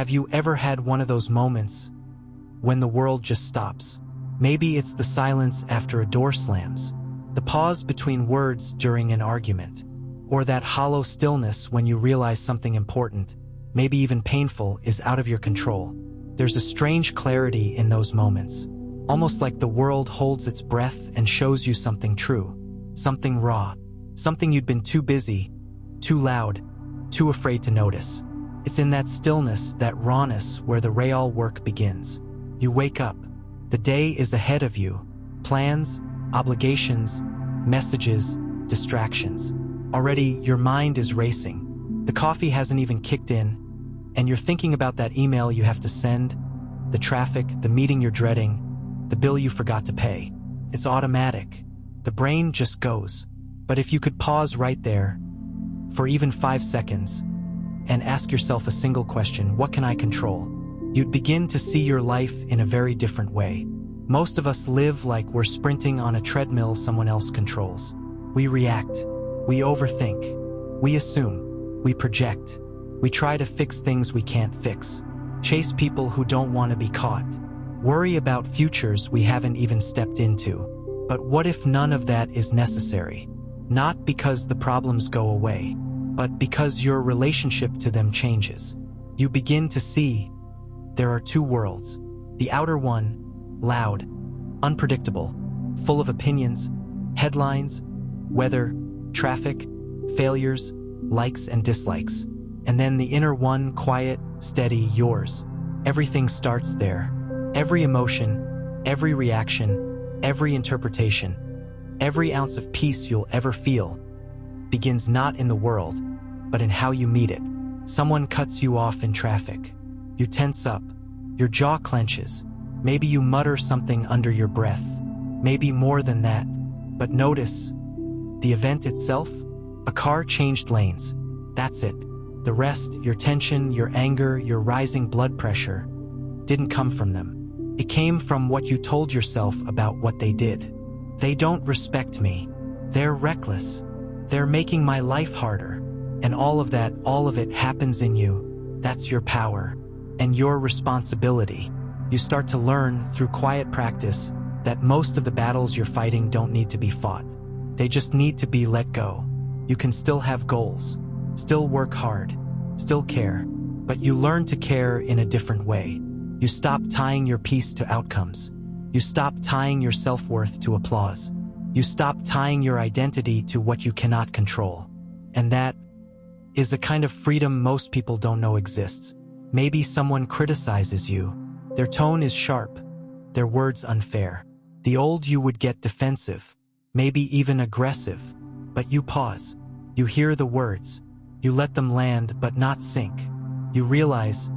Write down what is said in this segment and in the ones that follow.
Have you ever had one of those moments when the world just stops? Maybe it's the silence after a door slams, the pause between words during an argument, or that hollow stillness when you realize something important, maybe even painful, is out of your control. There's a strange clarity in those moments, almost like the world holds its breath and shows you something true, something raw, something you'd been too busy, too loud, too afraid to notice. It's in that stillness, that rawness, where the real work begins. You wake up. The day is ahead of you. Plans, obligations, messages, distractions. Already, your mind is racing. The coffee hasn't even kicked in, and you're thinking about that email you have to send, the traffic, the meeting you're dreading, the bill you forgot to pay. It's automatic. The brain just goes. But if you could pause right there, for even 5 seconds, and ask yourself a single question: what can I control? You'd begin to see your life in a very different way. Most of us live like we're sprinting on a treadmill someone else controls. We react. We overthink. We assume. We project. We try to fix things we can't fix. Chase people who don't want to be caught. Worry about futures we haven't even stepped into. But what if none of that is necessary? Not because the problems go away, but because your relationship to them changes. You begin to see there are two worlds. The outer one, loud, unpredictable, full of opinions, headlines, weather, traffic, failures, likes and dislikes. And then the inner one, quiet, steady, yours. Everything starts there. Every emotion, every reaction, every interpretation, every ounce of peace you'll ever feel begins not in the world, but in how you meet it. Someone cuts you off in traffic. You tense up. Your jaw clenches. Maybe you mutter something under your breath. Maybe more than that. But notice the event itself. A car changed lanes. That's it. The rest, your tension, your anger, your rising blood pressure, didn't come from them. It came from what you told yourself about what they did. They don't respect me. They're reckless. They're making my life harder. And all of that, all of it happens in you. That's your power and your responsibility. You start to learn through quiet practice that most of the battles you're fighting don't need to be fought. They just need to be let go. You can still have goals, still work hard, still care, but you learn to care in a different way. You stop tying your peace to outcomes. You stop tying your self-worth to applause. You stop tying your identity to what you cannot control. And that is a kind of freedom most people don't know exists. Maybe someone criticizes you. Their tone is sharp, their words unfair. The old you would get defensive, maybe even aggressive. But you pause. You hear the words. You let them land but not sink. You realize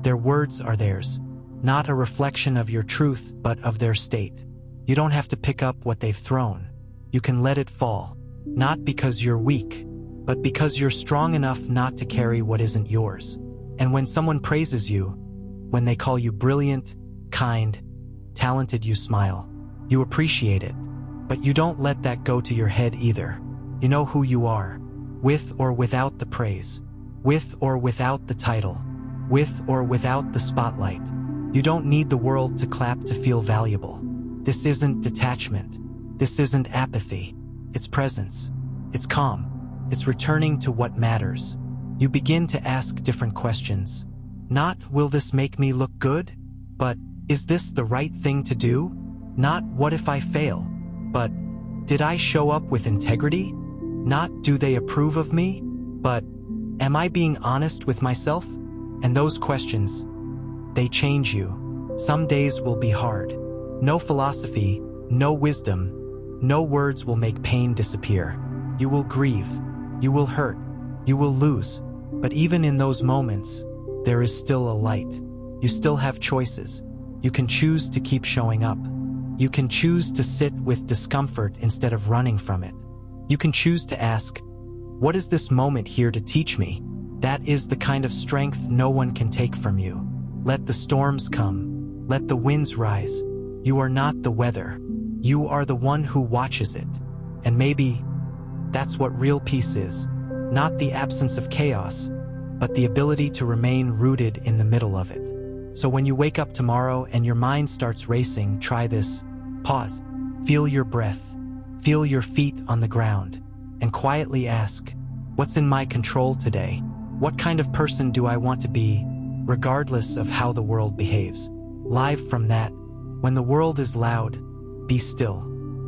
their words are theirs, not a reflection of your truth but of their state. You don't have to pick up what they've thrown. You can let it fall, not because you're weak, but because you're strong enough not to carry what isn't yours. And when someone praises you, when they call you brilliant, kind, talented, you smile. You appreciate it, but you don't let that go to your head either. You know who you are, with or without the praise, with or without the title, with or without the spotlight. You don't need the world to clap to feel valuable. This isn't detachment. This isn't apathy. It's presence. It's calm. It's returning to what matters. You begin to ask different questions. Not, will this make me look good? But, is this the right thing to do? Not, what if I fail? But, did I show up with integrity? Not, do they approve of me? But, am I being honest with myself? And those questions, they change you. Some days will be hard. No philosophy, no wisdom, no words will make pain disappear. You will grieve. You will hurt. You will lose. But even in those moments, there is still a light. You still have choices. You can choose to keep showing up. You can choose to sit with discomfort instead of running from it. You can choose to ask, what is this moment here to teach me? That is the kind of strength no one can take from you. Let the storms come. Let the winds rise. You are not the weather. You are the one who watches it. And maybe that's what real peace is. Not the absence of chaos, but the ability to remain rooted in the middle of it. So when you wake up tomorrow and your mind starts racing, try this. Pause. Feel your breath. Feel your feet on the ground. And quietly ask, what's in my control today? What kind of person do I want to be, regardless of how the world behaves? Live from that. When the world is loud, be still.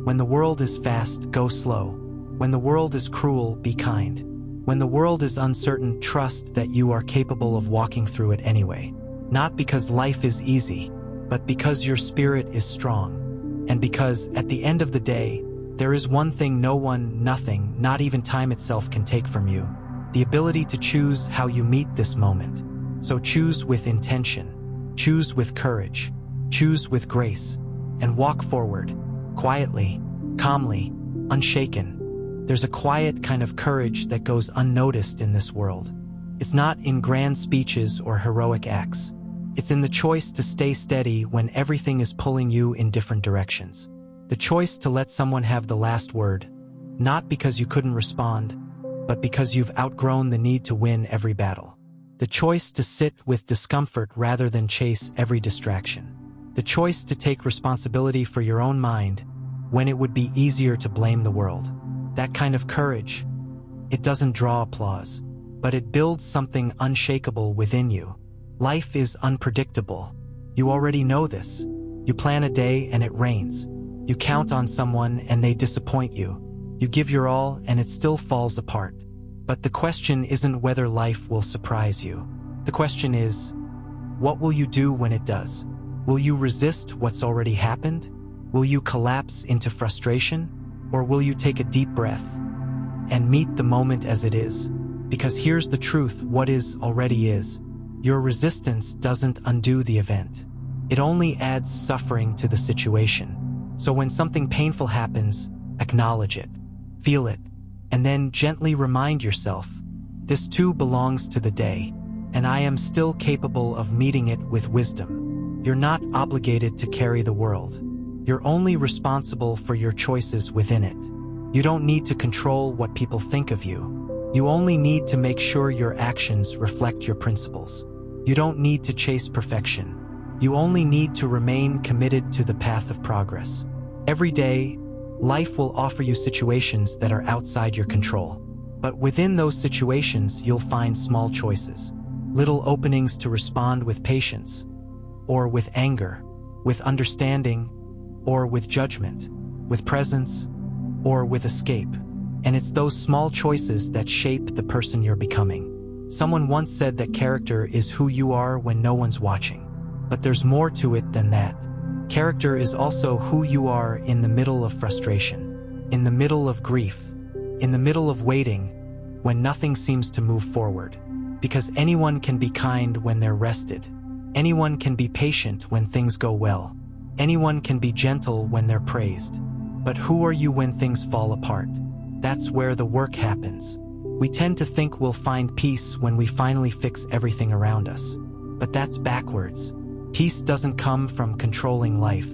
When the world is fast, go slow. When the world is cruel, be kind. When the world is uncertain, trust that you are capable of walking through it anyway. Not because life is easy, but because your spirit is strong. And because, at the end of the day, there is one thing no one, nothing, not even time itself can take from you: the ability to choose how you meet this moment. So choose with intention, choose with courage, choose with grace, and walk forward, quietly, calmly, unshaken. There's a quiet kind of courage that goes unnoticed in this world. It's not in grand speeches or heroic acts. It's in the choice to stay steady when everything is pulling you in different directions. The choice to let someone have the last word, not because you couldn't respond, but because you've outgrown the need to win every battle. The choice to sit with discomfort rather than chase every distraction. The choice to take responsibility for your own mind when it would be easier to blame the world. That kind of courage, it doesn't draw applause, but it builds something unshakable within you. Life is unpredictable. You already know this. You plan a day and it rains. You count on someone and they disappoint you. You give your all and it still falls apart. But the question isn't whether life will surprise you. The question is, what will you do when it does? Will you resist what's already happened? Will you collapse into frustration? Or will you take a deep breath and meet the moment as it is? Because here's the truth: what is already is. Your resistance doesn't undo the event. It only adds suffering to the situation. So when something painful happens, acknowledge it, feel it, and then gently remind yourself, this too belongs to the day, and I am still capable of meeting it with wisdom. You're not obligated to carry the world. You're only responsible for your choices within it. You don't need to control what people think of you. You only need to make sure your actions reflect your principles. You don't need to chase perfection. You only need to remain committed to the path of progress. Every day, life will offer you situations that are outside your control. But within those situations, you'll find small choices, little openings to respond with patience, or with anger, with understanding, or with judgment, with presence, or with escape. And it's those small choices that shape the person you're becoming. Someone once said that character is who you are when no one's watching. But there's more to it than that. Character is also who you are in the middle of frustration, in the middle of grief, in the middle of waiting, when nothing seems to move forward. Because anyone can be kind when they're rested. Anyone can be patient when things go well. Anyone can be gentle when they're praised. But who are you when things fall apart? That's where the work happens. We tend to think we'll find peace when we finally fix everything around us. But that's backwards. Peace doesn't come from controlling life.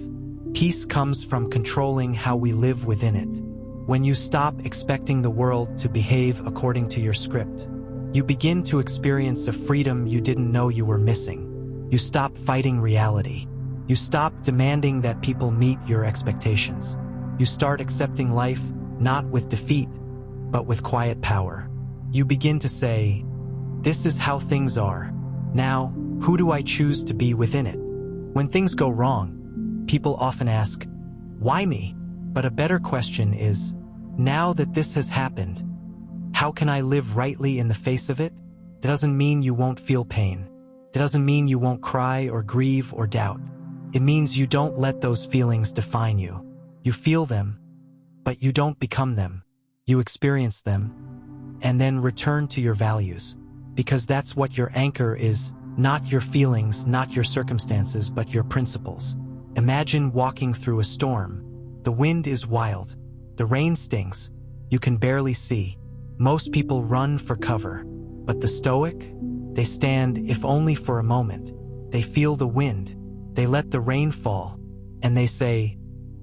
Peace comes from controlling how we live within it. When you stop expecting the world to behave according to your script, you begin to experience a freedom you didn't know you were missing. You stop fighting reality. You stop demanding that people meet your expectations. You start accepting life not with defeat, but with quiet power. You begin to say, this is how things are. Now, who do I choose to be within it? When things go wrong, people often ask, why me? But a better question is, now that this has happened, how can I live rightly in the face of it? That doesn't mean you won't feel pain. That doesn't mean you won't cry or grieve or doubt. It means you don't let those feelings define you. You feel them, but you don't become them. You experience them, and then return to your values. Because that's what your anchor is, not your feelings, not your circumstances, but your principles. Imagine walking through a storm. The wind is wild. The rain stings. You can barely see. Most people run for cover. But the Stoic? They stand, if only for a moment. They feel the wind. They let the rain fall. And they say,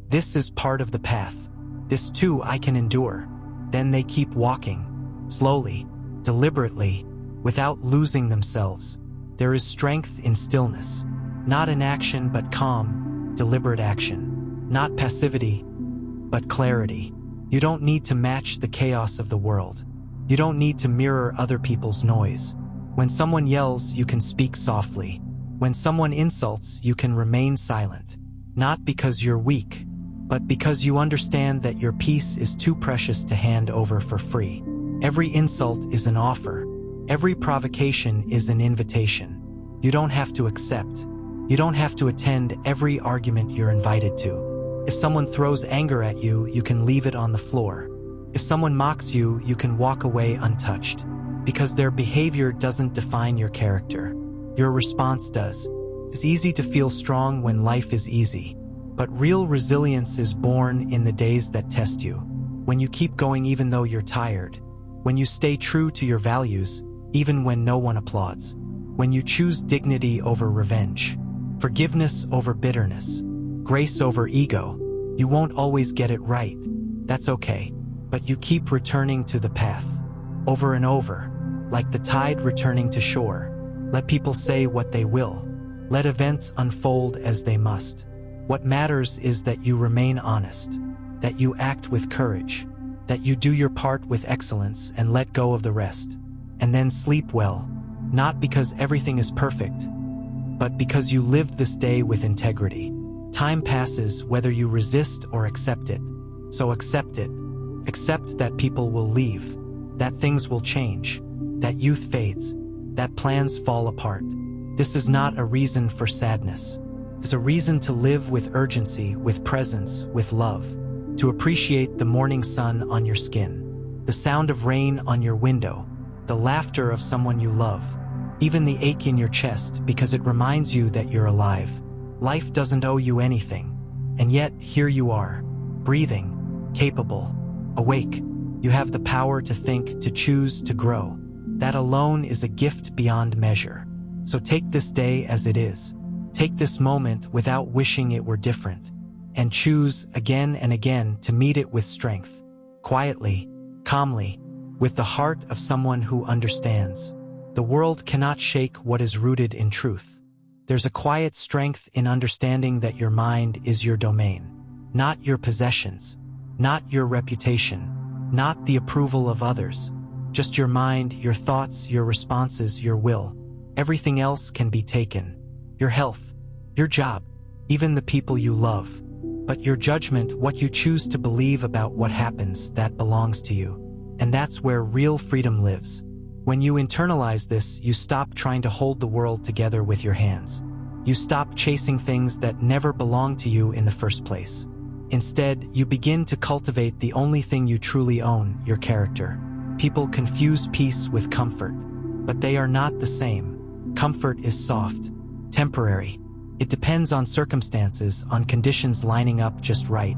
this is part of the path. This too I can endure. Then they keep walking. Slowly, deliberately, without losing themselves. There is strength in stillness, not in action but calm, deliberate action, not passivity, but clarity. You don't need to match the chaos of the world. You don't need to mirror other people's noise. When someone yells, you can speak softly. When someone insults, you can remain silent. Not because you're weak, but because you understand that your peace is too precious to hand over for free. Every insult is an offer. Every provocation is an invitation. You don't have to accept. You don't have to attend every argument you're invited to. If someone throws anger at you, you can leave it on the floor. If someone mocks you, you can walk away untouched. Because their behavior doesn't define your character. Your response does. It's easy to feel strong when life is easy. But real resilience is born in the days that test you. When you keep going even though you're tired. When you stay true to your values, even when no one applauds. When you choose dignity over revenge. Forgiveness over bitterness. Grace over ego. You won't always get it right. That's okay. But you keep returning to the path. Over and over. Like the tide returning to shore. Let people say what they will. Let events unfold as they must. What matters is that you remain honest. That you act with courage. That you do your part with excellence and let go of the rest. And then sleep well. Not because everything is perfect, but because you lived this day with integrity. Time passes whether you resist or accept it. So accept it. Accept that people will leave. That things will change. That youth fades. That plans fall apart. This is not a reason for sadness. It's a reason to live with urgency, with presence, with love. To appreciate the morning sun on your skin. The sound of rain on your window. The laughter of someone you love. Even the ache in your chest because it reminds you that you're alive. Life doesn't owe you anything. And yet, here you are. Breathing. Capable. Awake. You have the power to think, to choose, to grow. That alone is a gift beyond measure. So take this day as it is. Take this moment without wishing it were different. And choose again and again to meet it with strength. Quietly, calmly, with the heart of someone who understands. The world cannot shake what is rooted in truth. There's a quiet strength in understanding that your mind is your domain. Not your possessions. Not your reputation. Not the approval of others. Just your mind, your thoughts, your responses, your will. Everything else can be taken. Your health, your job, even the people you love. But your judgment, what you choose to believe about what happens, that belongs to you. And that's where real freedom lives. When you internalize this, you stop trying to hold the world together with your hands. You stop chasing things that never belonged to you in the first place. Instead, you begin to cultivate the only thing you truly own, your character. People confuse peace with comfort, but they are not the same. Comfort is soft, temporary. It depends on circumstances, on conditions lining up just right.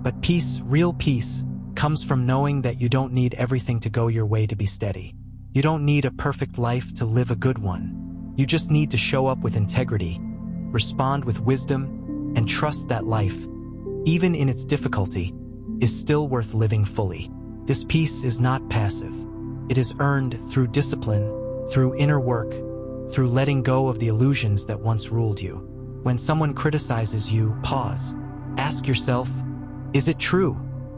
But peace, real peace, comes from knowing that you don't need everything to go your way to be steady. You don't need a perfect life to live a good one. You just need to show up with integrity, respond with wisdom, and trust that life, even in its difficulty, is still worth living fully. This peace is not passive. It is earned through discipline, through inner work, through letting go of the illusions that once ruled you. When someone criticizes you, pause. Ask yourself, is it true?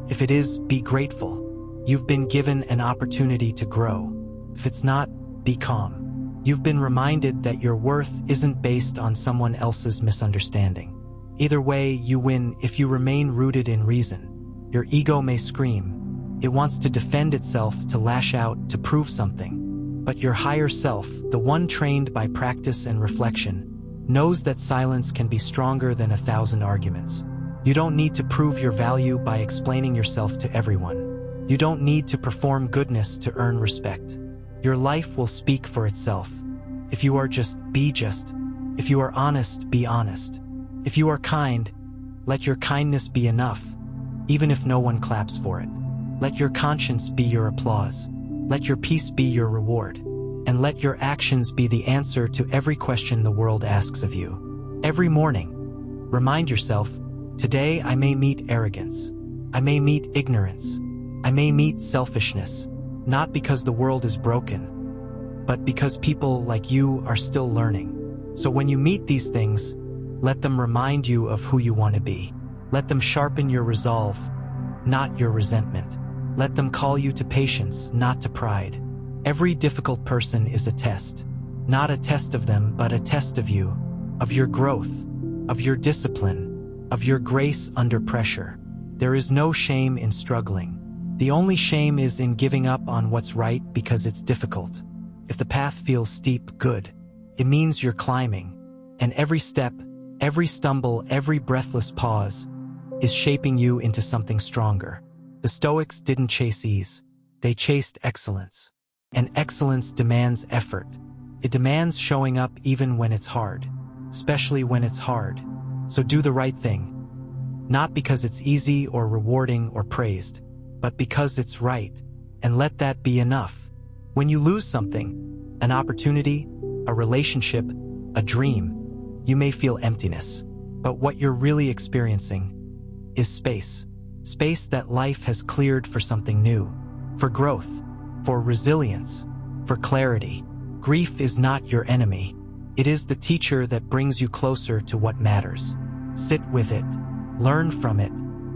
If it is, be grateful. You've been given an opportunity to grow. If it's not, be calm. You've been reminded that your worth isn't based on someone else's misunderstanding. Either way, you win if you remain rooted in reason. Your ego may scream. It wants to defend itself, to lash out, to prove something. But your higher self, the one trained by practice and reflection, knows that silence can be stronger than 1,000 arguments. You don't need to prove your value by explaining yourself to everyone. You don't need to perform goodness to earn respect. Your life will speak for itself. If you are just, be just. If you are honest, be honest. If you are kind, let your kindness be enough, even if no one claps for it. Let your conscience be your applause. Let your peace be your reward. And let your actions be the answer to every question the world asks of you. Every morning, remind yourself, today I may meet arrogance. I may meet ignorance. I may meet selfishness. Not because the world is broken, but because people like you are still learning. So when you meet these things, let them remind you of who you want to be. Let them sharpen your resolve, not your resentment. Let them call you to patience, not to pride. Every difficult person is a test. Not a test of them, but a test of you, of your growth, of your discipline, of your grace under pressure. There is no shame in struggling. The only shame is in giving up on what's right because it's difficult. If the path feels steep, good. It means you're climbing. And every step, every stumble, every breathless pause is shaping you into something stronger. The Stoics didn't chase ease. They chased excellence. And excellence demands effort. It demands showing up even when it's hard, especially when it's hard. So do the right thing. Not because it's easy or rewarding or praised, but because it's right, and let that be enough. When you lose something, an opportunity, a relationship, a dream, you may feel emptiness, but what you're really experiencing is space. Space that life has cleared for something new, for growth, for resilience, for clarity. Grief is not your enemy. It is the teacher that brings you closer to what matters. Sit with it, learn from it,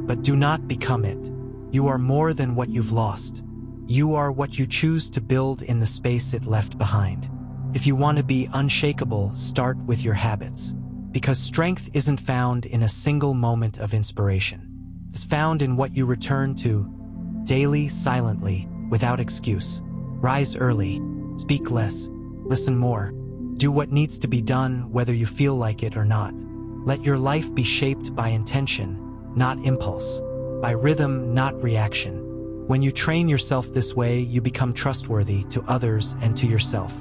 but do not become it. You are more than what you've lost. You are what you choose to build in the space it left behind. If you want to be unshakable, start with your habits. Because strength isn't found in a single moment of inspiration. It's found in what you return to daily, silently, without excuse. Rise early, speak less, listen more. Do what needs to be done whether you feel like it or not. Let your life be shaped by intention, not impulse. By rhythm, not reaction. When you train yourself this way, you become trustworthy to others and to yourself.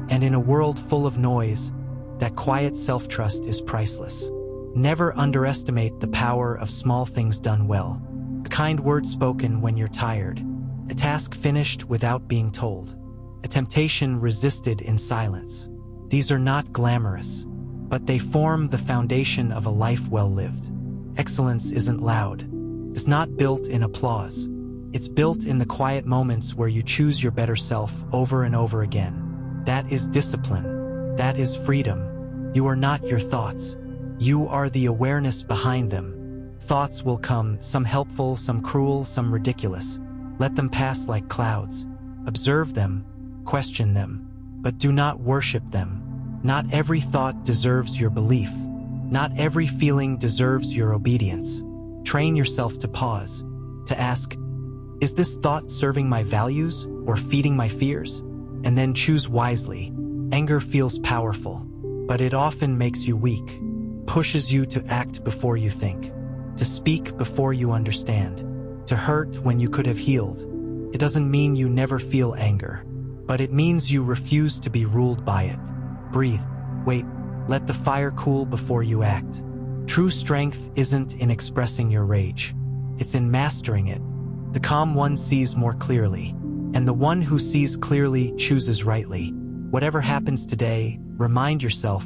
And in a world full of noise, that quiet self-trust is priceless. Never underestimate the power of small things done well. A kind word spoken when you're tired. A task finished without being told. A temptation resisted in silence. These are not glamorous, but they form the foundation of a life well lived. Excellence isn't loud. It's not built in applause. It's built in the quiet moments where you choose your better self over and over again. That is discipline. That is freedom. You are not your thoughts. You are the awareness behind them. Thoughts will come, some helpful, some cruel, some ridiculous. Let them pass like clouds. Observe them, question them, but do not worship them. Not every thought deserves your belief. Not every feeling deserves your obedience. Train yourself to pause, to ask, is this thought serving my values or feeding my fears? And then choose wisely. Anger feels powerful, but it often makes you weak, pushes you to act before you think, to speak before you understand, to hurt when you could have healed. It doesn't mean you never feel anger, but it means you refuse to be ruled by it. Breathe, wait, let the fire cool before you act. True strength isn't in expressing your rage. It's in mastering it. The calm one sees more clearly, and the one who sees clearly chooses rightly. Whatever happens today, remind yourself,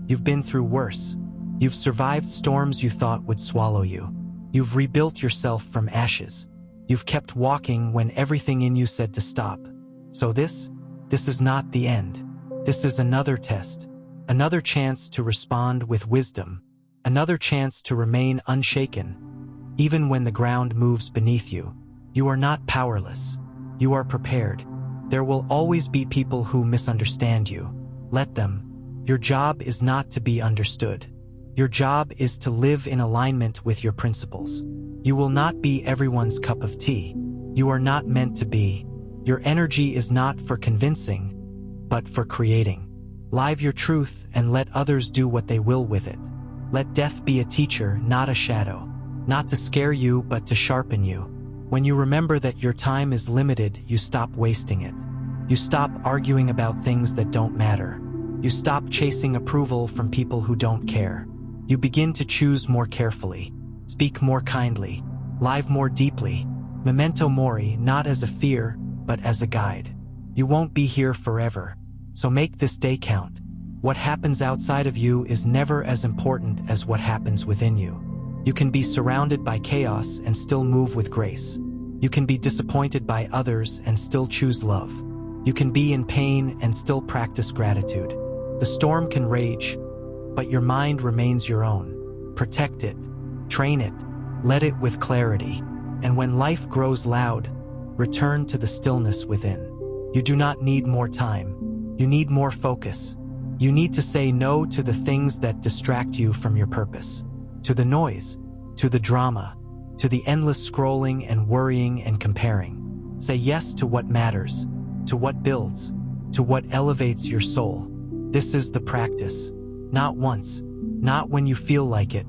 you've been through worse. You've survived storms you thought would swallow you. You've rebuilt yourself from ashes. You've kept walking when everything in you said to stop. So this is not the end. This is another test, another chance to respond with wisdom, another chance to remain unshaken. Even when the ground moves beneath you, you are not powerless. You are prepared. There will always be people who misunderstand you. Let them. Your job is not to be understood. Your job is to live in alignment with your principles. You will not be everyone's cup of tea. You are not meant to be. Your energy is not for convincing, but for creating. Live your truth and let others do what they will with it. Let death be a teacher, not a shadow. Not to scare you, but to sharpen you. When you remember that your time is limited, you stop wasting it. You stop arguing about things that don't matter. You stop chasing approval from people who don't care. You begin to choose more carefully, speak more kindly, live more deeply. Memento mori, not as a fear, but as a guide. You won't be here forever, so make this day count. What happens outside of you is never as important as what happens within you. You can be surrounded by chaos and still move with grace. You can be disappointed by others and still choose love. You can be in pain and still practice gratitude. The storm can rage, but your mind remains your own. Protect it, train it, let it with clarity. And when life grows loud, return to the stillness within. You do not need more time. You need more focus. You need to say no to the things that distract you from your purpose, to the noise, to the drama, to the endless scrolling and worrying and comparing. Say yes to what matters, to what builds, to what elevates your soul. This is the practice. Not once, not when you feel like it,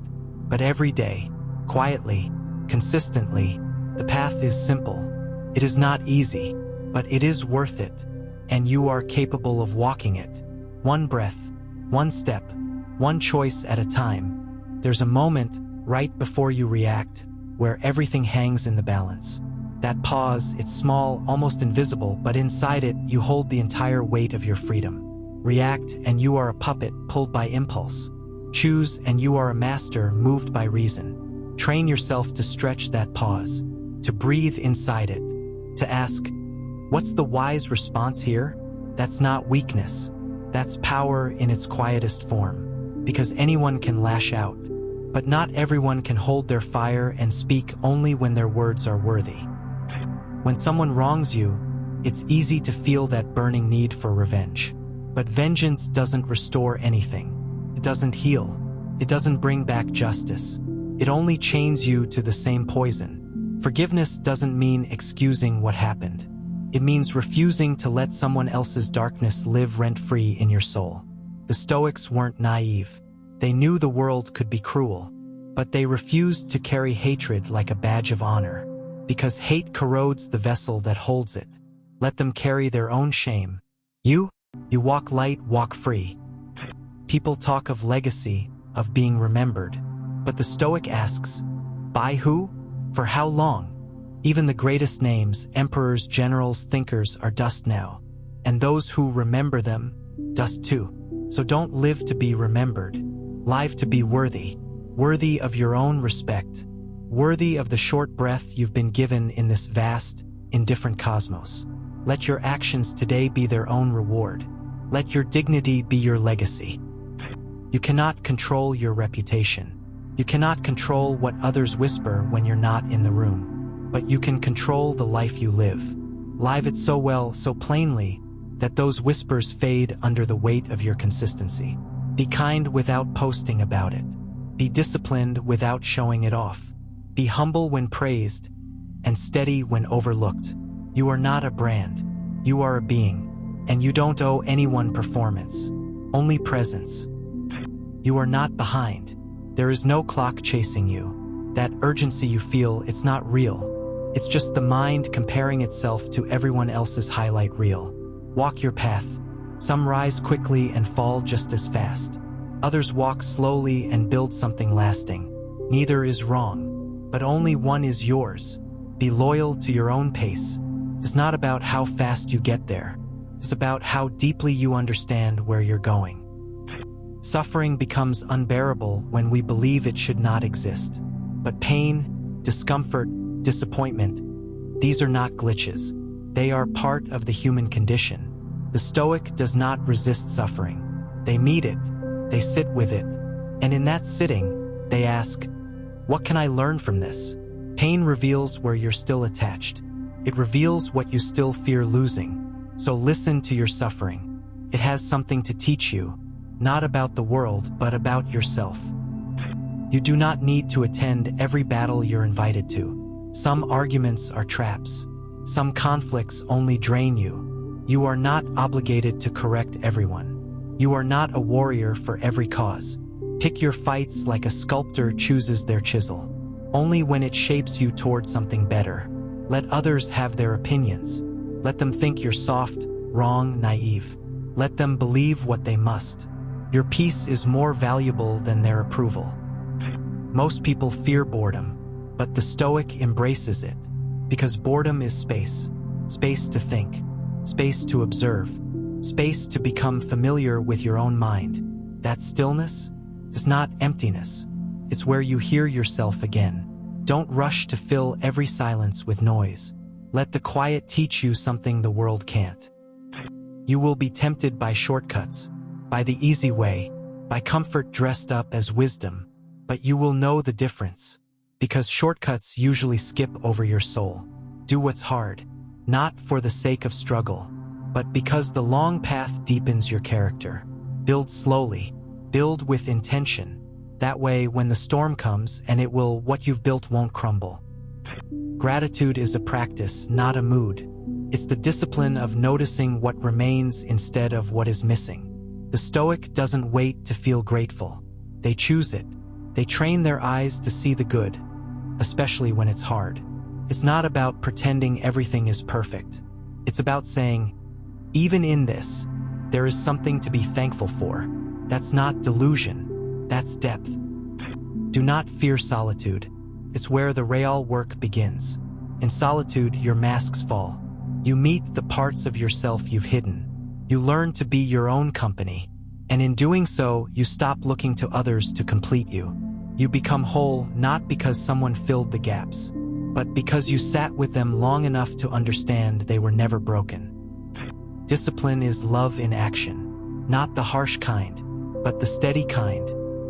but every day, quietly, consistently. The path is simple. It is not easy, but it is worth it, and you are capable of walking it. One breath, one step, one choice at a time. There's a moment right before you react where everything hangs in the balance. That pause, it's small, almost invisible, but inside it, you hold the entire weight of your freedom. React, and you are a puppet pulled by impulse. Choose, and you are a master moved by reason. Train yourself to stretch that pause, to breathe inside it, to ask, what's the wise response here? That's not weakness. That's power in its quietest form. Because anyone can lash out, but not everyone can hold their fire and speak only when their words are worthy. When someone wrongs you, it's easy to feel that burning need for revenge. But vengeance doesn't restore anything. It doesn't heal. It doesn't bring back justice. It only chains you to the same poison. Forgiveness doesn't mean excusing what happened. It means refusing to let someone else's darkness live rent-free in your soul. The Stoics weren't naive. They knew the world could be cruel, but they refused to carry hatred like a badge of honor. Because hate corrodes the vessel that holds it. Let them carry their own shame. You walk light, walk free. People talk of legacy, of being remembered. But the Stoic asks, by who? For how long? Even the greatest names, emperors, generals, thinkers, are dust now. And those who remember them, dust too. So don't live to be remembered. Live to be worthy. Worthy of your own respect. Worthy of the short breath you've been given in this vast, indifferent cosmos. Let your actions today be their own reward. Let your dignity be your legacy. You cannot control your reputation. You cannot control what others whisper when you're not in the room. But you can control the life you live. Live it so well, so plainly, that those whispers fade under the weight of your consistency. Be kind without posting about it. Be disciplined without showing it off. Be humble when praised, and steady when overlooked. You are not a brand. You are a being, and you don't owe anyone performance, only presence. You are not behind. There is no clock chasing you. That urgency you feel, it's not real. It's just the mind comparing itself to everyone else's highlight reel. Walk your path. Some rise quickly and fall just as fast. Others walk slowly and build something lasting. Neither is wrong, but only one is yours. Be loyal to your own pace. It's not about how fast you get there. It's about how deeply you understand where you're going. Suffering becomes unbearable when we believe it should not exist. But pain, discomfort, disappointment, these are not glitches. They are part of the human condition. The Stoic does not resist suffering. They meet it, they sit with it, and in that sitting, they ask, what can I learn from this? Pain reveals where you're still attached. It reveals what you still fear losing. So listen to your suffering. It has something to teach you, not about the world, but about yourself. You do not need to attend every battle you're invited to. Some arguments are traps. Some conflicts only drain you. You are not obligated to correct everyone. You are not a warrior for every cause. Pick your fights like a sculptor chooses their chisel. Only when it shapes you toward something better. Let others have their opinions. Let them think you're soft, wrong, naive. Let them believe what they must. Your peace is more valuable than their approval. Most people fear boredom, but the Stoic embraces it. Because boredom is space. Space to think. Space to observe. Space to become familiar with your own mind. That stillness is not emptiness. It's where you hear yourself again. Don't rush to fill every silence with noise. Let the quiet teach you something the world can't. You will be tempted by shortcuts, by the easy way, by comfort dressed up as wisdom, but you will know the difference, because shortcuts usually skip over your soul. Do what's hard, not for the sake of struggle, but because the long path deepens your character. Build slowly, build with intention. That way, when the storm comes, what you've built won't crumble. Gratitude is a practice, not a mood. It's the discipline of noticing what remains instead of what is missing. The Stoic doesn't wait to feel grateful. They choose it. They train their eyes to see the good, especially when it's hard. It's not about pretending everything is perfect. It's about saying, even in this, there is something to be thankful for. That's not delusion. That's depth. Do not fear solitude. It's where the real work begins. In solitude, your masks fall. You meet the parts of yourself you've hidden. You learn to be your own company. And in doing so, you stop looking to others to complete you. You become whole not because someone filled the gaps, but because you sat with them long enough to understand they were never broken. Discipline is love in action. Not the harsh kind, but the steady kind.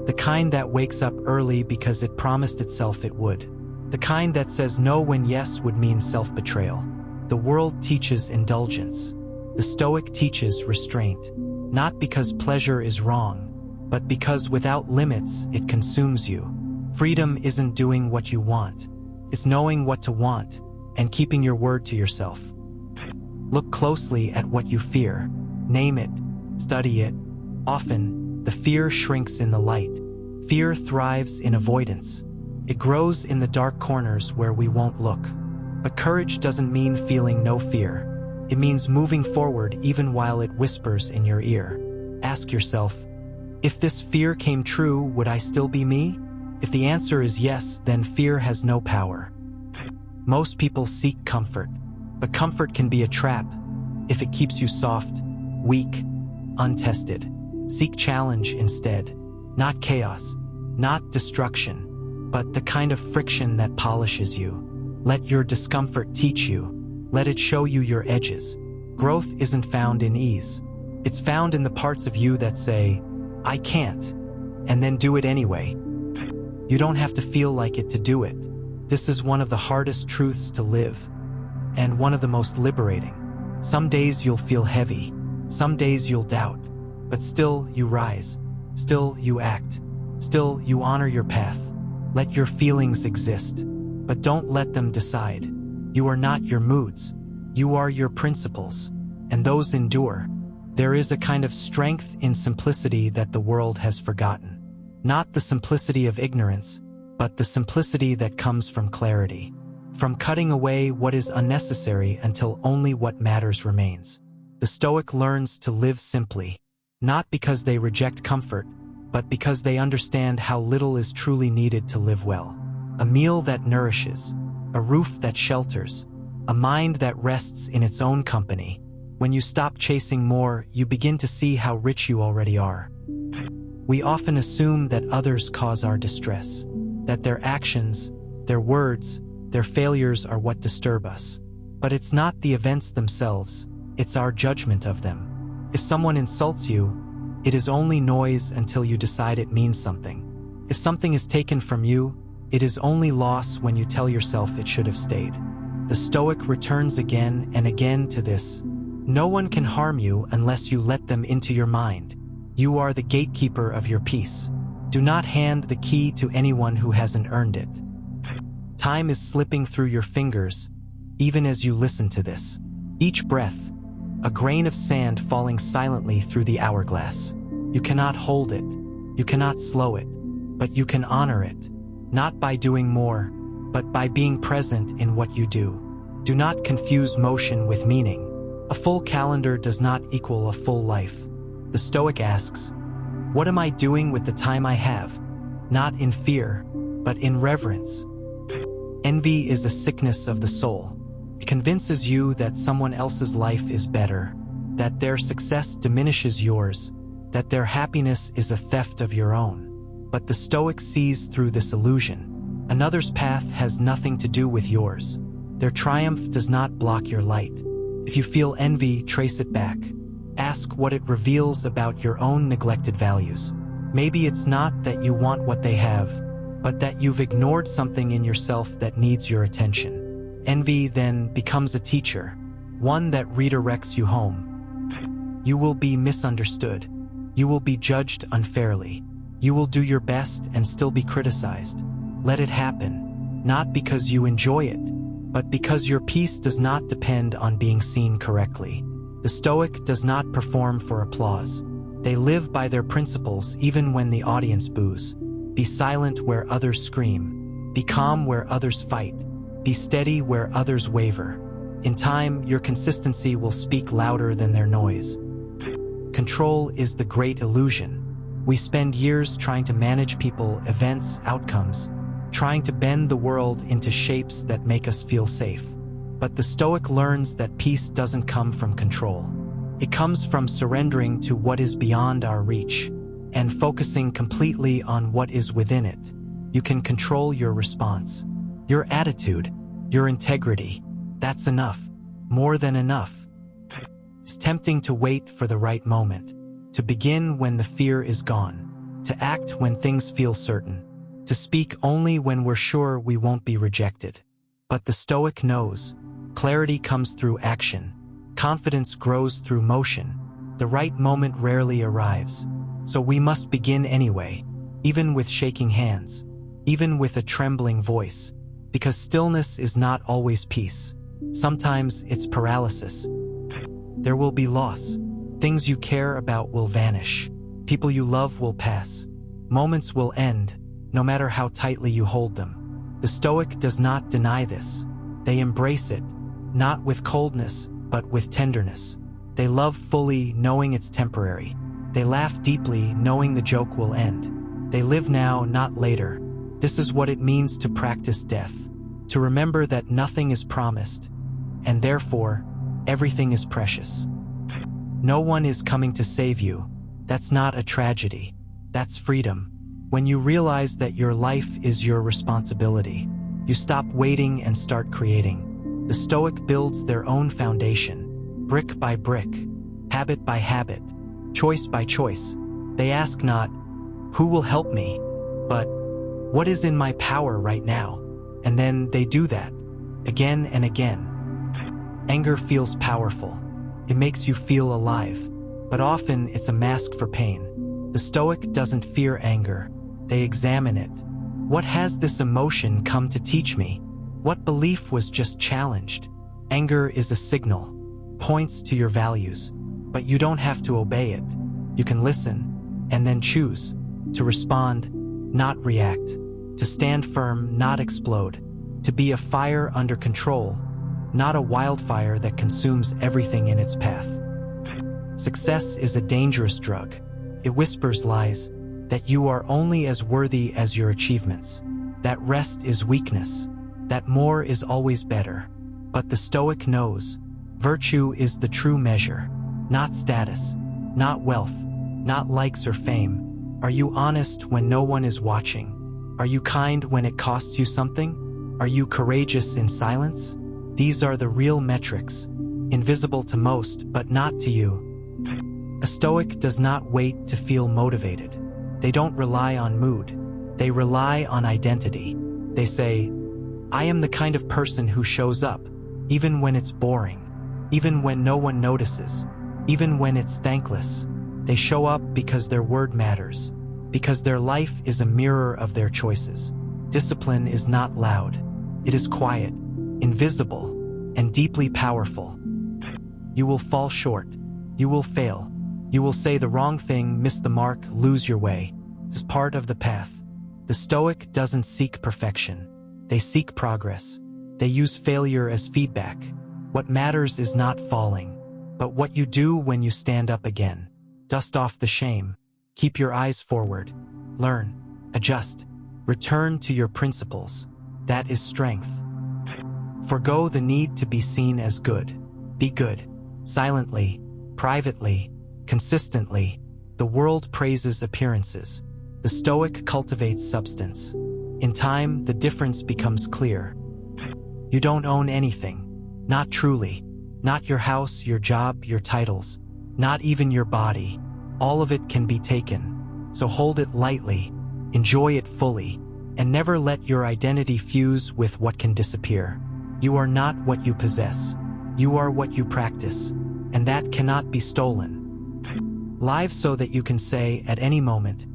The kind that wakes up early because it promised itself it would. The kind that says no when yes would mean self-betrayal. The world teaches indulgence. The Stoic teaches restraint. Not because pleasure is wrong, but because without limits it consumes you. Freedom isn't doing what you want. It's knowing what to want and keeping your word to yourself. Look closely at what you fear. Name it. Study it. Often, the fear shrinks in the light. Fear thrives in avoidance. It grows in the dark corners where we won't look. But courage doesn't mean feeling no fear. It means moving forward even while it whispers in your ear. Ask yourself, if this fear came true, would I still be me? If the answer is yes, then fear has no power. Most people seek comfort, but comfort can be a trap if it keeps you soft, weak, untested. Seek challenge instead, not chaos, not destruction, but the kind of friction that polishes you. Let your discomfort teach you. Let it show you your edges. Growth isn't found in ease. It's found in the parts of you that say, I can't, and then do it anyway. You don't have to feel like it to do it. This is one of the hardest truths to live, and one of the most liberating. Some days you'll feel heavy. Some days you'll doubt. But still you rise. Still you act. Still you honor your path. Let your feelings exist, but don't let them decide. You are not your moods. You are your principles, and those endure. There is a kind of strength in simplicity that the world has forgotten. Not the simplicity of ignorance, but the simplicity that comes from clarity. From cutting away what is unnecessary until only what matters remains. The Stoic learns to live simply, not because they reject comfort, but because they understand how little is truly needed to live well. A meal that nourishes, a roof that shelters, a mind that rests in its own company. When you stop chasing more, you begin to see how rich you already are. We often assume that others cause our distress, that their actions, their words, their failures are what disturb us. But it's not the events themselves, it's our judgment of them. If someone insults you, it is only noise until you decide it means something. If something is taken from you, it is only loss when you tell yourself it should have stayed. The Stoic returns again and again to this. No one can harm you unless you let them into your mind. You are the gatekeeper of your peace. Do not hand the key to anyone who hasn't earned it. Time is slipping through your fingers, even as you listen to this. Each breath, a grain of sand falling silently through the hourglass. You cannot hold it, you cannot slow it, but you can honor it. Not by doing more, but by being present in what you do. Do not confuse motion with meaning. A full calendar does not equal a full life. The Stoic asks, what am I doing with the time I have? Not in fear, but in reverence. Envy is a sickness of the soul. It convinces you that someone else's life is better, that their success diminishes yours, that their happiness is a theft of your own. But the Stoic sees through this illusion. Another's path has nothing to do with yours. Their triumph does not block your light. If you feel envy, trace it back. Ask what it reveals about your own neglected values. Maybe it's not that you want what they have, but that you've ignored something in yourself that needs your attention. Envy then becomes a teacher, one that redirects you home. You will be misunderstood. You will be judged unfairly. You will do your best and still be criticized. Let it happen, not because you enjoy it, but because your peace does not depend on being seen correctly. The Stoic does not perform for applause. They live by their principles even when the audience boos. Be silent where others scream. Be calm where others fight. Be steady where others waver. In time, your consistency will speak louder than their noise. Control is the great illusion. We spend years trying to manage people, events, outcomes, trying to bend the world into shapes that make us feel safe. But the Stoic learns that peace doesn't come from control. It comes from surrendering to what is beyond our reach and focusing completely on what is within it. You can control your response, your attitude, your integrity. That's enough, more than enough. It's tempting to wait for the right moment, to begin when the fear is gone, to act when things feel certain, to speak only when we're sure we won't be rejected. But the Stoic knows, clarity comes through action. Confidence grows through motion. The right moment rarely arrives. So we must begin anyway, even with shaking hands, even with a trembling voice, because stillness is not always peace. Sometimes it's paralysis. There will be loss. Things you care about will vanish. People you love will pass. Moments will end, no matter how tightly you hold them. The Stoic does not deny this. They embrace it, not with coldness, but with tenderness. They love fully, knowing it's temporary. They laugh deeply, knowing the joke will end. They live now, not later. This is what it means to practice death, to remember that nothing is promised, and therefore, everything is precious. No one is coming to save you. That's not a tragedy. That's freedom. When you realize that your life is your responsibility, you stop waiting and start creating. The Stoic builds their own foundation, brick by brick, habit by habit, choice by choice. They ask not, who will help me, but what is in my power right now? And then they do that, again and again. Anger feels powerful. It makes you feel alive, but often it's a mask for pain. The Stoic doesn't fear anger. They examine it. What has this emotion come to teach me? What belief was just challenged? Anger is a signal, points to your values, but you don't have to obey it. You can listen and then choose to respond, not react, to stand firm, not explode, to be a fire under control, not a wildfire that consumes everything in its path. Success is a dangerous drug. It whispers lies, that you are only as worthy as your achievements, that rest is weakness, that more is always better. But the Stoic knows, virtue is the true measure, not status, not wealth, not likes or fame. Are you honest when no one is watching? Are you kind when it costs you something? Are you courageous in silence? These are the real metrics, invisible to most, but not to you. A Stoic does not wait to feel motivated. They don't rely on mood. They rely on identity. They say, I am the kind of person who shows up, even when it's boring, even when no one notices, even when it's thankless. They show up because their word matters, because their life is a mirror of their choices. Discipline is not loud. It is quiet, invisible, and deeply powerful. You will fall short. You will fail. You will say the wrong thing, miss the mark, lose your way. It's part of the path. The Stoic doesn't seek perfection. They seek progress. They use failure as feedback. What matters is not falling, but what you do when you stand up again. Dust off the shame. Keep your eyes forward. Learn. Adjust. Return to your principles. That is strength. Forgo the need to be seen as good. Be good. Silently, privately, consistently. The world praises appearances. The Stoic cultivates substance. In time, the difference becomes clear. You don't own anything. Not truly. Not your house, your job, your titles. Not even your body. All of it can be taken. So hold it lightly, enjoy it fully, and never let your identity fuse with what can disappear. You are not what you possess. You are what you practice, and that cannot be stolen. Live so that you can say at any moment,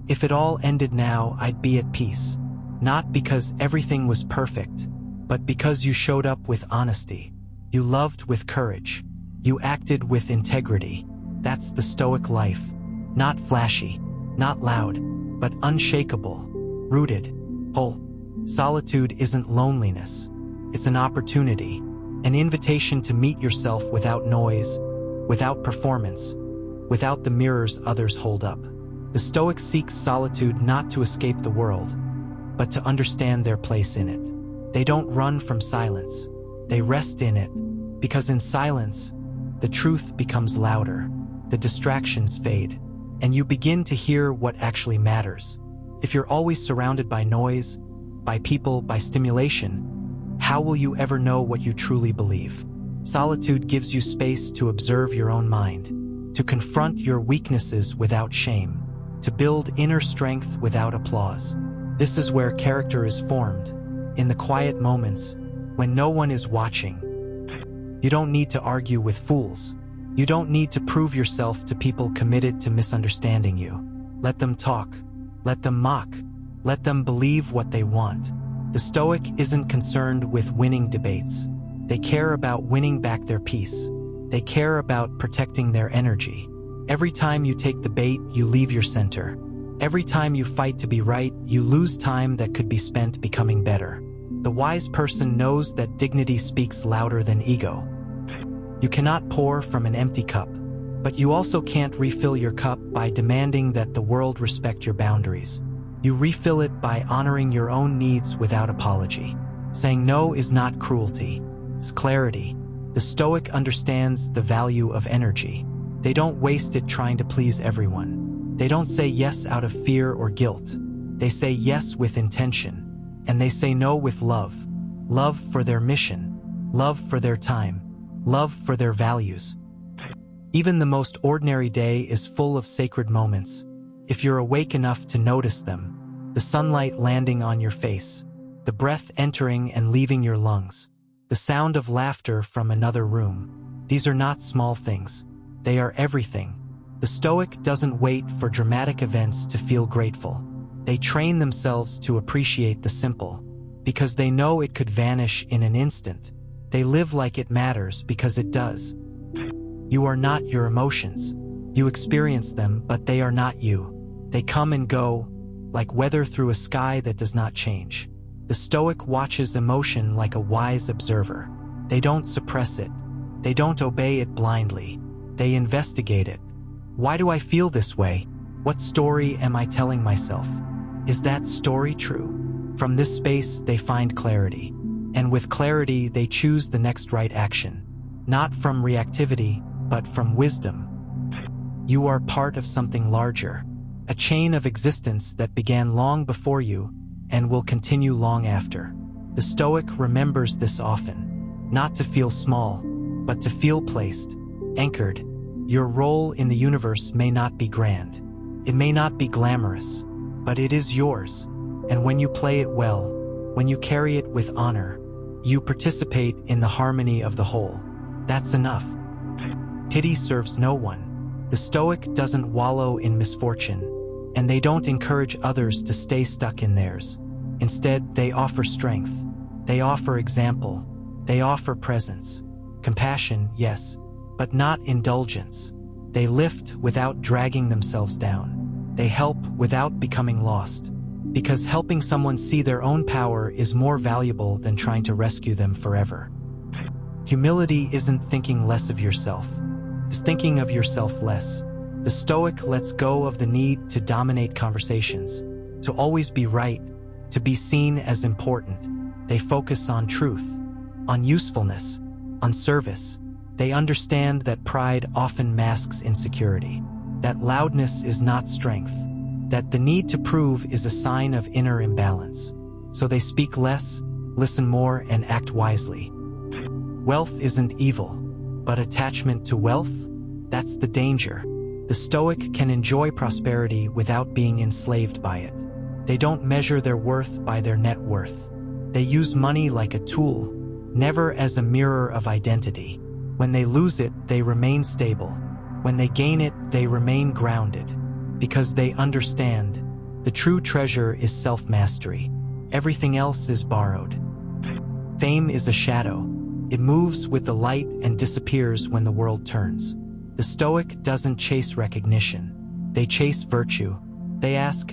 if it all ended now, I'd be at peace. Not because everything was perfect, but because you showed up with honesty. You loved with courage. You acted with integrity. That's the Stoic life. Not flashy, not loud, but unshakable, rooted, whole. Solitude isn't loneliness. It's an opportunity, an invitation to meet yourself without noise, without performance, without the mirrors others hold up. The Stoic seeks solitude not to escape the world, but to understand their place in it. They don't run from silence. They rest in it, because in silence, the truth becomes louder, the distractions fade, and you begin to hear what actually matters. If you're always surrounded by noise, by people, by stimulation, how will you ever know what you truly believe? Solitude gives you space to observe your own mind, to confront your weaknesses without shame, to build inner strength without applause. This is where character is formed, in the quiet moments, when no one is watching. You don't need to argue with fools. You don't need to prove yourself to people committed to misunderstanding you. Let them talk. Let them mock. Let them believe what they want. The Stoic isn't concerned with winning debates. They care about winning back their peace. They care about protecting their energy. Every time you take the bait, you leave your center. Every time you fight to be right, you lose time that could be spent becoming better. The wise person knows that dignity speaks louder than ego. You cannot pour from an empty cup, but you also can't refill your cup by demanding that the world respect your boundaries. You refill it by honoring your own needs without apology. Saying no is not cruelty, it's clarity. The Stoic understands the value of energy. They don't waste it trying to please everyone. They don't say yes out of fear or guilt. They say yes with intention, and they say no with love. Love for their mission, love for their time, love for their values. Even the most ordinary day is full of sacred moments, if you're awake enough to notice them. The sunlight landing on your face, the breath entering and leaving your lungs, the sound of laughter from another room. These are not small things. They are everything. The Stoic doesn't wait for dramatic events to feel grateful. They train themselves to appreciate the simple, because they know it could vanish in an instant. They live like it matters because it does. You are not your emotions. You experience them, but they are not you. They come and go, like weather through a sky that does not change. The Stoic watches emotion like a wise observer. They don't suppress it. They don't obey it blindly. They investigate it. Why do I feel this way? What story am I telling myself? Is that story true? From this space, they find clarity. And with clarity, they choose the next right action. Not from reactivity, but from wisdom. You are part of something larger, a chain of existence that began long before you and will continue long after. The Stoic remembers this often, not to feel small, but to feel placed, anchored. Your role in the universe may not be grand. It may not be glamorous, but it is yours. And when you play it well, when you carry it with honor, you participate in the harmony of the whole. That's enough. Pity serves no one. The Stoic doesn't wallow in misfortune, and they don't encourage others to stay stuck in theirs. Instead, they offer strength. They offer example. They offer presence. Compassion, yes, but not indulgence. They lift without dragging themselves down. They help without becoming lost. Because helping someone see their own power is more valuable than trying to rescue them forever. Humility isn't thinking less of yourself. It's thinking of yourself less. The Stoic lets go of the need to dominate conversations, to always be right, to be seen as important. They focus on truth, on usefulness, on service. They understand that pride often masks insecurity, that loudness is not strength, that the need to prove is a sign of inner imbalance. So they speak less, listen more, and act wisely. Wealth isn't evil, but attachment to wealth, That's the danger. The Stoic can enjoy prosperity without being enslaved by it. They don't measure their worth by their net worth. They use money like a tool, never as a mirror of identity. When they lose it, they remain stable. When they gain it, they remain grounded. Because they understand, the true treasure is self-mastery. Everything else is borrowed. Fame is a shadow. It moves with the light and disappears when the world turns. The Stoic doesn't chase recognition. They chase virtue. They ask,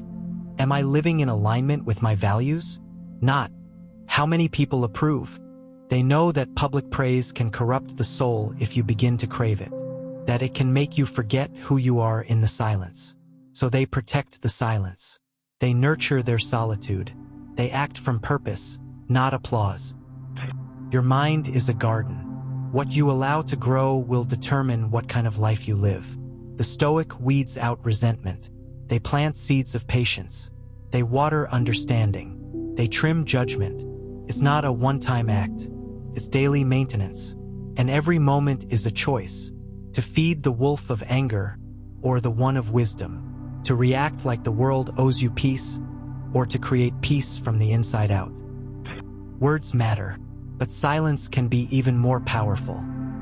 am I living in alignment with my values? Not, how many people approve? They know that public praise can corrupt the soul if you begin to crave it, that it can make you forget who you are in the silence. So they protect the silence. They nurture their solitude. They act from purpose, not applause. Your mind is a garden. What you allow to grow will determine what kind of life you live. The Stoic weeds out resentment. They plant seeds of patience. They water understanding. They trim judgment. It's not a one-time act. It's daily maintenance. And every moment is a choice. To feed the wolf of anger or the one of wisdom. To react like the world owes you peace or to create peace from the inside out. Words matter, but silence can be even more powerful.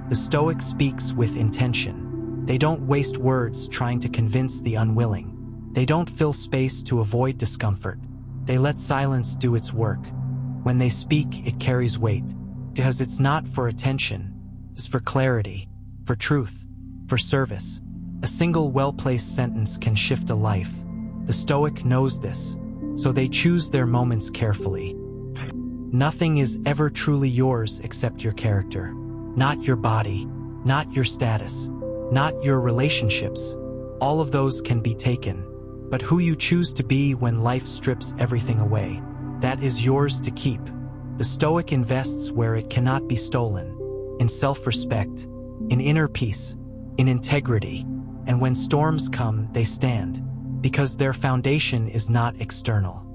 The Stoic speaks with intention. They don't waste words trying to convince the unwilling. They don't fill space to avoid discomfort. They let silence do its work. When they speak, it carries weight, because it's not for attention, it's for clarity, for truth, for service. A single well-placed sentence can shift a life. The Stoic knows this, so they choose their moments carefully. Nothing is ever truly yours except your character. Not your body, not your status, not your relationships. All of those can be taken. But who you choose to be when life strips everything away, that is yours to keep. The Stoic invests where it cannot be stolen, in self-respect, in inner peace, in integrity. And when storms come, they stand, because their foundation is not external.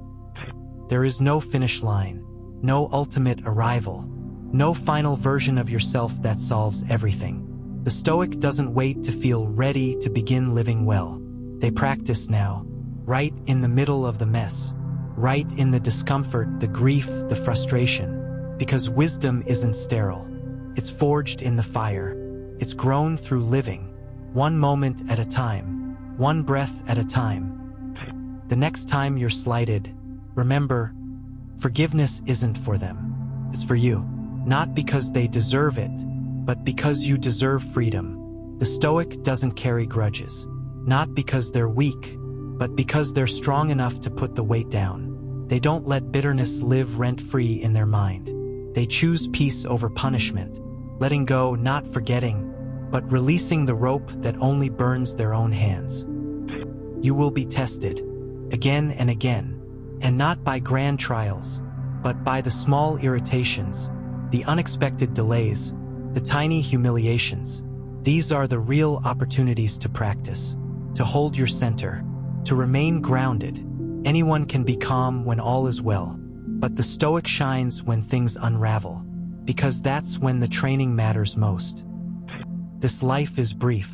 There is no finish line, no ultimate arrival, no final version of yourself that solves everything. The Stoic doesn't wait to feel ready to begin living well. They practice now, right in the middle of the mess, right in the discomfort, the grief, the frustration, because wisdom isn't sterile. It's forged in the fire. It's grown through living. One moment at a time, one breath at a time. The next time you're slighted, remember, forgiveness isn't for them. It's for you. Not because they deserve it, but because you deserve freedom. The Stoic doesn't carry grudges. Not because they're weak, but because they're strong enough to put the weight down. They don't let bitterness live rent-free in their mind. They choose peace over punishment, letting go, not forgetting, but releasing the rope that only burns their own hands. You will be tested, again and again, and not by grand trials, but by the small irritations, the unexpected delays, the tiny humiliations. These are the real opportunities to practice, to hold your center, to remain grounded. Anyone can be calm when all is well, but the Stoic shines when things unravel, because that's when the training matters most. This life is brief,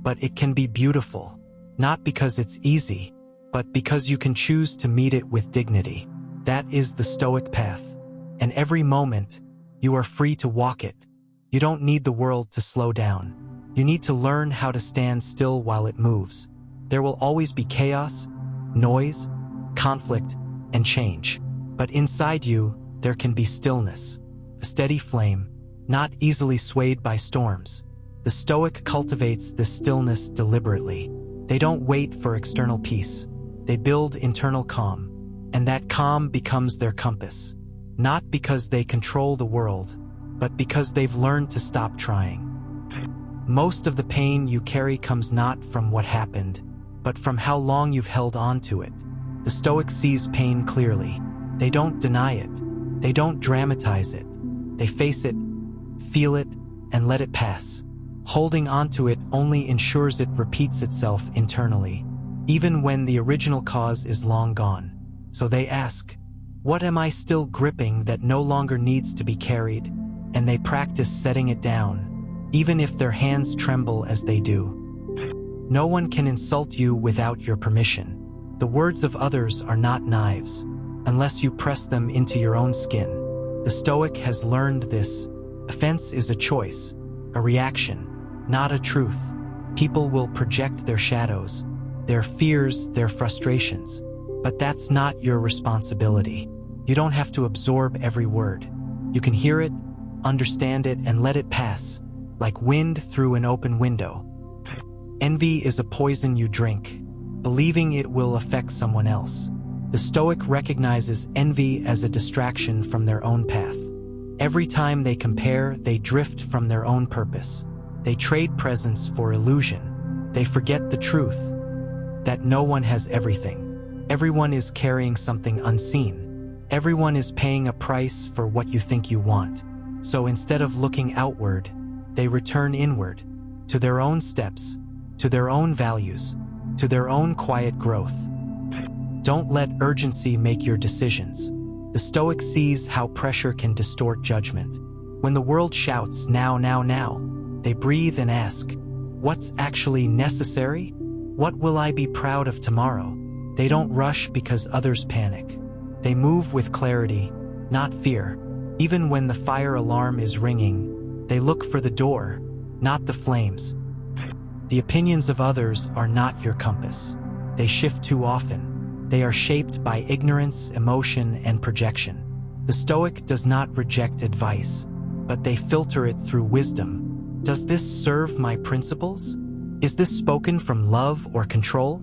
but it can be beautiful, not because it's easy, but because you can choose to meet it with dignity. That is the Stoic path, and every moment, you are free to walk it. You don't need the world to slow down. You need to learn how to stand still while it moves. There will always be chaos, noise, conflict, and change. But inside you, there can be stillness, a steady flame, not easily swayed by storms. The Stoic cultivates this stillness deliberately. They don't wait for external peace. They build internal calm, and that calm becomes their compass. Not because they control the world, but because they've learned to stop trying. Most of the pain you carry comes not from what happened, but from how long you've held on to it. The Stoic sees pain clearly. They don't deny it. They don't dramatize it. They face it, feel it, and let it pass. Holding onto it only ensures it repeats itself internally, even when the original cause is long gone. So they ask, what am I still gripping that no longer needs to be carried? And they practice setting it down, even if their hands tremble as they do. No one can insult you without your permission. The words of others are not knives, unless you press them into your own skin. The Stoic has learned this. Offense is a choice, a reaction, not a truth. People will project their shadows, their fears, their frustrations. But that's not your responsibility. You don't have to absorb every word. You can hear it, understand it, and let it pass, like wind through an open window. Envy is a poison you drink, believing it will affect someone else. The Stoic recognizes envy as a distraction from their own path. Every time they compare, they drift from their own purpose. They trade presence for illusion. They forget the truth, that no one has everything. Everyone is carrying something unseen. Everyone is paying a price for what you think you want. So instead of looking outward, they return inward, to their own steps, to their own values, to their own quiet growth. Don't let urgency make your decisions. The Stoic sees how pressure can distort judgment. When the world shouts, now, now, now, they breathe and ask, what's actually necessary? What will I be proud of tomorrow? They don't rush because others panic. They move with clarity, not fear. Even when the fire alarm is ringing, they look for the door, not the flames. The opinions of others are not your compass. They shift too often. They are shaped by ignorance, emotion, and projection. The Stoic does not reject advice, but they filter it through wisdom. Does this serve my principles? Is this spoken from love or control?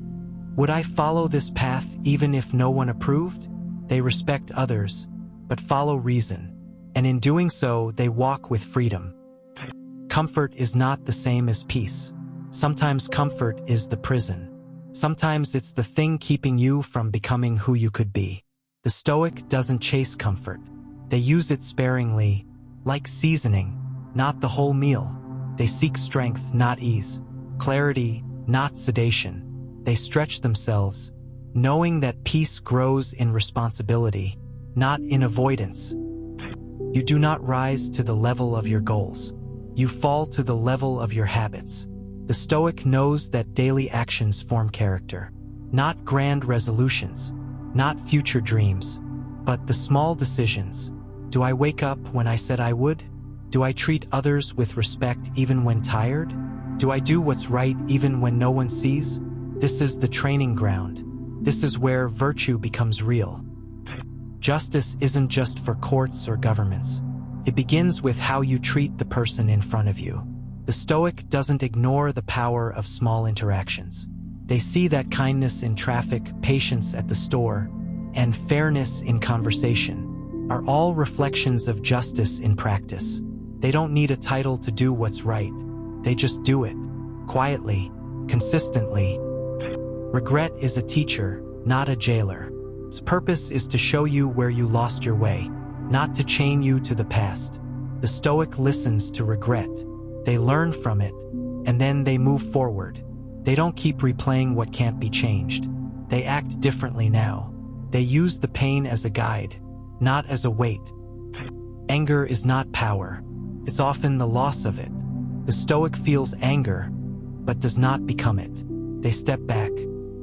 Would I follow this path even if no one approved? They respect others, but follow reason, and in doing so, they walk with freedom. Comfort is not the same as peace. Sometimes comfort is the prison. Sometimes it's the thing keeping you from becoming who you could be. The Stoic doesn't chase comfort. They use it sparingly, like seasoning, not the whole meal. They seek strength, not ease. Clarity, not sedation. They stretch themselves, knowing that peace grows in responsibility, not in avoidance. You do not rise to the level of your goals. You fall to the level of your habits. The Stoic knows that daily actions form character, not grand resolutions, not future dreams, but the small decisions. Do I wake up when I said I would? Do I treat others with respect even when tired? Do I do what's right even when no one sees? This is the training ground. This is where virtue becomes real. Justice isn't just for courts or governments. It begins with how you treat the person in front of you. The Stoic doesn't ignore the power of small interactions. They see that kindness in traffic, patience at the store, and fairness in conversation are all reflections of justice in practice. They don't need a title to do what's right. They just do it, quietly, consistently. Regret is a teacher, not a jailer. Its purpose is to show you where you lost your way, not to chain you to the past. The Stoic listens to regret. They learn from it, and then they move forward. They don't keep replaying what can't be changed. They act differently now. They use the pain as a guide, not as a weight. Anger is not power. It's often the loss of it. The Stoic feels anger, but does not become it. They step back.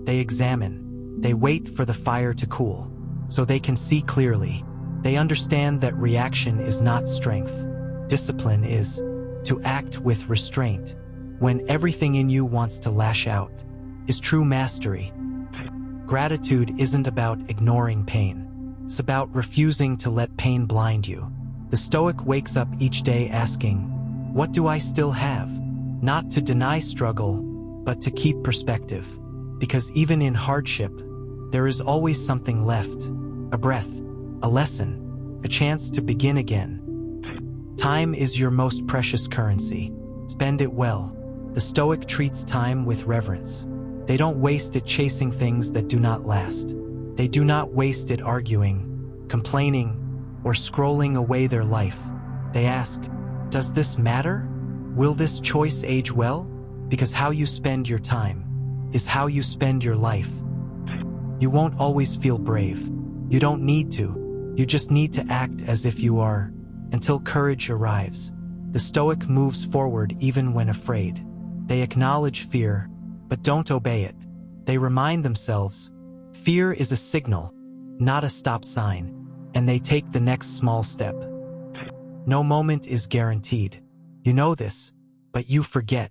They examine. They wait for the fire to cool, so they can see clearly. They understand that reaction is not strength. Discipline is. To act with restraint, when everything in you wants to lash out, is true mastery. Gratitude isn't about ignoring pain. It's about refusing to let pain blind you. The Stoic wakes up each day asking, what do I still have? Not to deny struggle, but to keep perspective. Because even in hardship, there is always something left. A breath, a lesson, a chance to begin again. Time is your most precious currency. Spend it well. The Stoic treats time with reverence. They don't waste it chasing things that do not last. They do not waste it arguing, complaining, or scrolling away their life. They ask, does this matter? Will this choice age well? Because how you spend your time is how you spend your life. You won't always feel brave. You don't need to. You just need to act as if you are, until courage arrives. The Stoic moves forward even when afraid. They acknowledge fear, but don't obey it. They remind themselves, fear is a signal, not a stop sign, and they take the next small step. No moment is guaranteed. You know this, but you forget.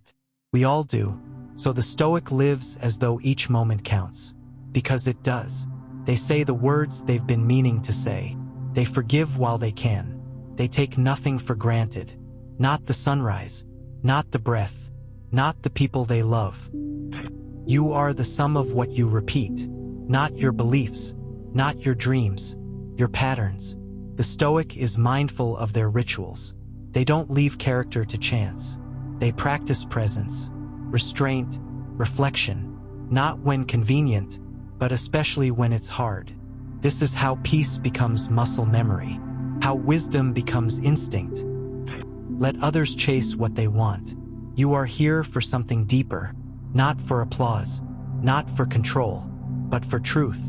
We all do. So the Stoic lives as though each moment counts. Because it does. They say the words they've been meaning to say. They forgive while they can. They take nothing for granted. Not the sunrise, not the breath, not the people they love. You are the sum of what you repeat, not your beliefs, not your dreams, your patterns. The Stoic is mindful of their rituals. They don't leave character to chance. They practice presence, restraint, reflection, not when convenient, but especially when it's hard. This is how peace becomes muscle memory, how wisdom becomes instinct. Let others chase what they want. You are here for something deeper, not for applause, not for control, but for truth,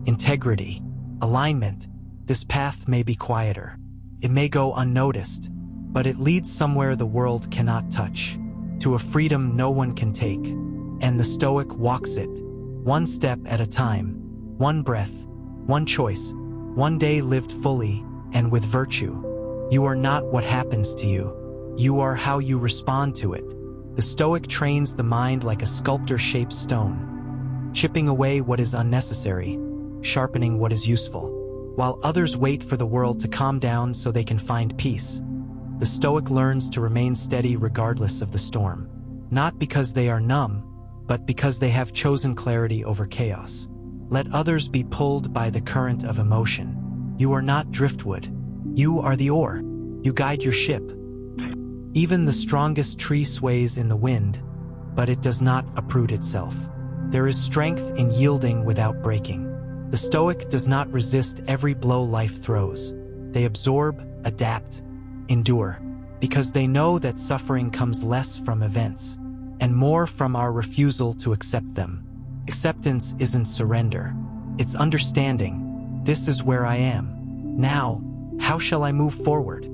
integrity, alignment. This path may be quieter. It may go unnoticed, but it leads somewhere the world cannot touch, to a freedom no one can take. And the Stoic walks it, one step at a time, one breath, one choice, one day lived fully and with virtue. You are not what happens to you. You are how you respond to it. The Stoic trains the mind like a sculptor-shaped stone, chipping away what is unnecessary, sharpening what is useful. While others wait for the world to calm down so they can find peace, the Stoic learns to remain steady regardless of the storm. Not because they are numb, but because they have chosen clarity over chaos. Let others be pulled by the current of emotion. You are not driftwood. You are the oar. You guide your ship. Even the strongest tree sways in the wind, but it does not uproot itself. There is strength in yielding without breaking. The Stoic does not resist every blow life throws. They absorb, adapt, endure, because they know that suffering comes less from events, and more from our refusal to accept them. Acceptance isn't surrender. It's understanding. This is where I am. Now, how shall I move forward?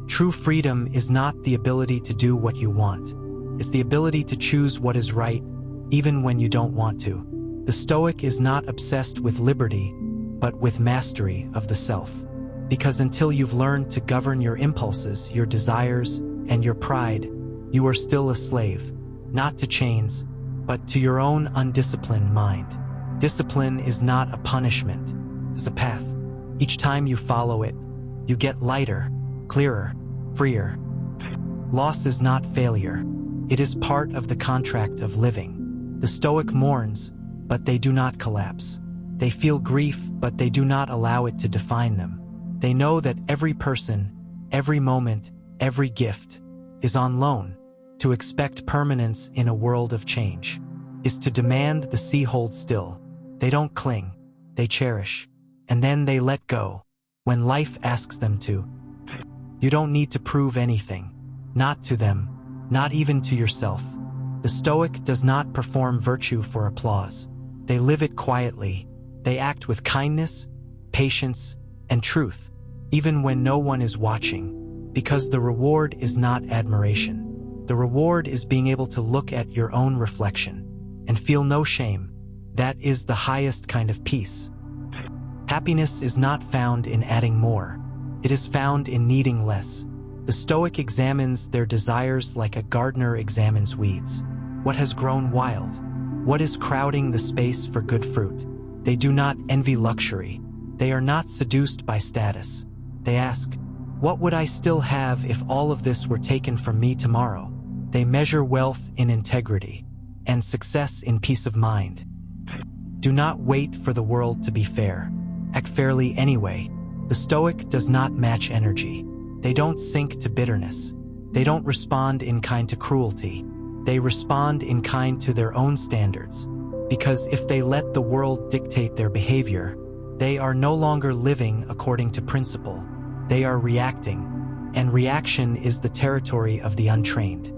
True freedom is not the ability to do what you want. It's the ability to choose what is right, even when you don't want to. The Stoic is not obsessed with liberty, but with mastery of the self. Because until you've learned to govern your impulses, your desires, and your pride, you are still a slave, not to chains, but to your own undisciplined mind. Discipline is not a punishment, it's a path. Each time you follow it, you get lighter, clearer, freer. Loss is not failure. It is part of the contract of living. The Stoic mourns, but they do not collapse. They feel grief, but they do not allow it to define them. They know that every person, every moment, every gift is on loan. To expect permanence in a world of change is to demand the sea hold still. They don't cling, they cherish, and then they let go when life asks them to. You don't need to prove anything, not to them, not even to yourself. The Stoic does not perform virtue for applause. They live it quietly. They act with kindness, patience, and truth, even when no one is watching, because the reward is not admiration. The reward is being able to look at your own reflection and feel no shame. That is the highest kind of peace. Happiness is not found in adding more. It is found in needing less. The Stoic examines their desires like a gardener examines weeds. What has grown wild? What is crowding the space for good fruit? They do not envy luxury. They are not seduced by status. They ask, what would I still have if all of this were taken from me tomorrow? They measure wealth in integrity and success in peace of mind. Do not wait for the world to be fair. Act fairly anyway. The Stoic does not match energy. They don't sink to bitterness. They don't respond in kind to cruelty. They respond in kind to their own standards. Because if they let the world dictate their behavior, they are no longer living according to principle. They are reacting, and reaction is the territory of the untrained.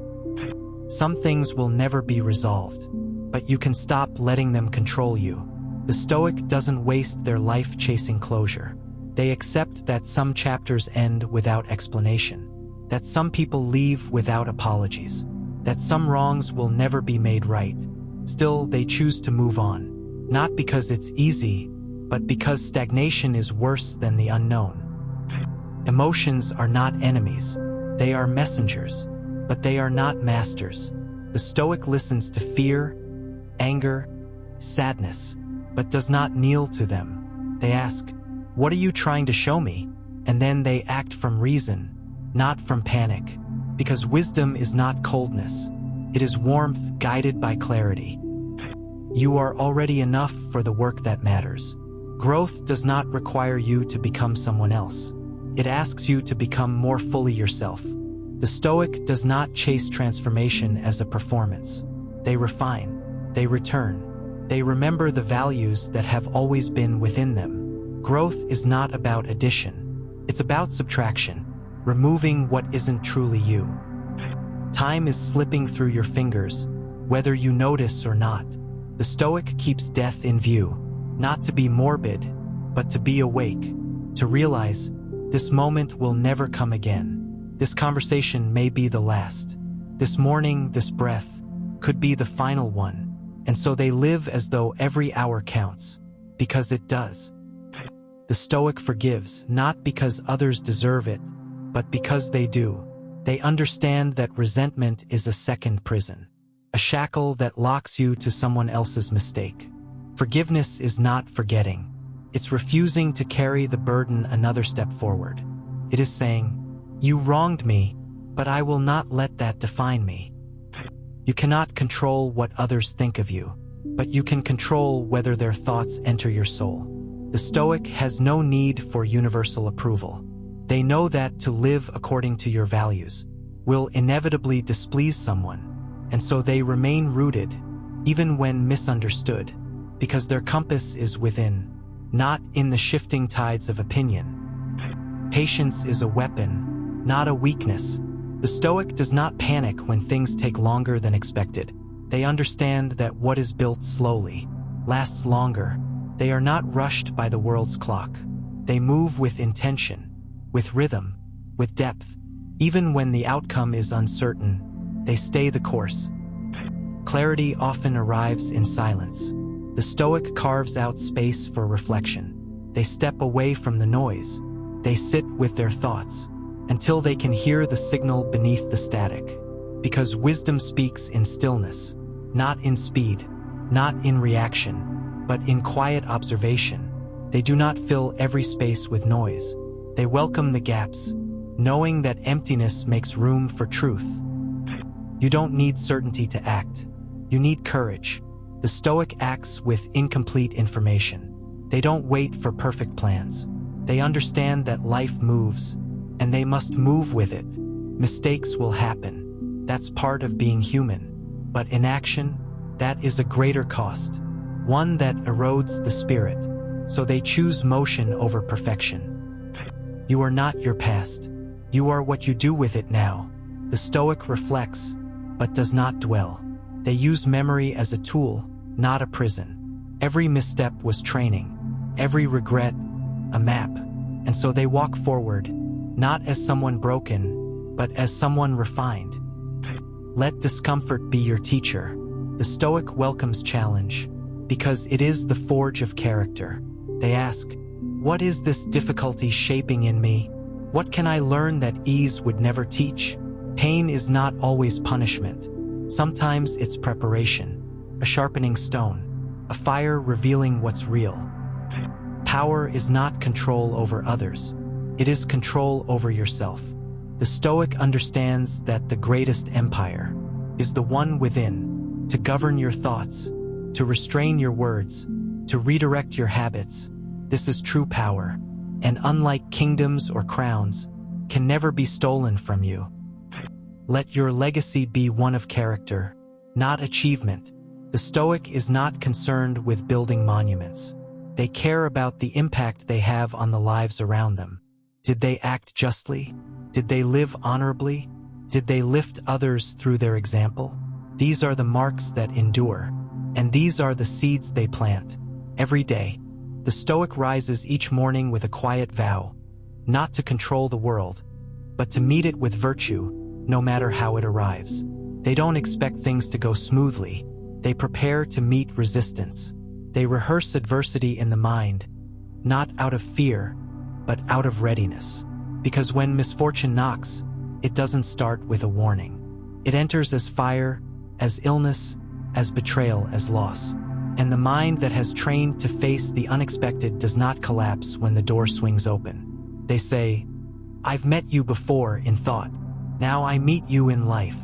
Some things will never be resolved, but you can stop letting them control you. The Stoic doesn't waste their life chasing closure. They accept that some chapters end without explanation. that some people leave without apologies, that some wrongs will never be made right. Still, they choose to move on, not because it's easy, but because stagnation is worse than the unknown. Emotions are not enemies. They are messengers, but they are not masters. The Stoic listens to fear, anger, sadness, but does not kneel to them. They ask, "What are you trying to show me?" And then they act from reason, not from panic, because wisdom is not coldness. It is warmth guided by clarity. You are already enough for the work that matters. Growth does not require you to become someone else. It asks you to become more fully yourself. The Stoic does not chase transformation as a performance. They refine, they return, they remember the values that have always been within them. Growth is not about addition. It's about subtraction, removing what isn't truly you. Time is slipping through your fingers, whether you notice or not. The Stoic keeps death in view, not to be morbid, but to be awake, to realize this moment will never come again. This conversation may be the last. This morning, this breath, could be the final one. And so they live as though every hour counts, because it does. The Stoic forgives, not because others deserve it, but because they do. They understand that resentment is a second prison, a shackle that locks you to someone else's mistake. Forgiveness is not forgetting. It's refusing to carry the burden another step forward. It is saying, "You wronged me, but I will not let that define me." You cannot control what others think of you, but you can control whether their thoughts enter your soul. The Stoic has no need for universal approval. They know that to live according to your values will inevitably displease someone, and so they remain rooted, even when misunderstood, because their compass is within, not in the shifting tides of opinion. Patience is a weapon, not a weakness. The Stoic does not panic when things take longer than expected. They understand that what is built slowly lasts longer. They are not rushed by the world's clock. They move with intention, with rhythm, with depth. Even when the outcome is uncertain, they stay the course. Clarity often arrives in silence. The Stoic carves out space for reflection. They step away from the noise. They sit with their thoughts until they can hear the signal beneath the static. Because wisdom speaks in stillness, not in speed, not in reaction, but in quiet observation. They do not fill every space with noise. They welcome the gaps, knowing that emptiness makes room for truth. You don't need certainty to act. You need courage. The Stoic acts with incomplete information. They don't wait for perfect plans. They understand that life moves, and they must move with it. Mistakes will happen. That's part of being human. But inaction, that is a greater cost, one that erodes the spirit. So they choose motion over perfection. You are not your past. You are what you do with it now. The Stoic reflects, but does not dwell. They use memory as a tool, not a prison. Every misstep was training, every regret, a map. And so they walk forward, not as someone broken, but as someone refined. Let discomfort be your teacher. The Stoic welcomes challenge, because it is the forge of character. They ask, what is this difficulty shaping in me? What can I learn that ease would never teach? Pain is not always punishment. Sometimes it's preparation, a sharpening stone, a fire revealing what's real. Power is not control over others. It is control over yourself. The Stoic understands that the greatest empire is the one within, to govern your thoughts, to restrain your words, to redirect your habits. This is true power, and unlike kingdoms or crowns, can never be stolen from you. Let your legacy be one of character, not achievement. The Stoic is not concerned with building monuments. They care about the impact they have on the lives around them. Did they act justly? Did they live honorably? Did they lift others through their example? These are the marks that endure, and these are the seeds they plant. Every day, the Stoic rises each morning with a quiet vow, not to control the world, but to meet it with virtue, no matter how it arrives. They don't expect things to go smoothly. They prepare to meet resistance. They rehearse adversity in the mind, not out of fear, but out of readiness. Because when misfortune knocks, it doesn't start with a warning. It enters as fire, as illness, as betrayal, as loss. And the mind that has trained to face the unexpected does not collapse when the door swings open. They say, "I've met you before in thought. Now I meet you in life."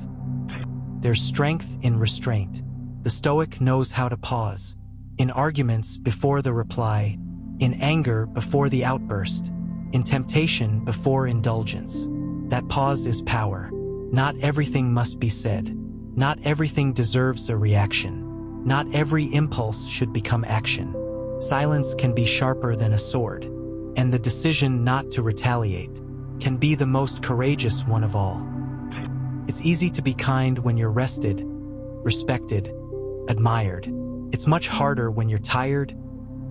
There's strength in restraint. The Stoic knows how to pause. In arguments before the reply, in anger before the outburst, in temptation before indulgence. That pause is power. Not everything must be said. Not everything deserves a reaction. Not every impulse should become action. Silence can be sharper than a sword, and the decision not to retaliate can be the most courageous one of all. It's easy to be kind when you're rested, respected, admired. It's much harder when you're tired,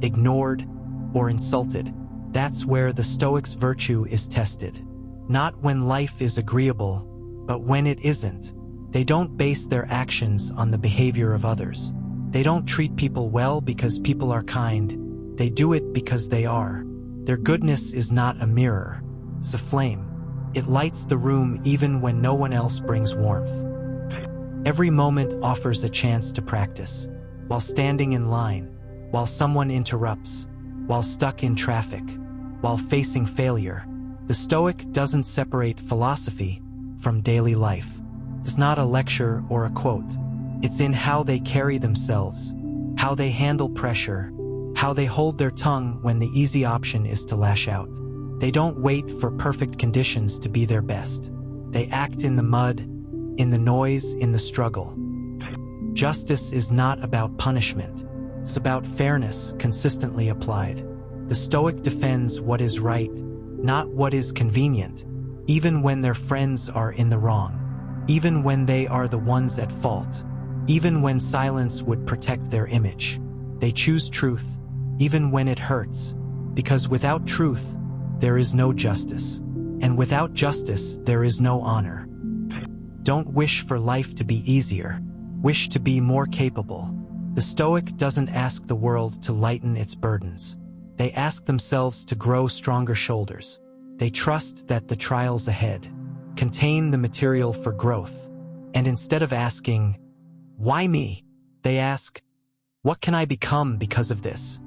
ignored, or insulted. That's where the Stoic's virtue is tested. Not when life is agreeable, but when it isn't. They don't base their actions on the behavior of others. They don't treat people well because people are kind. They do it because they are. Their goodness is not a mirror, it's a flame. It lights the room even when no one else brings warmth. Every moment offers a chance to practice. While standing in line, while someone interrupts, while stuck in traffic, while facing failure. The Stoic doesn't separate philosophy from daily life. It's not a lecture or a quote. It's in how they carry themselves, how they handle pressure, how they hold their tongue when the easy option is to lash out. They don't wait for perfect conditions to be their best. They act in the mud, in the noise, in the struggle. Justice is not about punishment. It's about fairness consistently applied. The Stoic defends what is right, not what is convenient, even when their friends are in the wrong, even when they are the ones at fault, even when silence would protect their image. They choose truth, even when it hurts, because without truth, there is no justice, and without justice, there is no honor. Don't wish for life to be easier. Wish to be more capable. The Stoic doesn't ask the world to lighten its burdens. They ask themselves to grow stronger shoulders. They trust that the trials ahead contain the material for growth. And instead of asking, "Why me?" they ask, "What can I become because of this?"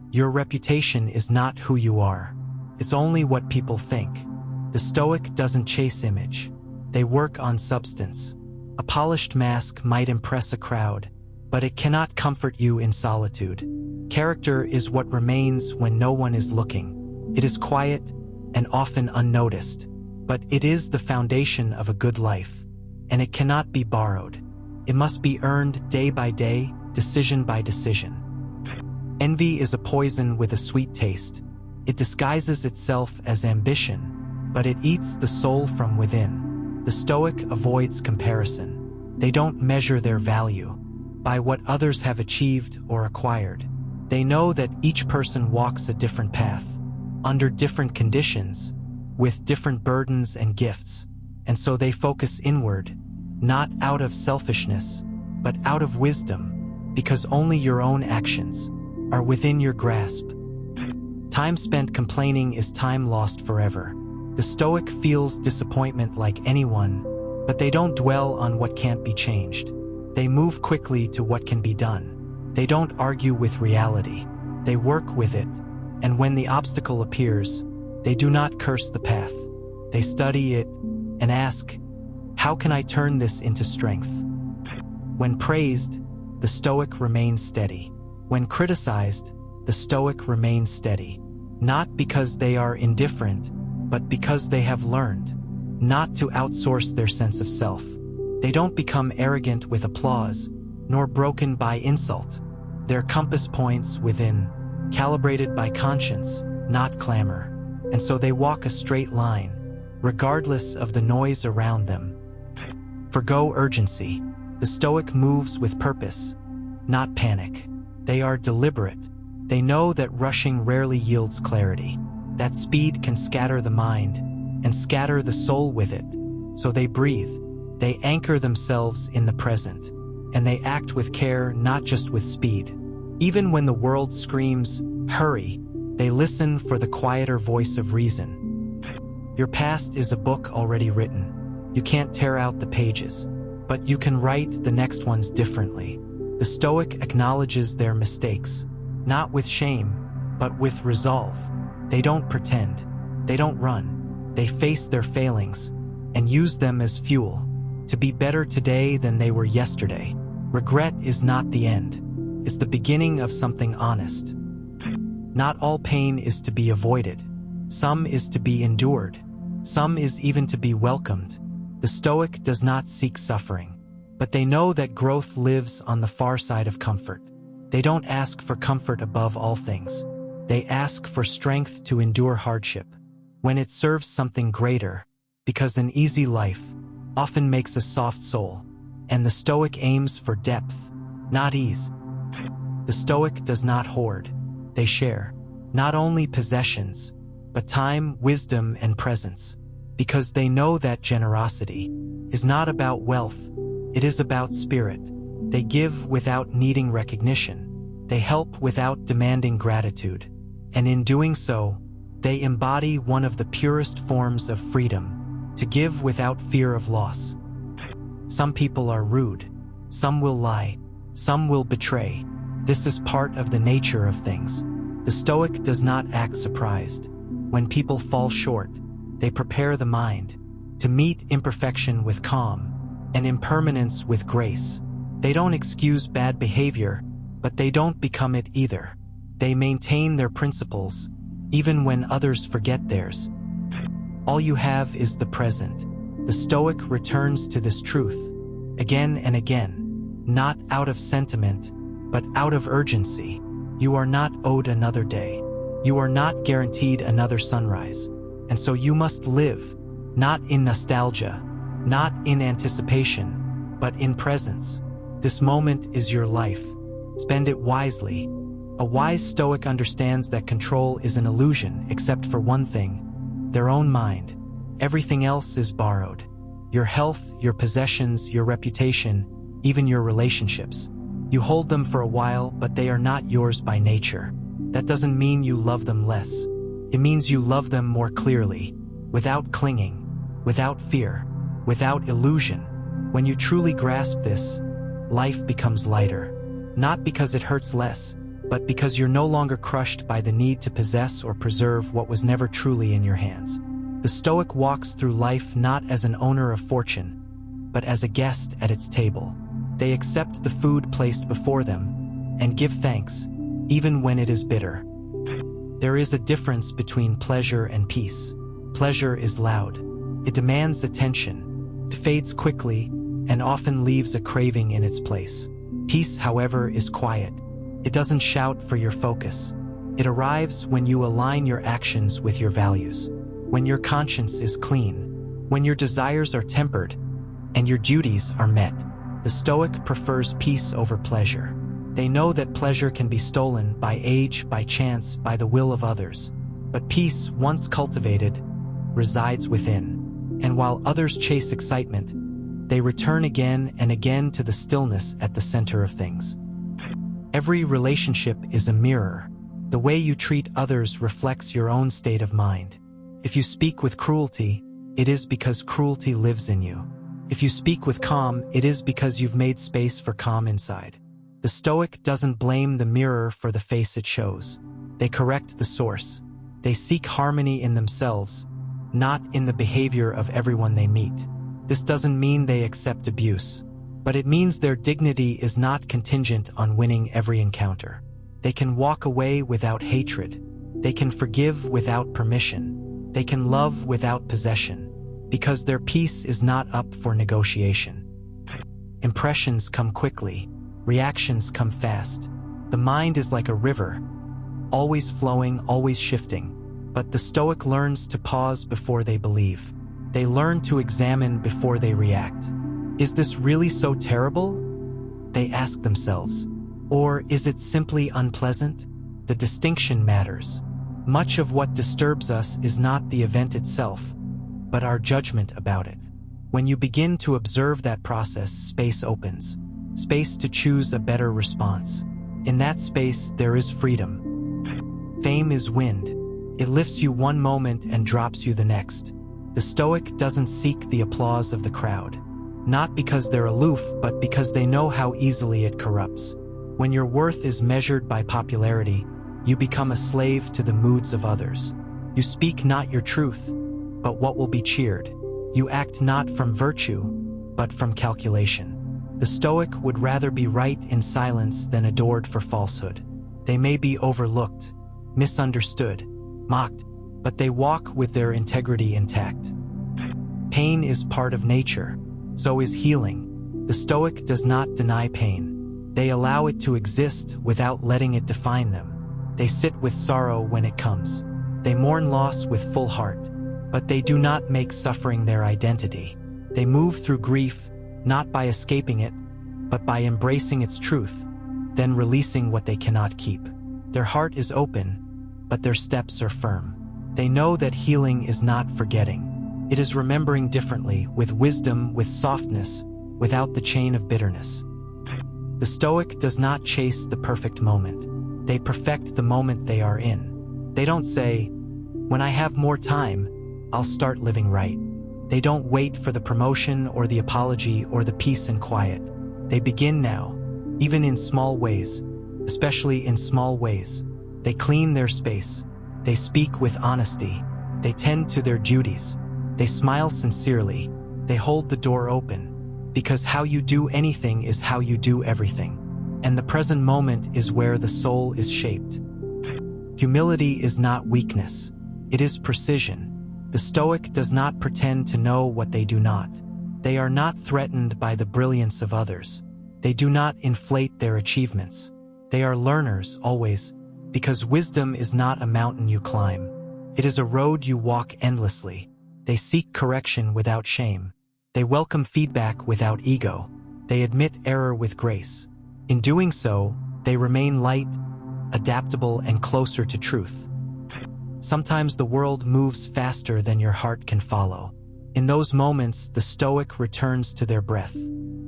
Your reputation is not who you are. It's only what people think. The Stoic doesn't chase image. They work on substance. A polished mask might impress a crowd, but it cannot comfort you in solitude. Character is what remains when no one is looking. It is quiet and often unnoticed, but it is the foundation of a good life, and it cannot be borrowed. It must be earned day by day, decision by decision. Envy is a poison with a sweet taste. It disguises itself as ambition, but it eats the soul from within. The Stoic avoids comparison. They don't measure their value by what others have achieved or acquired. They know that each person walks a different path, under different conditions, with different burdens and gifts, and so they focus inward, not out of selfishness, but out of wisdom, because only your own actions are within your grasp. Time spent complaining is time lost forever. The Stoic feels disappointment like anyone, but they don't dwell on what can't be changed. They move quickly to what can be done. They don't argue with reality. They work with it, and when the obstacle appears, they do not curse the path. They study it and ask, "How can I turn this into strength?" When praised, the Stoic remains steady. When criticized, the Stoic remains steady. Not because they are indifferent, but because they have learned not to outsource their sense of self. They don't become arrogant with applause, nor broken by insult. Their compass points within, calibrated by conscience, not clamor. And so they walk a straight line, regardless of the noise around them. Forgo urgency. The Stoic moves with purpose, not panic. They are deliberate. They know that rushing rarely yields clarity, that speed can scatter the mind, and scatter the soul with it. So they breathe, they anchor themselves in the present, and they act with care, not just with speed. Even when the world screams, "Hurry," they listen for the quieter voice of reason. Your past is a book already written. You can't tear out the pages, but you can write the next ones differently. The Stoic acknowledges their mistakes, not with shame, but with resolve. They don't pretend, they don't run, they face their failings and use them as fuel to be better today than they were yesterday. Regret is not the end, it's the beginning of something honest. Not all pain is to be avoided. Some is to be endured. Some is even to be welcomed. The Stoic does not seek suffering, but they know that growth lives on the far side of comfort. They don't ask for comfort above all things. They ask for strength to endure hardship when it serves something greater, because an easy life often makes a soft soul, and the Stoic aims for depth, not ease. The Stoic does not hoard. They share, not only possessions, but time, wisdom, and presence, because they know that generosity is not about wealth, it is about spirit. They give without needing recognition. They help without demanding gratitude. And in doing so, they embody one of the purest forms of freedom, to give without fear of loss. Some people are rude. Some will lie. Some will betray. This is part of the nature of things. The Stoic does not act surprised. When people fall short, they prepare the mind to meet imperfection with calm and impermanence with grace. They don't excuse bad behavior, but they don't become it either. They maintain their principles, even when others forget theirs. All you have is the present. The Stoic returns to this truth again and again, not out of sentiment, but out of urgency. You are not owed another day. You are not guaranteed another sunrise. And so you must live, not in nostalgia, not in anticipation, but in presence. This moment is your life. Spend it wisely. A wise Stoic understands that control is an illusion except for one thing, their own mind. Everything else is borrowed. Your health, your possessions, your reputation, even your relationships. You hold them for a while, but they are not yours by nature. That doesn't mean you love them less. It means you love them more clearly, without clinging, without fear, without illusion. When you truly grasp this, life becomes lighter. Not because it hurts less, but because you're no longer crushed by the need to possess or preserve what was never truly in your hands. The Stoic walks through life not as an owner of fortune, but as a guest at its table. They accept the food placed before them and give thanks, even when it is bitter. There is a difference between pleasure and peace. Pleasure is loud. It demands attention. It fades quickly and often leaves a craving in its place. Peace, however, is quiet. It doesn't shout for your focus. It arrives when you align your actions with your values, when your conscience is clean, when your desires are tempered, and your duties are met. The Stoic prefers peace over pleasure. They know that pleasure can be stolen by age, by chance, by the will of others. But peace, once cultivated, resides within. And while others chase excitement, they return again and again to the stillness at the center of things. Every relationship is a mirror. The way you treat others reflects your own state of mind. If you speak with cruelty, it is because cruelty lives in you. If you speak with calm, it is because you've made space for calm inside. The Stoic doesn't blame the mirror for the face it shows. They correct the source. They seek harmony in themselves, not in the behavior of everyone they meet. This doesn't mean they accept abuse, but it means their dignity is not contingent on winning every encounter. They can walk away without hatred. They can forgive without permission. They can love without possession, because their peace is not up for negotiation. Impressions come quickly. Reactions come fast. The mind is like a river, always flowing, always shifting. But the Stoic learns to pause before they believe. They learn to examine before they react. Is this really so terrible? They ask themselves. Or is it simply unpleasant? The distinction matters. Much of what disturbs us is not the event itself, but our judgment about it. When you begin to observe that process, space opens. Space to choose a better response. In that space, there is freedom. Fame is wind. It lifts you one moment and drops you the next. The Stoic doesn't seek the applause of the crowd. Not because they're aloof, but because they know how easily it corrupts. When your worth is measured by popularity, you become a slave to the moods of others. You speak not your truth, but what will be cheered. You act not from virtue, but from calculation. The Stoic would rather be right in silence than adored for falsehood. They may be overlooked, misunderstood, mocked, but they walk with their integrity intact. Pain is part of nature, so is healing. The Stoic does not deny pain. They allow it to exist without letting it define them. They sit with sorrow when it comes. They mourn loss with full heart, but they do not make suffering their identity. They move through grief, not by escaping it, but by embracing its truth, then releasing what they cannot keep. Their heart is open, but their steps are firm. They know that healing is not forgetting. It is remembering differently, with wisdom, with softness, without the chain of bitterness. The Stoic does not chase the perfect moment. They perfect the moment they are in. They don't say, "When I have more time, I'll start living right." They don't wait for the promotion or the apology or the peace and quiet. They begin now, even in small ways, especially in small ways. They clean their space. They speak with honesty. They tend to their duties. They smile sincerely. They hold the door open, because how you do anything is how you do everything. And the present moment is where the soul is shaped. Humility is not weakness. It is precision. The Stoic does not pretend to know what they do not. They are not threatened by the brilliance of others. They do not inflate their achievements. They are learners always, because wisdom is not a mountain you climb. It is a road you walk endlessly. They seek correction without shame. They welcome feedback without ego. They admit error with grace. In doing so, they remain light, adaptable, and closer to truth. Sometimes the world moves faster than your heart can follow. In those moments, the Stoic returns to their breath.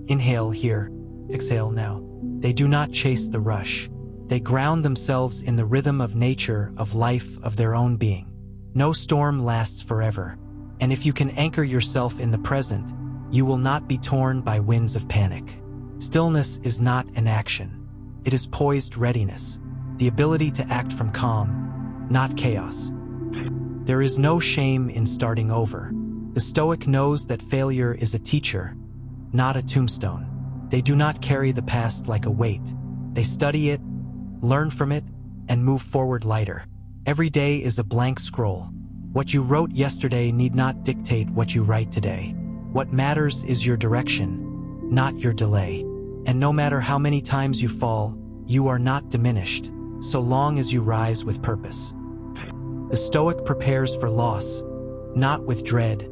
Inhale here, exhale now. They do not chase the rush. They ground themselves in the rhythm of nature, of life, of their own being. No storm lasts forever. And if you can anchor yourself in the present, you will not be torn by winds of panic. Stillness is not an action. It is poised readiness, the ability to act from calm, not chaos. There is no shame in starting over. The Stoic knows that failure is a teacher, not a tombstone. They do not carry the past like a weight. They study it, learn from it, and move forward lighter. Every day is a blank scroll. What you wrote yesterday need not dictate what you write today. What matters is your direction, not your delay. And no matter how many times you fall, you are not diminished, so long as you rise with purpose. The Stoic prepares for loss, not with dread,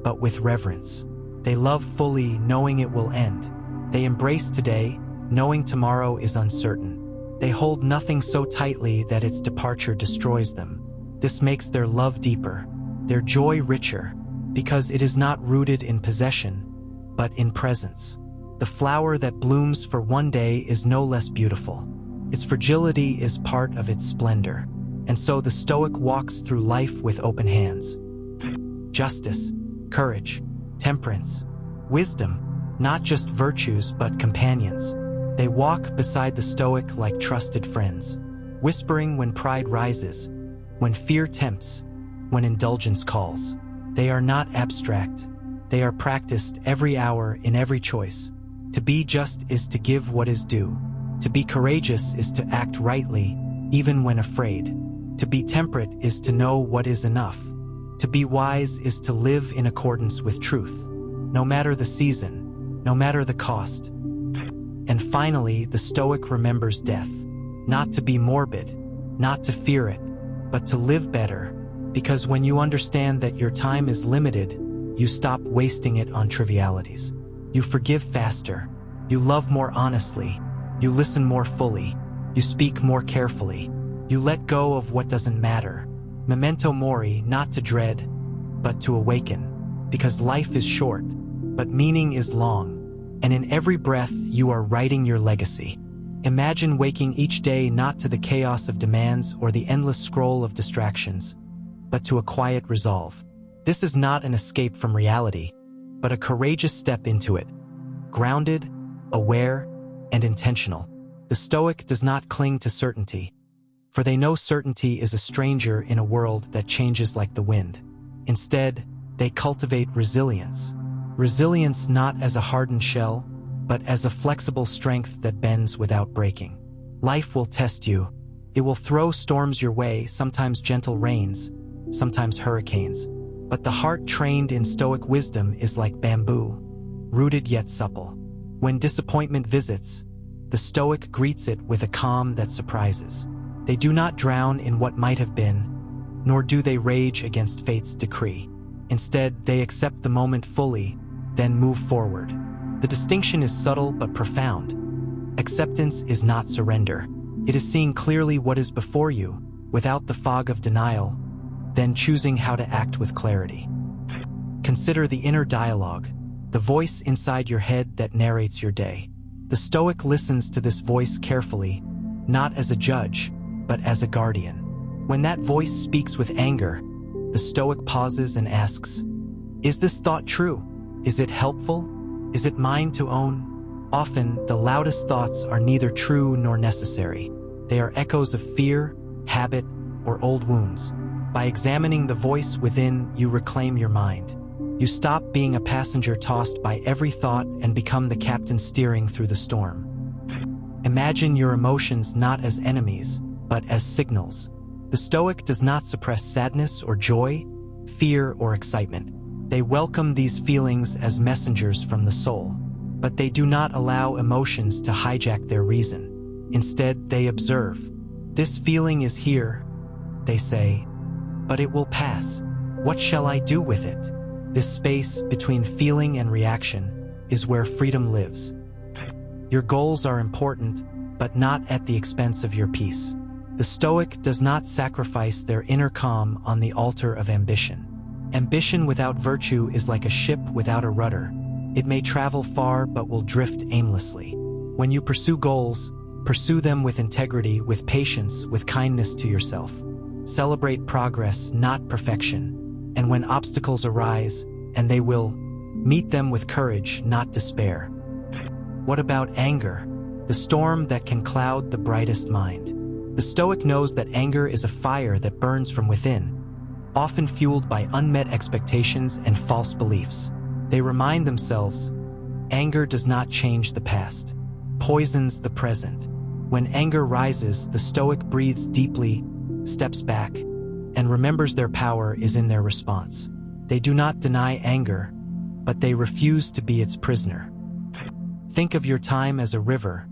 but with reverence. They love fully, knowing it will end. They embrace today, knowing tomorrow is uncertain. They hold nothing so tightly that its departure destroys them. This makes their love deeper, their joy richer, because it is not rooted in possession, but in presence. The flower that blooms for one day is no less beautiful. Its fragility is part of its splendor. And so the Stoic walks through life with open hands. Justice, courage, temperance, wisdom, not just virtues but companions. They walk beside the Stoic like trusted friends, whispering when pride rises, when fear tempts, when indulgence calls. They are not abstract. They are practiced every hour in every choice. To be just is to give what is due. To be courageous is to act rightly, even when afraid. To be temperate is to know what is enough. To be wise is to live in accordance with truth, no matter the season, no matter the cost. And finally, the Stoic remembers death, not to be morbid, not to fear it, but to live better, because when you understand that your time is limited, you stop wasting it on trivialities. You forgive faster, you love more honestly, you listen more fully, you speak more carefully, you let go of what doesn't matter. Memento mori, not to dread, but to awaken. because life is short, but meaning is long, and in every breath you are writing your legacy. Imagine waking each day not to the chaos of demands or the endless scroll of distractions, but to a quiet resolve. This is not an escape from reality, but a courageous step into it, grounded, aware, and intentional. The Stoic does not cling to certainty, for they know certainty is a stranger in a world that changes like the wind. Instead, they cultivate resilience. Resilience not as a hardened shell, but as a flexible strength that bends without breaking. Life will test you. It will throw storms your way, sometimes gentle rains, sometimes hurricanes. But the heart trained in Stoic wisdom is like bamboo, rooted yet supple. When disappointment visits, the Stoic greets it with a calm that surprises. They do not drown in what might have been, nor do they rage against fate's decree. Instead, they accept the moment fully, then move forward. The distinction is subtle but profound. Acceptance is not surrender. It is seeing clearly what is before you, without the fog of denial, then choosing how to act with clarity. Consider the inner dialogue, the voice inside your head that narrates your day. The Stoic listens to this voice carefully, not as a judge, but as a guardian. When that voice speaks with anger, the Stoic pauses and asks, "Is this thought true? Is it helpful? Is it mine to own?" Often, the loudest thoughts are neither true nor necessary. They are echoes of fear, habit, or old wounds. By examining the voice within, you reclaim your mind. You stop being a passenger tossed by every thought and become the captain steering through the storm. Imagine your emotions not as enemies, but as signals. The Stoic does not suppress sadness or joy, fear or excitement. They welcome these feelings as messengers from the soul, but they do not allow emotions to hijack their reason. Instead, they observe. "This feeling is here," they say, "but it will pass. What shall I do with it?" This space between feeling and reaction is where freedom lives. Your goals are important, but not at the expense of your peace. The Stoic does not sacrifice their inner calm on the altar of ambition. Ambition without virtue is like a ship without a rudder. It may travel far but will drift aimlessly. When you pursue goals, pursue them with integrity, with patience, with kindness to yourself. Celebrate progress, not perfection. And when obstacles arise, and they will, meet them with courage, not despair. What about anger? The storm that can cloud the brightest mind. The Stoic knows that anger is a fire that burns from within, often fueled by unmet expectations and false beliefs. They remind themselves, anger does not change the past, poisons the present. When anger rises, the Stoic breathes deeply, steps back, and remembers their power is in their response. They do not deny anger, but they refuse to be its prisoner. Think of your time as a river,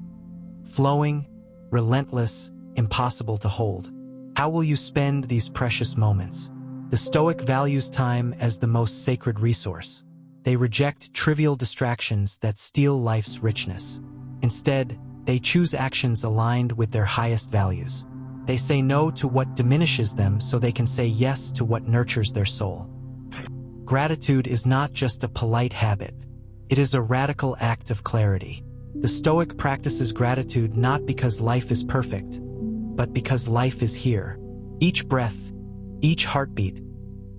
flowing, relentless, impossible to hold. How will you spend these precious moments? The Stoic values time as the most sacred resource. They reject trivial distractions that steal life's richness. Instead, they choose actions aligned with their highest values. They say no to what diminishes them so they can say yes to what nurtures their soul. Gratitude is not just a polite habit. It is a radical act of clarity. The Stoic practices gratitude not because life is perfect, but because life is here. Each breath, each heartbeat,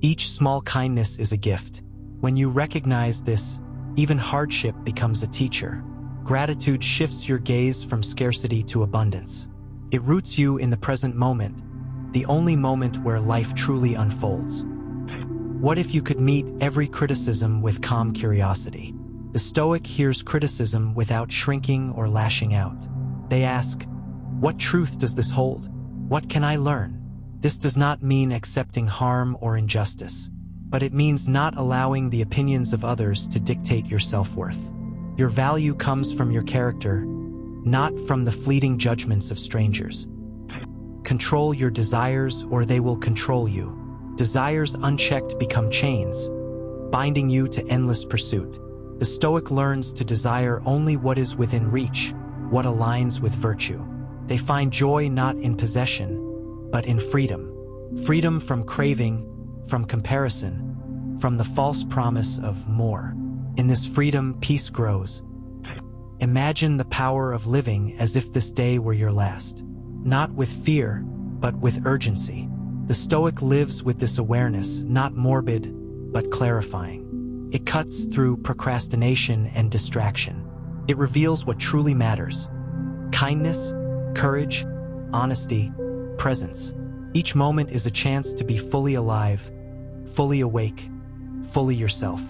each small kindness is a gift. When you recognize this, even hardship becomes a teacher. Gratitude shifts your gaze from scarcity to abundance. It roots you in the present moment, the only moment where life truly unfolds. What if you could meet every criticism with calm curiosity? The Stoic hears criticism without shrinking or lashing out. They ask, what truth does this hold? What can I learn? This does not mean accepting harm or injustice, but it means not allowing the opinions of others to dictate your self-worth. Your value comes from your character, not from the fleeting judgments of strangers. Control your desires or they will control you. Desires unchecked become chains, binding you to endless pursuit. The Stoic learns to desire only what is within reach, what aligns with virtue. They find joy not in possession, but in freedom. Freedom from craving, from comparison, from the false promise of more. In this freedom, peace grows. Imagine the power of living as if this day were your last, not with fear, but with urgency. The Stoic lives with this awareness, not morbid, but clarifying. It cuts through procrastination and distraction. It reveals what truly matters: kindness, courage, honesty, presence. Each moment is a chance to be fully alive, fully awake, fully yourself.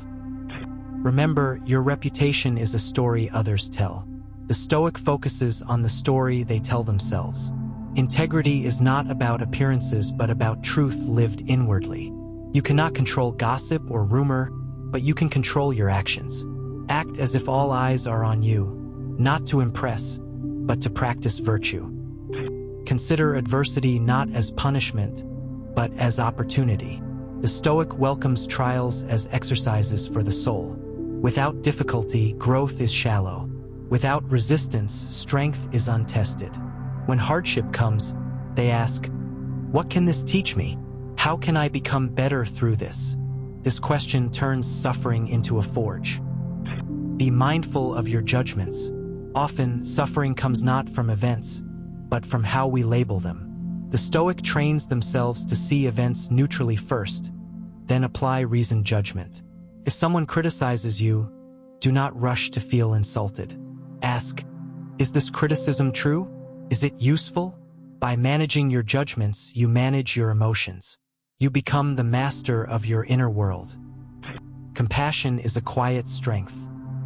Remember, your reputation is a story others tell. The Stoic focuses on the story they tell themselves. Integrity is not about appearances but about truth lived inwardly. You cannot control gossip or rumor, but you can control your actions. Act as if all eyes are on you, not to impress, but to practice virtue. Consider adversity not as punishment, but as opportunity. The Stoic welcomes trials as exercises for the soul. Without difficulty, growth is shallow. Without resistance, strength is untested. When hardship comes, they ask, "What can this teach me? How can I become better through this?" This question turns suffering into a forge. Be mindful of your judgments. Often, suffering comes not from events, but from how we label them. The Stoic trains themselves to see events neutrally first, then apply reasoned judgment. If someone criticizes you, do not rush to feel insulted. Ask, "Is this criticism true? Is it useful?" By managing your judgments, you manage your emotions. You become the master of your inner world. Compassion is a quiet strength.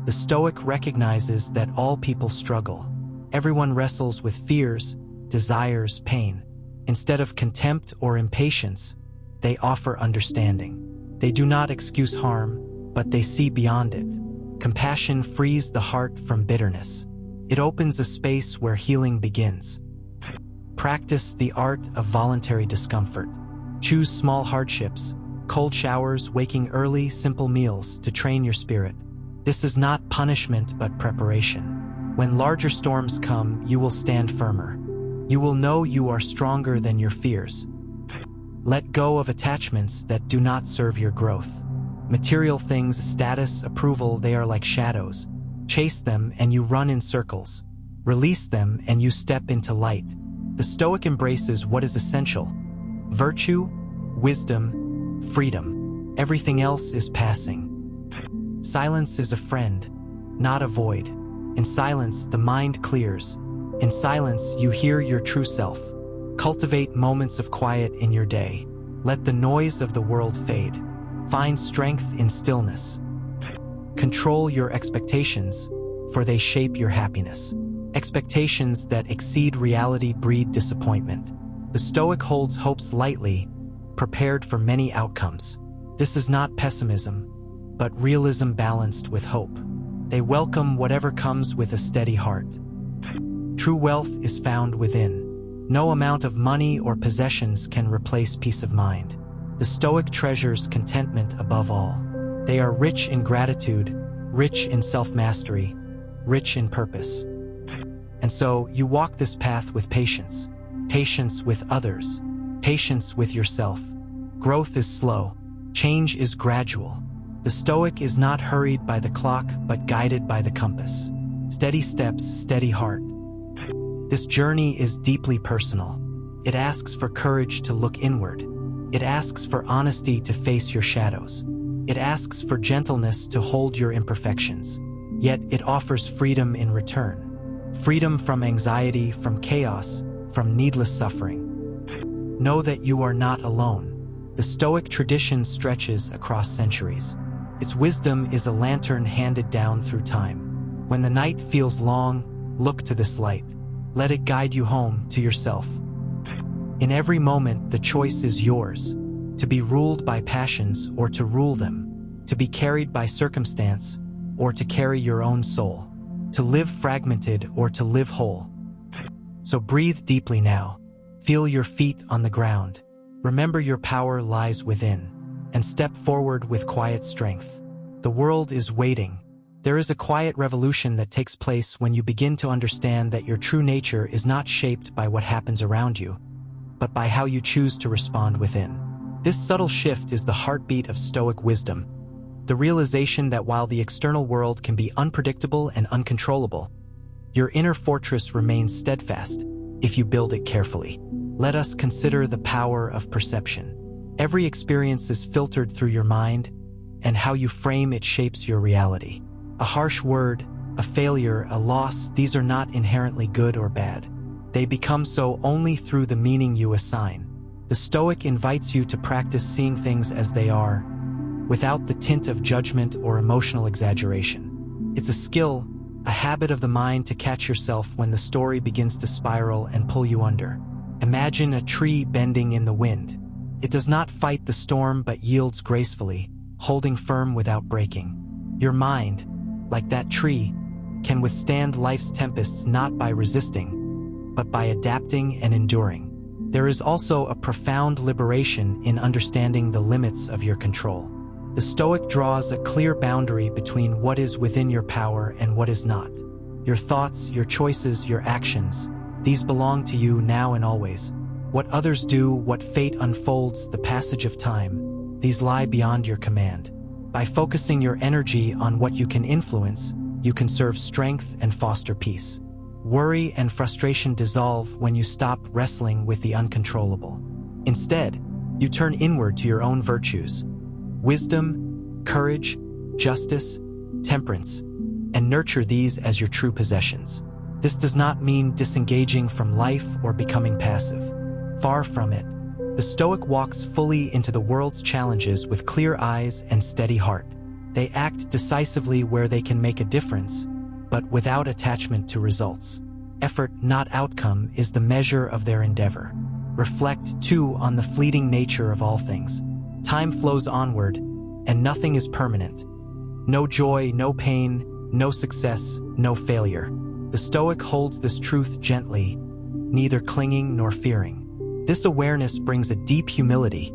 The Stoic recognizes that all people struggle. Everyone wrestles with fears, desires, pain. Instead of contempt or impatience, they offer understanding. They do not excuse harm, but they see beyond it. Compassion frees the heart from bitterness. It opens a space where healing begins. Practice the art of voluntary discomfort. Choose small hardships, cold showers, waking early, simple meals to train your spirit. This is not punishment but preparation. When larger storms come, you will stand firmer. You will know you are stronger than your fears. Let go of attachments that do not serve your growth. Material things, status, approval, they are like shadows. Chase them and you run in circles. Release them and you step into light. The Stoic embraces what is essential: virtue, wisdom, freedom. Everything else is passing. Silence is a friend, not a void. In silence, the mind clears. In silence, you hear your true self. Cultivate moments of quiet in your day. Let the noise of the world fade. Find strength in stillness. Control your expectations, for they shape your happiness. Expectations that exceed reality breed disappointment. The Stoic holds hopes lightly, prepared for many outcomes. This is not pessimism, but realism balanced with hope. They welcome whatever comes with a steady heart. True wealth is found within. No amount of money or possessions can replace peace of mind. The Stoic treasures contentment above all. They are rich in gratitude, rich in self-mastery, rich in purpose. And so, you walk this path with patience. Patience with others. Patience with yourself. Growth is slow. Change is gradual. The Stoic is not hurried by the clock, but guided by the compass. Steady steps, steady heart. This journey is deeply personal. It asks for courage to look inward. It asks for honesty to face your shadows. It asks for gentleness to hold your imperfections. Yet it offers freedom in return. Freedom from anxiety, from chaos, from needless suffering. Know that you are not alone. The Stoic tradition stretches across centuries. Its wisdom is a lantern handed down through time. When the night feels long, look to this light. Let it guide you home to yourself. In every moment, the choice is yours, to be ruled by passions or to rule them, to be carried by circumstance or to carry your own soul, to live fragmented or to live whole. So breathe deeply now. Feel your feet on the ground. Remember your power lies within, and step forward with quiet strength. The world is waiting. There is a quiet revolution that takes place when you begin to understand that your true nature is not shaped by what happens around you, but by how you choose to respond within. This subtle shift is the heartbeat of Stoic wisdom, the realization that while the external world can be unpredictable and uncontrollable, your inner fortress remains steadfast if you build it carefully. Let us consider the power of perception. Every experience is filtered through your mind, and how you frame it shapes your reality. A harsh word, a failure, a loss, these are not inherently good or bad. They become so only through the meaning you assign. The Stoic invites you to practice seeing things as they are, without the tint of judgment or emotional exaggeration. It's a skill, a habit of the mind to catch yourself when the story begins to spiral and pull you under. Imagine a tree bending in the wind. It does not fight the storm but yields gracefully, holding firm without breaking. Your mind, like that tree, can withstand life's tempests not by resisting, but by adapting and enduring. There is also a profound liberation in understanding the limits of your control. The Stoic draws a clear boundary between what is within your power and what is not. Your thoughts, your choices, your actions, these belong to you now and always. What others do, what fate unfolds, the passage of time, these lie beyond your command. By focusing your energy on what you can influence, you conserve strength and foster peace. Worry and frustration dissolve when you stop wrestling with the uncontrollable. Instead, you turn inward to your own virtues: wisdom, courage, justice, temperance, and nurture these as your true possessions. This does not mean disengaging from life or becoming passive. Far from it. The Stoic walks fully into the world's challenges with clear eyes and steady heart. They act decisively where they can make a difference, but without attachment to results. Effort, not outcome, is the measure of their endeavor. Reflect, too, on the fleeting nature of all things. Time flows onward, and nothing is permanent. No joy, no pain, no success, no failure. The Stoic holds this truth gently, neither clinging nor fearing. This awareness brings a deep humility,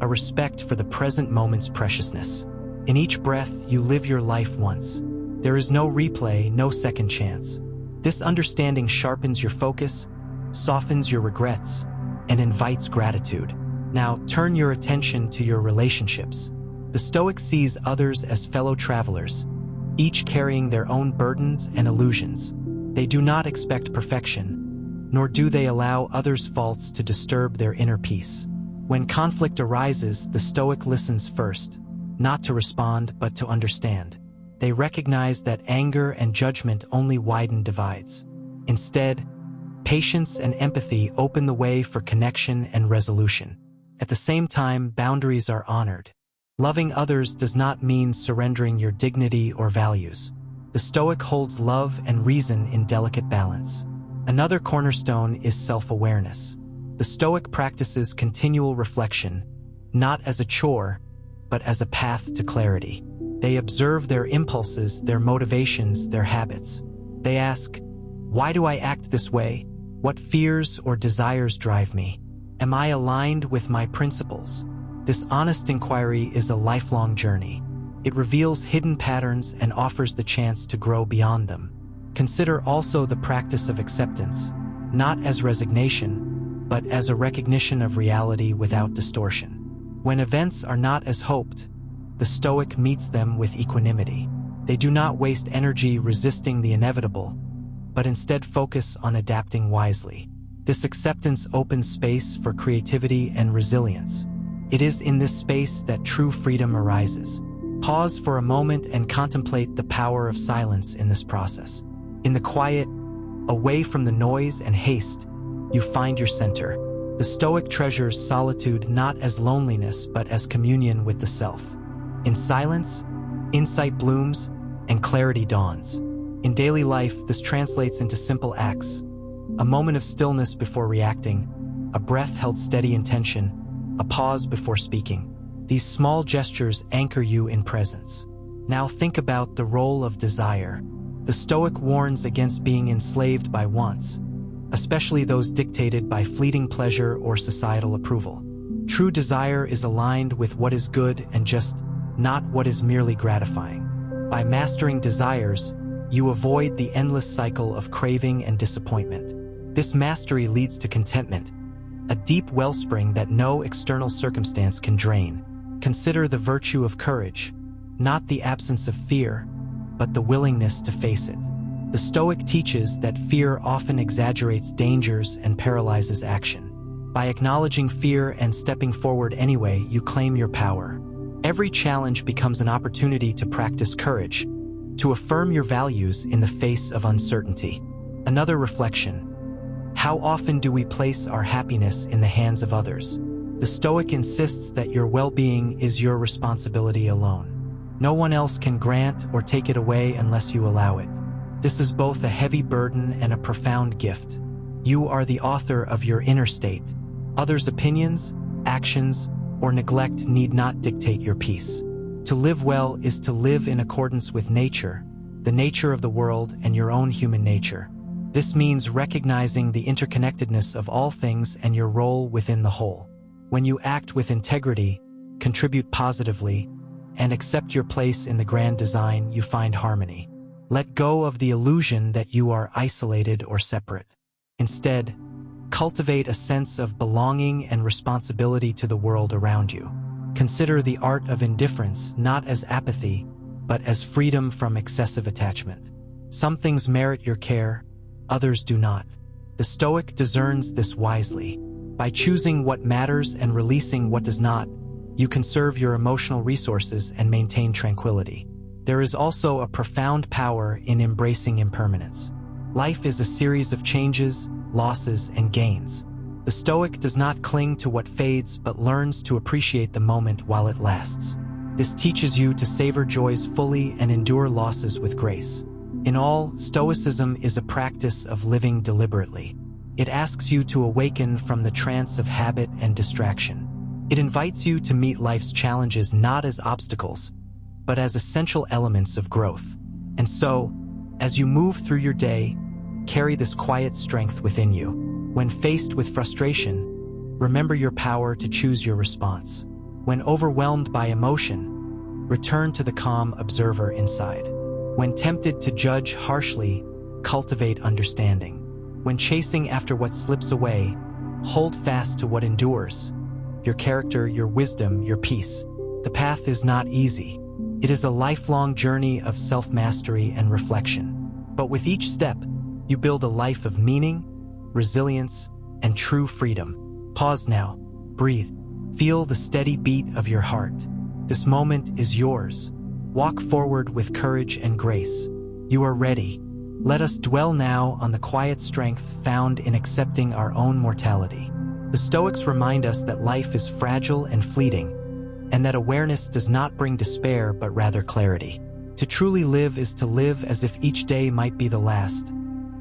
a respect for the present moment's preciousness. In each breath, you live your life once. There is no replay, no second chance. This understanding sharpens your focus, softens your regrets, and invites gratitude. Now, turn your attention to your relationships. The Stoic sees others as fellow travelers, each carrying their own burdens and illusions. They do not expect perfection, nor do they allow others' faults to disturb their inner peace. When conflict arises, the Stoic listens first, not to respond but to understand. They recognize that anger and judgment only widen divides. Instead, patience and empathy open the way for connection and resolution. At the same time, boundaries are honored. Loving others does not mean surrendering your dignity or values. The Stoic holds love and reason in delicate balance. Another cornerstone is self-awareness. The Stoic practices continual reflection, not as a chore, but as a path to clarity. They observe their impulses, their motivations, their habits. They ask, why do I act this way? What fears or desires drive me? Am I aligned with my principles? This honest inquiry is a lifelong journey. It reveals hidden patterns and offers the chance to grow beyond them. Consider also the practice of acceptance, not as resignation, but as a recognition of reality without distortion. When events are not as hoped, the Stoic meets them with equanimity. They do not waste energy resisting the inevitable, but instead focus on adapting wisely. This acceptance opens space for creativity and resilience. It is in this space that true freedom arises. Pause for a moment and contemplate the power of silence in this process. In the quiet, away from the noise and haste, you find your center. The Stoic treasures solitude not as loneliness but as communion with the self. In silence, insight blooms and clarity dawns. In daily life, this translates into simple acts. A moment of stillness before reacting, a breath held steady in tension, a pause before speaking. These small gestures anchor you in presence. Now think about the role of desire. The Stoic warns against being enslaved by wants, especially those dictated by fleeting pleasure or societal approval. True desire is aligned with what is good and just, not what is merely gratifying. By mastering desires, you avoid the endless cycle of craving and disappointment. This mastery leads to contentment, a deep wellspring that no external circumstance can drain. Consider the virtue of courage, not the absence of fear, but the willingness to face it. The Stoic teaches that fear often exaggerates dangers and paralyzes action. By acknowledging fear and stepping forward anyway, you claim your power. Every challenge becomes an opportunity to practice courage, to affirm your values in the face of uncertainty. Another reflection. How often do we place our happiness in the hands of others? The Stoic insists that your well-being is your responsibility alone. No one else can grant or take it away unless you allow it. This is both a heavy burden and a profound gift. You are the author of your inner state. Others' opinions, actions, or neglect need not dictate your peace. To live well is to live in accordance with nature, the nature of the world and your own human nature. This means recognizing the interconnectedness of all things and your role within the whole. When you act with integrity, contribute positively, and accept your place in the grand design, you find harmony. Let go of the illusion that you are isolated or separate. Instead, cultivate a sense of belonging and responsibility to the world around you. Consider the art of indifference not as apathy, but as freedom from excessive attachment. Some things merit your care, others do not. The Stoic discerns this wisely. By choosing what matters and releasing what does not, you conserve your emotional resources and maintain tranquility. There is also a profound power in embracing impermanence. Life is a series of changes, losses, and gains. The Stoic does not cling to what fades but learns to appreciate the moment while it lasts. This teaches you to savor joys fully and endure losses with grace. In all, Stoicism is a practice of living deliberately. It asks you to awaken from the trance of habit and distraction. It invites you to meet life's challenges not as obstacles, but as essential elements of growth. And so, as you move through your day, carry this quiet strength within you. When faced with frustration, remember your power to choose your response. When overwhelmed by emotion, return to the calm observer inside. When tempted to judge harshly, cultivate understanding. When chasing after what slips away, hold fast to what endures. Your character, your wisdom, your peace. The path is not easy. It is a lifelong journey of self-mastery and reflection. But with each step, you build a life of meaning, resilience, and true freedom. Pause now. Breathe. Feel the steady beat of your heart. This moment is yours. Walk forward with courage and grace. You are ready. Let us dwell now on the quiet strength found in accepting our own mortality. The Stoics remind us that life is fragile and fleeting, and that awareness does not bring despair but rather clarity. To truly live is to live as if each day might be the last,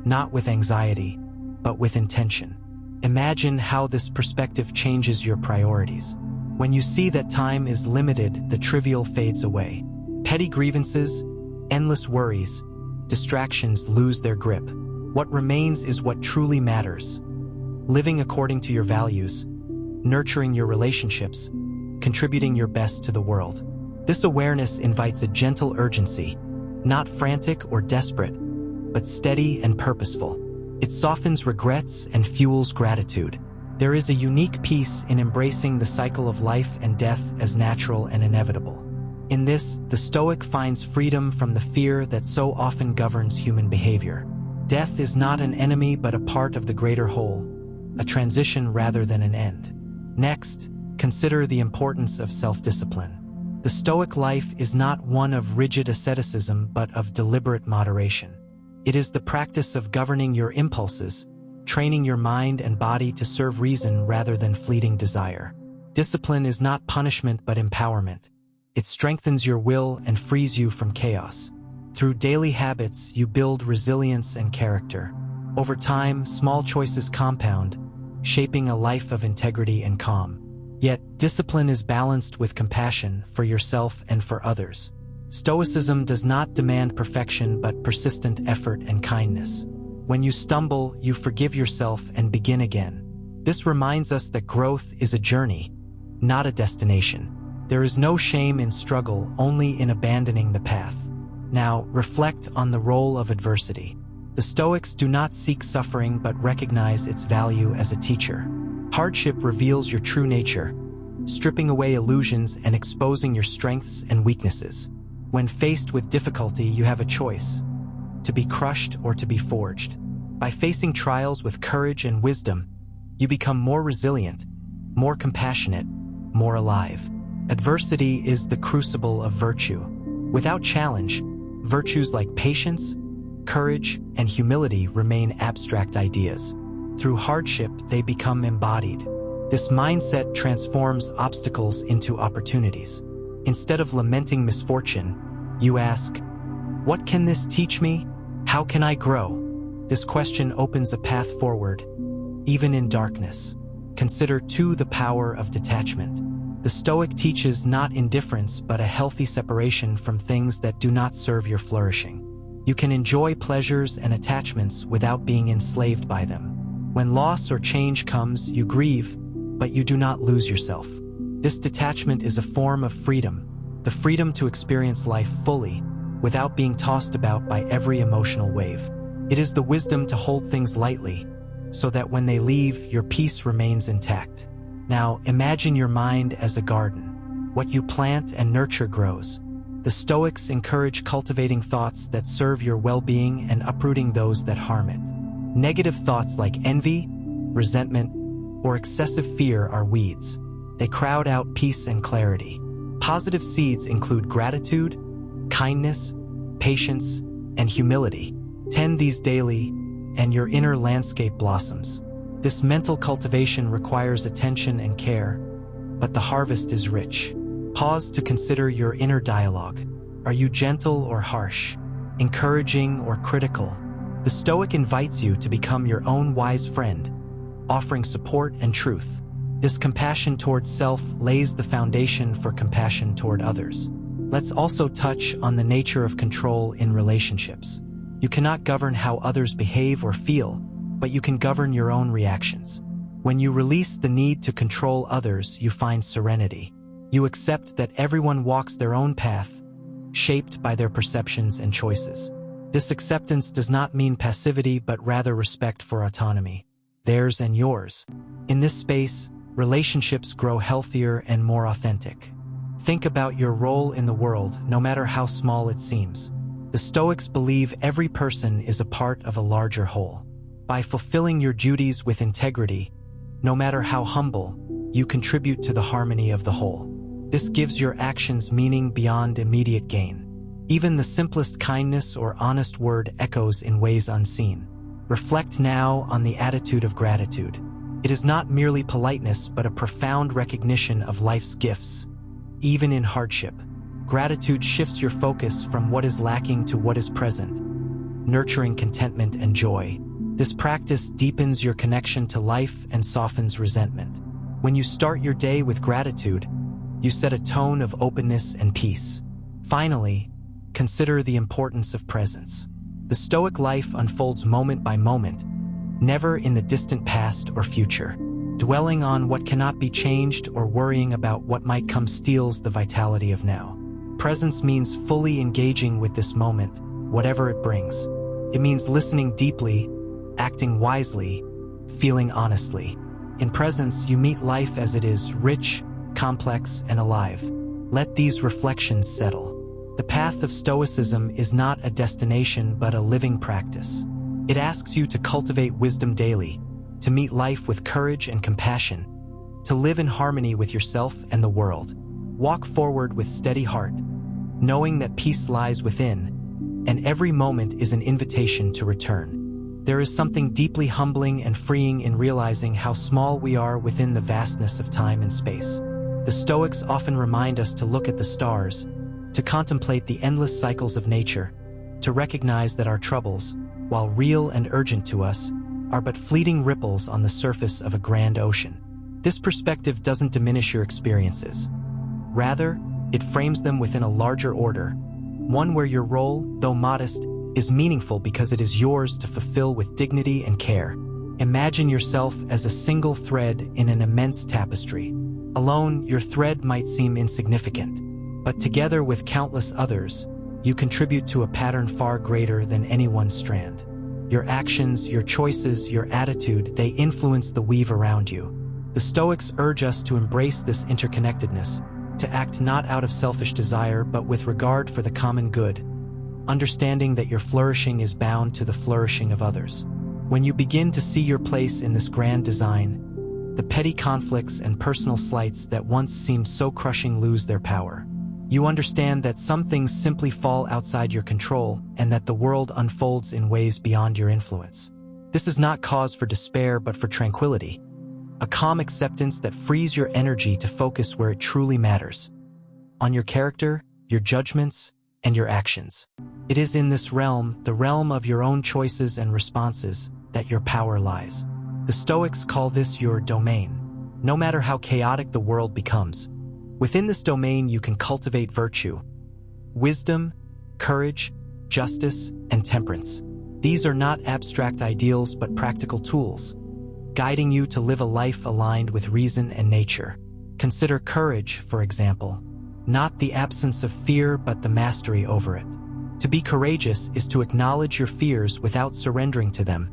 not with anxiety, but with intention. Imagine how this perspective changes your priorities. When you see that time is limited, the trivial fades away. Petty grievances, endless worries, distractions lose their grip. What remains is what truly matters. Living according to your values, nurturing your relationships, contributing your best to the world. This awareness invites a gentle urgency, not frantic or desperate, but steady and purposeful. It softens regrets and fuels gratitude. There is a unique peace in embracing the cycle of life and death as natural and inevitable. In this, the Stoic finds freedom from the fear that so often governs human behavior. Death is not an enemy but a part of the greater whole, a transition rather than an end. Next, consider the importance of self-discipline. The Stoic life is not one of rigid asceticism but of deliberate moderation. It is the practice of governing your impulses, training your mind and body to serve reason rather than fleeting desire. Discipline is not punishment but empowerment. It strengthens your will and frees you from chaos. Through daily habits, you build resilience and character. Over time, small choices compound, shaping a life of integrity and calm. Yet, discipline is balanced with compassion for yourself and for others. Stoicism does not demand perfection but persistent effort and kindness. When you stumble, you forgive yourself and begin again. This reminds us that growth is a journey, not a destination. There is no shame in struggle, only in abandoning the path. Now, reflect on the role of adversity. The Stoics do not seek suffering but recognize its value as a teacher. Hardship reveals your true nature, stripping away illusions and exposing your strengths and weaknesses. When faced with difficulty, you have a choice: to be crushed or to be forged. By facing trials with courage and wisdom, you become more resilient, more compassionate, more alive. Adversity is the crucible of virtue. Without challenge, virtues like patience, courage, and humility remain abstract ideas. Through hardship, they become embodied. This mindset transforms obstacles into opportunities. Instead of lamenting misfortune, you ask, "What can this teach me? How can I grow?" This question opens a path forward, even in darkness. Consider, too, the power of detachment. The Stoic teaches not indifference but a healthy separation from things that do not serve your flourishing. You can enjoy pleasures and attachments without being enslaved by them. When loss or change comes, you grieve, but you do not lose yourself. This detachment is a form of freedom, the freedom to experience life fully, without being tossed about by every emotional wave. It is the wisdom to hold things lightly, so that when they leave, your peace remains intact. Now, imagine your mind as a garden. What you plant and nurture grows. The Stoics encourage cultivating thoughts that serve your well-being and uprooting those that harm it. Negative thoughts like envy, resentment, or excessive fear are weeds. They crowd out peace and clarity. Positive seeds include gratitude, kindness, patience, and humility. Tend these daily, and your inner landscape blossoms. This mental cultivation requires attention and care, but the harvest is rich. Pause to consider your inner dialogue. Are you gentle or harsh? Encouraging or critical? The Stoic invites you to become your own wise friend, offering support and truth. This compassion toward self lays the foundation for compassion toward others. Let's also touch on the nature of control in relationships. You cannot govern how others behave or feel, but you can govern your own reactions. When you release the need to control others, you find serenity. You accept that everyone walks their own path, shaped by their perceptions and choices. This acceptance does not mean passivity, but rather respect for autonomy, theirs and yours. In this space, relationships grow healthier and more authentic. Think about your role in the world, no matter how small it seems. The Stoics believe every person is a part of a larger whole. By fulfilling your duties with integrity, no matter how humble, you contribute to the harmony of the whole. This gives your actions meaning beyond immediate gain. Even the simplest kindness or honest word echoes in ways unseen. Reflect now on the attitude of gratitude. It is not merely politeness, but a profound recognition of life's gifts. Even in hardship, gratitude shifts your focus from what is lacking to what is present, nurturing contentment and joy. This practice deepens your connection to life and softens resentment. When you start your day with gratitude, you set a tone of openness and peace. Finally, consider the importance of presence. The Stoic life unfolds moment by moment, never in the distant past or future. Dwelling on what cannot be changed or worrying about what might come steals the vitality of now. Presence means fully engaging with this moment, whatever it brings. It means listening deeply, acting wisely, feeling honestly. In presence, you meet life as it is, rich, complex, and alive. Let these reflections settle. The path of Stoicism is not a destination but a living practice. It asks you to cultivate wisdom daily, to meet life with courage and compassion, to live in harmony with yourself and the world. Walk forward with steady heart, knowing that peace lies within, and every moment is an invitation to return. There is something deeply humbling and freeing in realizing how small we are within the vastness of time and space. The Stoics often remind us to look at the stars, to contemplate the endless cycles of nature, to recognize that our troubles, while real and urgent to us, are but fleeting ripples on the surface of a grand ocean. This perspective doesn't diminish your experiences. Rather, it frames them within a larger order, one where your role, though modest, is meaningful because it is yours to fulfill with dignity and care. Imagine yourself as a single thread in an immense tapestry. Alone, your thread might seem insignificant, but together with countless others, you contribute to a pattern far greater than any one strand. Your actions, your choices, your attitude, they influence the weave around you. The Stoics urge us to embrace this interconnectedness, to act not out of selfish desire but with regard for the common good, understanding that your flourishing is bound to the flourishing of others. When you begin to see your place in this grand design, the petty conflicts and personal slights that once seemed so crushing lose their power. You understand that some things simply fall outside your control and that the world unfolds in ways beyond your influence. This is not cause for despair but for tranquility, a calm acceptance that frees your energy to focus where it truly matters, on your character, your judgments, and your actions. It is in this realm, the realm of your own choices and responses, that your power lies. The Stoics call this your domain. No matter how chaotic the world becomes, within this domain you can cultivate virtue, wisdom, courage, justice, and temperance. These are not abstract ideals but practical tools, guiding you to live a life aligned with reason and nature. Consider courage, for example, not the absence of fear but the mastery over it. To be courageous is to acknowledge your fears without surrendering to them,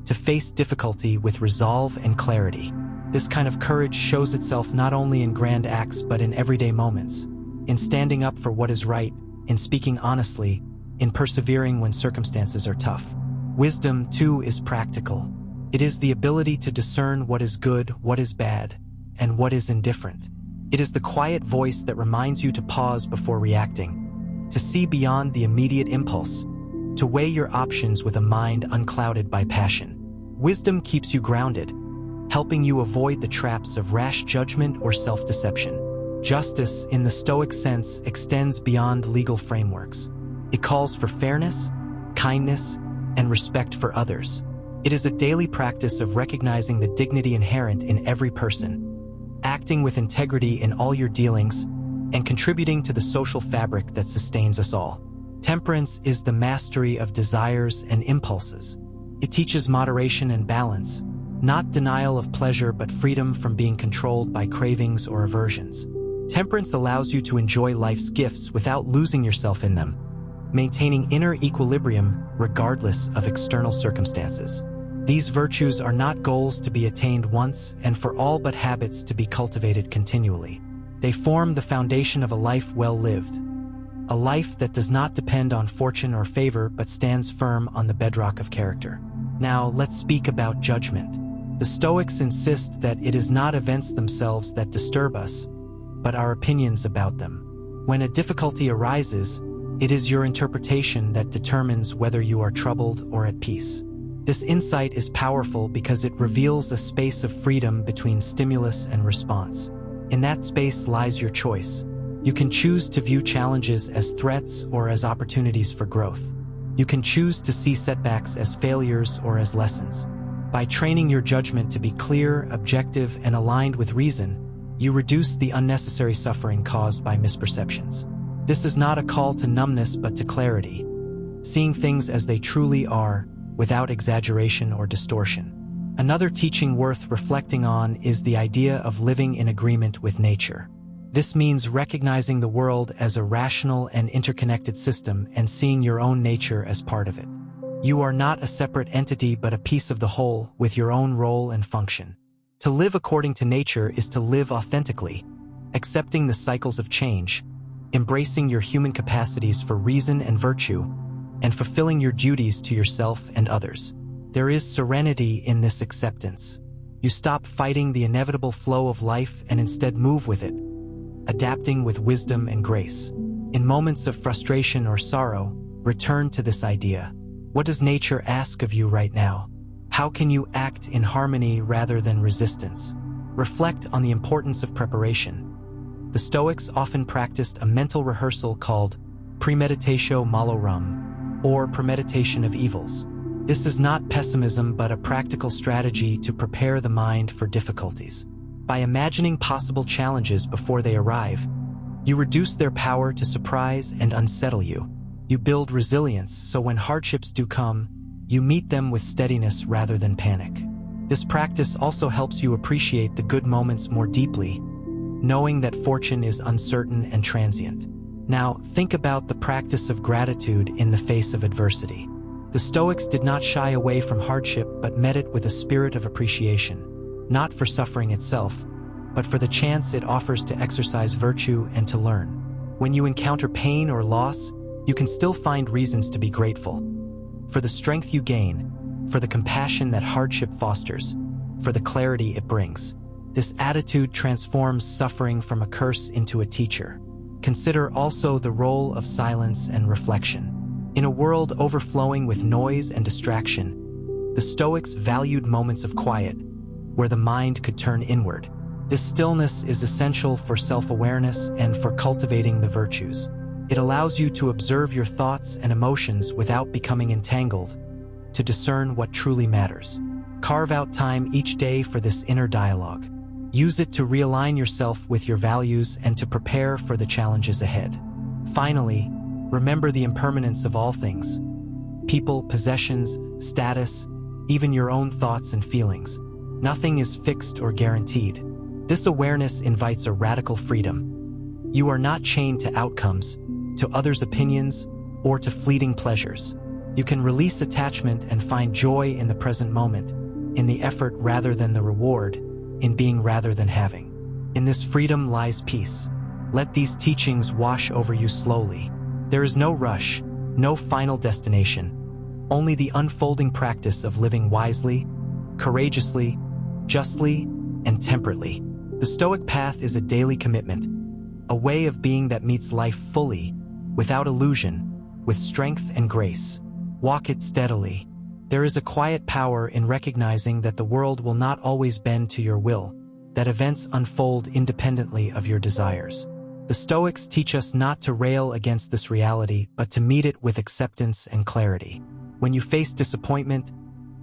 to face difficulty with resolve and clarity. This kind of courage shows itself not only in grand acts but in everyday moments, in standing up for what is right, in speaking honestly, in persevering when circumstances are tough. Wisdom, too, is practical. It is the ability to discern what is good, what is bad, and what is indifferent. It is the quiet voice that reminds you to pause before reacting, to see beyond the immediate impulse, to weigh your options with a mind unclouded by passion. Wisdom keeps you grounded, helping you avoid the traps of rash judgment or self-deception. Justice, in the Stoic sense, extends beyond legal frameworks. It calls for fairness, kindness, and respect for others. It is a daily practice of recognizing the dignity inherent in every person, acting with integrity in all your dealings, and contributing to the social fabric that sustains us all. Temperance is the mastery of desires and impulses. It teaches moderation and balance, not denial of pleasure but freedom from being controlled by cravings or aversions. Temperance allows you to enjoy life's gifts without losing yourself in them, maintaining inner equilibrium regardless of external circumstances. These virtues are not goals to be attained once and for all but habits to be cultivated continually. They form the foundation of a life well lived, a life that does not depend on fortune or favor but stands firm on the bedrock of character. Now, let's speak about judgment. The Stoics insist that it is not events themselves that disturb us, but our opinions about them. When a difficulty arises, it is your interpretation that determines whether you are troubled or at peace. This insight is powerful because it reveals a space of freedom between stimulus and response. In that space lies your choice. You can choose to view challenges as threats or as opportunities for growth. You can choose to see setbacks as failures or as lessons. By training your judgment to be clear, objective, and aligned with reason, you reduce the unnecessary suffering caused by misperceptions. This is not a call to numbness but to clarity, seeing things as they truly are, without exaggeration or distortion. Another teaching worth reflecting on is the idea of living in agreement with nature. This means recognizing the world as a rational and interconnected system and seeing your own nature as part of it. You are not a separate entity but a piece of the whole with your own role and function. To live according to nature is to live authentically, accepting the cycles of change, embracing your human capacities for reason and virtue, and fulfilling your duties to yourself and others. There is serenity in this acceptance. You stop fighting the inevitable flow of life and instead move with it, adapting with wisdom and grace. In moments of frustration or sorrow, return to this idea. What does nature ask of you right now? How can you act in harmony rather than resistance? Reflect on the importance of preparation. The Stoics often practiced a mental rehearsal called premeditatio malorum, or premeditation of evils. This is not pessimism but a practical strategy to prepare the mind for difficulties. By imagining possible challenges before they arrive, you reduce their power to surprise and unsettle you. You build resilience so when hardships do come, you meet them with steadiness rather than panic. This practice also helps you appreciate the good moments more deeply, knowing that fortune is uncertain and transient. Now, think about the practice of gratitude in the face of adversity. The Stoics did not shy away from hardship but met it with a spirit of appreciation. not for suffering itself, but for the chance it offers to exercise virtue and to learn. When you encounter pain or loss, you can still find reasons to be grateful. For the strength you gain, for the compassion that hardship fosters, for the clarity it brings. This attitude transforms suffering from a curse into a teacher. Consider also the role of silence and reflection. In a world overflowing with noise and distraction, the Stoics valued moments of quiet, where the mind could turn inward. This stillness is essential for self-awareness and for cultivating the virtues. It allows you to observe your thoughts and emotions without becoming entangled, to discern what truly matters. Carve out time each day for this inner dialogue. Use it to realign yourself with your values and to prepare for the challenges ahead. Finally, remember the impermanence of all things. People, possessions, status, even your own thoughts and feelings. Nothing is fixed or guaranteed. This awareness invites a radical freedom. You are not chained to outcomes, to others' opinions, or to fleeting pleasures. You can release attachment and find joy in the present moment, in the effort rather than the reward, in being rather than having. In this freedom lies peace. Let these teachings wash over you slowly. There is no rush, no final destination, only the unfolding practice of living wisely, courageously, justly, and temperately. The Stoic path is a daily commitment, a way of being that meets life fully, without illusion, with strength and grace. Walk it steadily. There is a quiet power in recognizing that the world will not always bend to your will, that events unfold independently of your desires. The Stoics teach us not to rail against this reality, but to meet it with acceptance and clarity. When you face disappointment,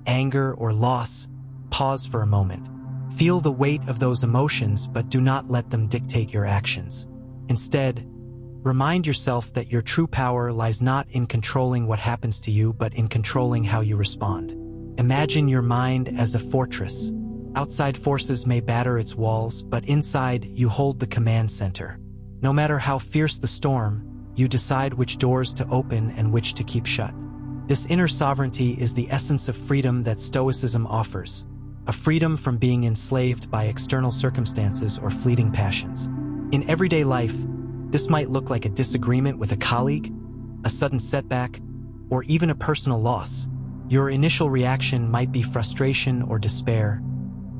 anger, or loss, pause for a moment. Feel the weight of those emotions, but do not let them dictate your actions. Instead, remind yourself that your true power lies not in controlling what happens to you, but in controlling how you respond. Imagine your mind as a fortress. Outside forces may batter its walls, but inside you hold the command center. No matter how fierce the storm, you decide which doors to open and which to keep shut. This inner sovereignty is the essence of freedom that Stoicism offers, a freedom from being enslaved by external circumstances or fleeting passions. In everyday life, this might look like a disagreement with a colleague, a sudden setback, or even a personal loss. Your initial reaction might be frustration or despair,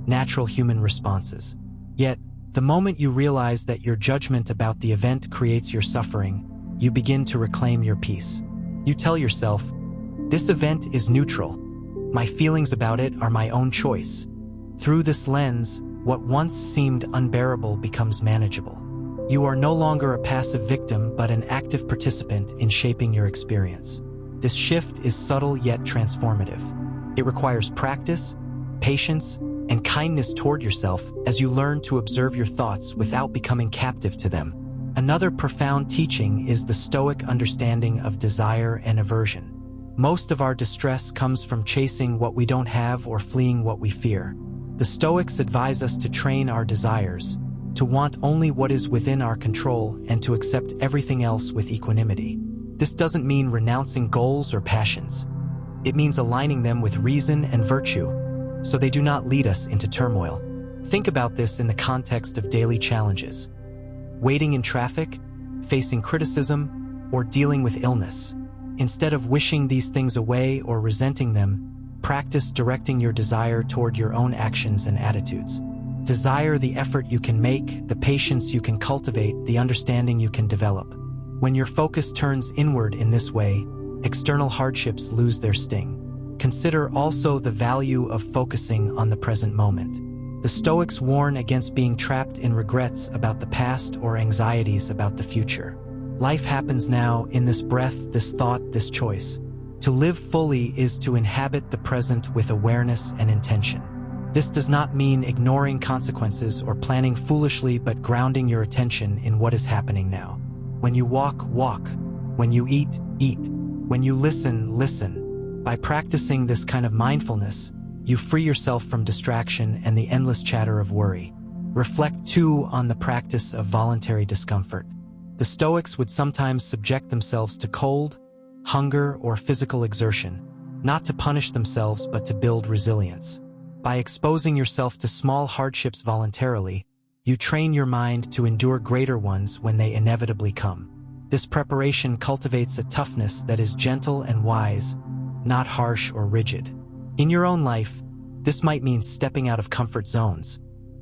natural human responses. Yet, the moment you realize that your judgment about the event creates your suffering, you begin to reclaim your peace. You tell yourself, "This event is neutral. My feelings about it are my own choice." Through this lens, what once seemed unbearable becomes manageable. You are no longer a passive victim, but an active participant in shaping your experience. This shift is subtle yet transformative. It requires practice, patience, and kindness toward yourself as you learn to observe your thoughts without becoming captive to them. Another profound teaching is the Stoic understanding of desire and aversion. Most of our distress comes from chasing what we don't have or fleeing what we fear. The Stoics advise us to train our desires, to want only what is within our control, and to accept everything else with equanimity. This doesn't mean renouncing goals or passions. It means aligning them with reason and virtue, so they do not lead us into turmoil. Think about this in the context of daily challenges. Waiting in traffic, facing criticism, or dealing with illness. Instead of wishing these things away or resenting them, practice directing your desire toward your own actions and attitudes. Desire the effort you can make, the patience you can cultivate, the understanding you can develop. When your focus turns inward in this way, external hardships lose their sting. Consider also the value of focusing on the present moment. The Stoics warn against being trapped in regrets about the past or anxieties about the future. Life happens now, in this breath, this thought, this choice. To live fully is to inhabit the present with awareness and intention. This does not mean ignoring consequences or planning foolishly, but grounding your attention in what is happening now. When you walk, walk. When you eat, eat. When you listen, listen. By practicing this kind of mindfulness, you free yourself from distraction and the endless chatter of worry. Reflect, too, on the practice of voluntary discomfort. The Stoics would sometimes subject themselves to cold, hunger, or physical exertion, not to punish themselves but to build resilience. By exposing yourself to small hardships voluntarily, you train your mind to endure greater ones when they inevitably come. This preparation cultivates a toughness that is gentle and wise, not harsh or rigid. In your own life, this might mean stepping out of comfort zones,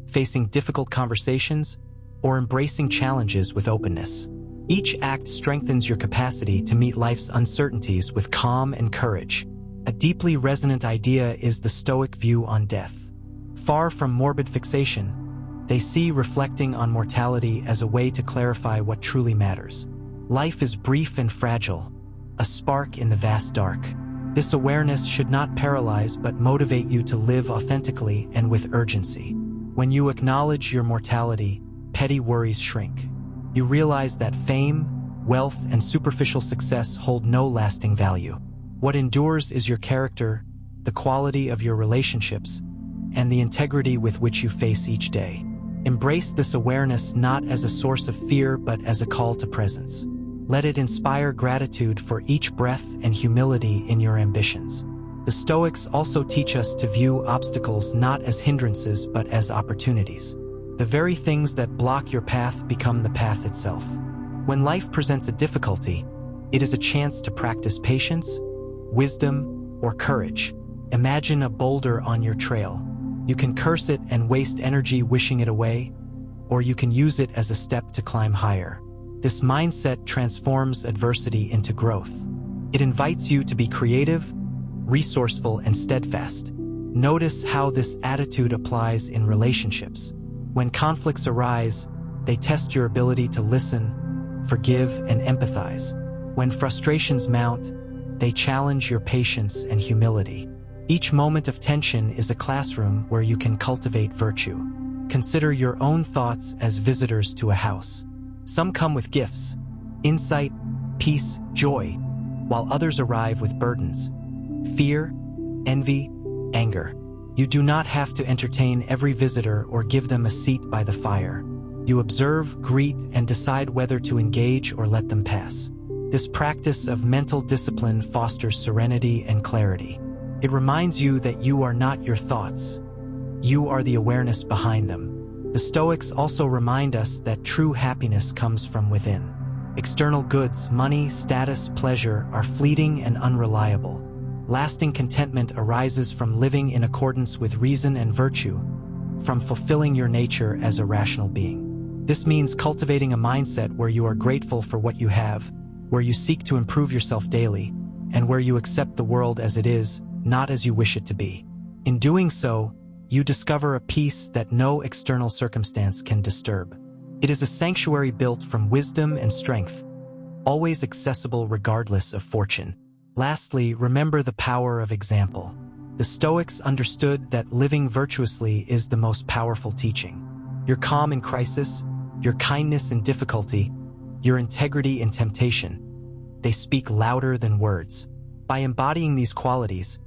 facing difficult conversations, or embracing challenges with openness. Each act strengthens your capacity to meet life's uncertainties with calm and courage. A deeply resonant idea is the Stoic view on death. Far from morbid fixation, they see reflecting on mortality as a way to clarify what truly matters. Life is brief and fragile, a spark in the vast dark. This awareness should not paralyze but motivate you to live authentically and with urgency. When you acknowledge your mortality, petty worries shrink. You realize that fame, wealth, and superficial success hold no lasting value. What endures is your character, the quality of your relationships, and the integrity with which you face each day. Embrace this awareness not as a source of fear but as a call to presence. Let it inspire gratitude for each breath and humility in your ambitions. The Stoics also teach us to view obstacles not as hindrances but as opportunities. The very things that block your path become the path itself. When life presents a difficulty, it is a chance to practice patience, wisdom, or courage. Imagine a boulder on your trail. You can curse it and waste energy wishing it away, or you can use it as a step to climb higher. This mindset transforms adversity into growth. It invites you to be creative, resourceful, and steadfast. Notice how this attitude applies in relationships. When conflicts arise, they test your ability to listen, forgive, and empathize. When frustrations mount, they challenge your patience and humility. Each moment of tension is a classroom where you can cultivate virtue. Consider your own thoughts as visitors to a house. Some come with gifts, insight, peace, joy, while others arrive with burdens, fear, envy, anger. You do not have to entertain every visitor or give them a seat by the fire. You observe, greet, and decide whether to engage or let them pass. This practice of mental discipline fosters serenity and clarity. It reminds you that you are not your thoughts. You are the awareness behind them. The Stoics also remind us that true happiness comes from within. External goods, money, status, pleasure are fleeting and unreliable. Lasting contentment arises from living in accordance with reason and virtue, from fulfilling your nature as a rational being. This means cultivating a mindset where you are grateful for what you have, where you seek to improve yourself daily, and where you accept the world as it is, not as you wish it to be. In doing so, you discover a peace that no external circumstance can disturb. It is a sanctuary built from wisdom and strength, always accessible regardless of fortune. Lastly, remember the power of example. The Stoics understood that living virtuously is the most powerful teaching. Your calm in crisis, your kindness in difficulty, your integrity in temptation, they speak louder than words. By embodying these qualities,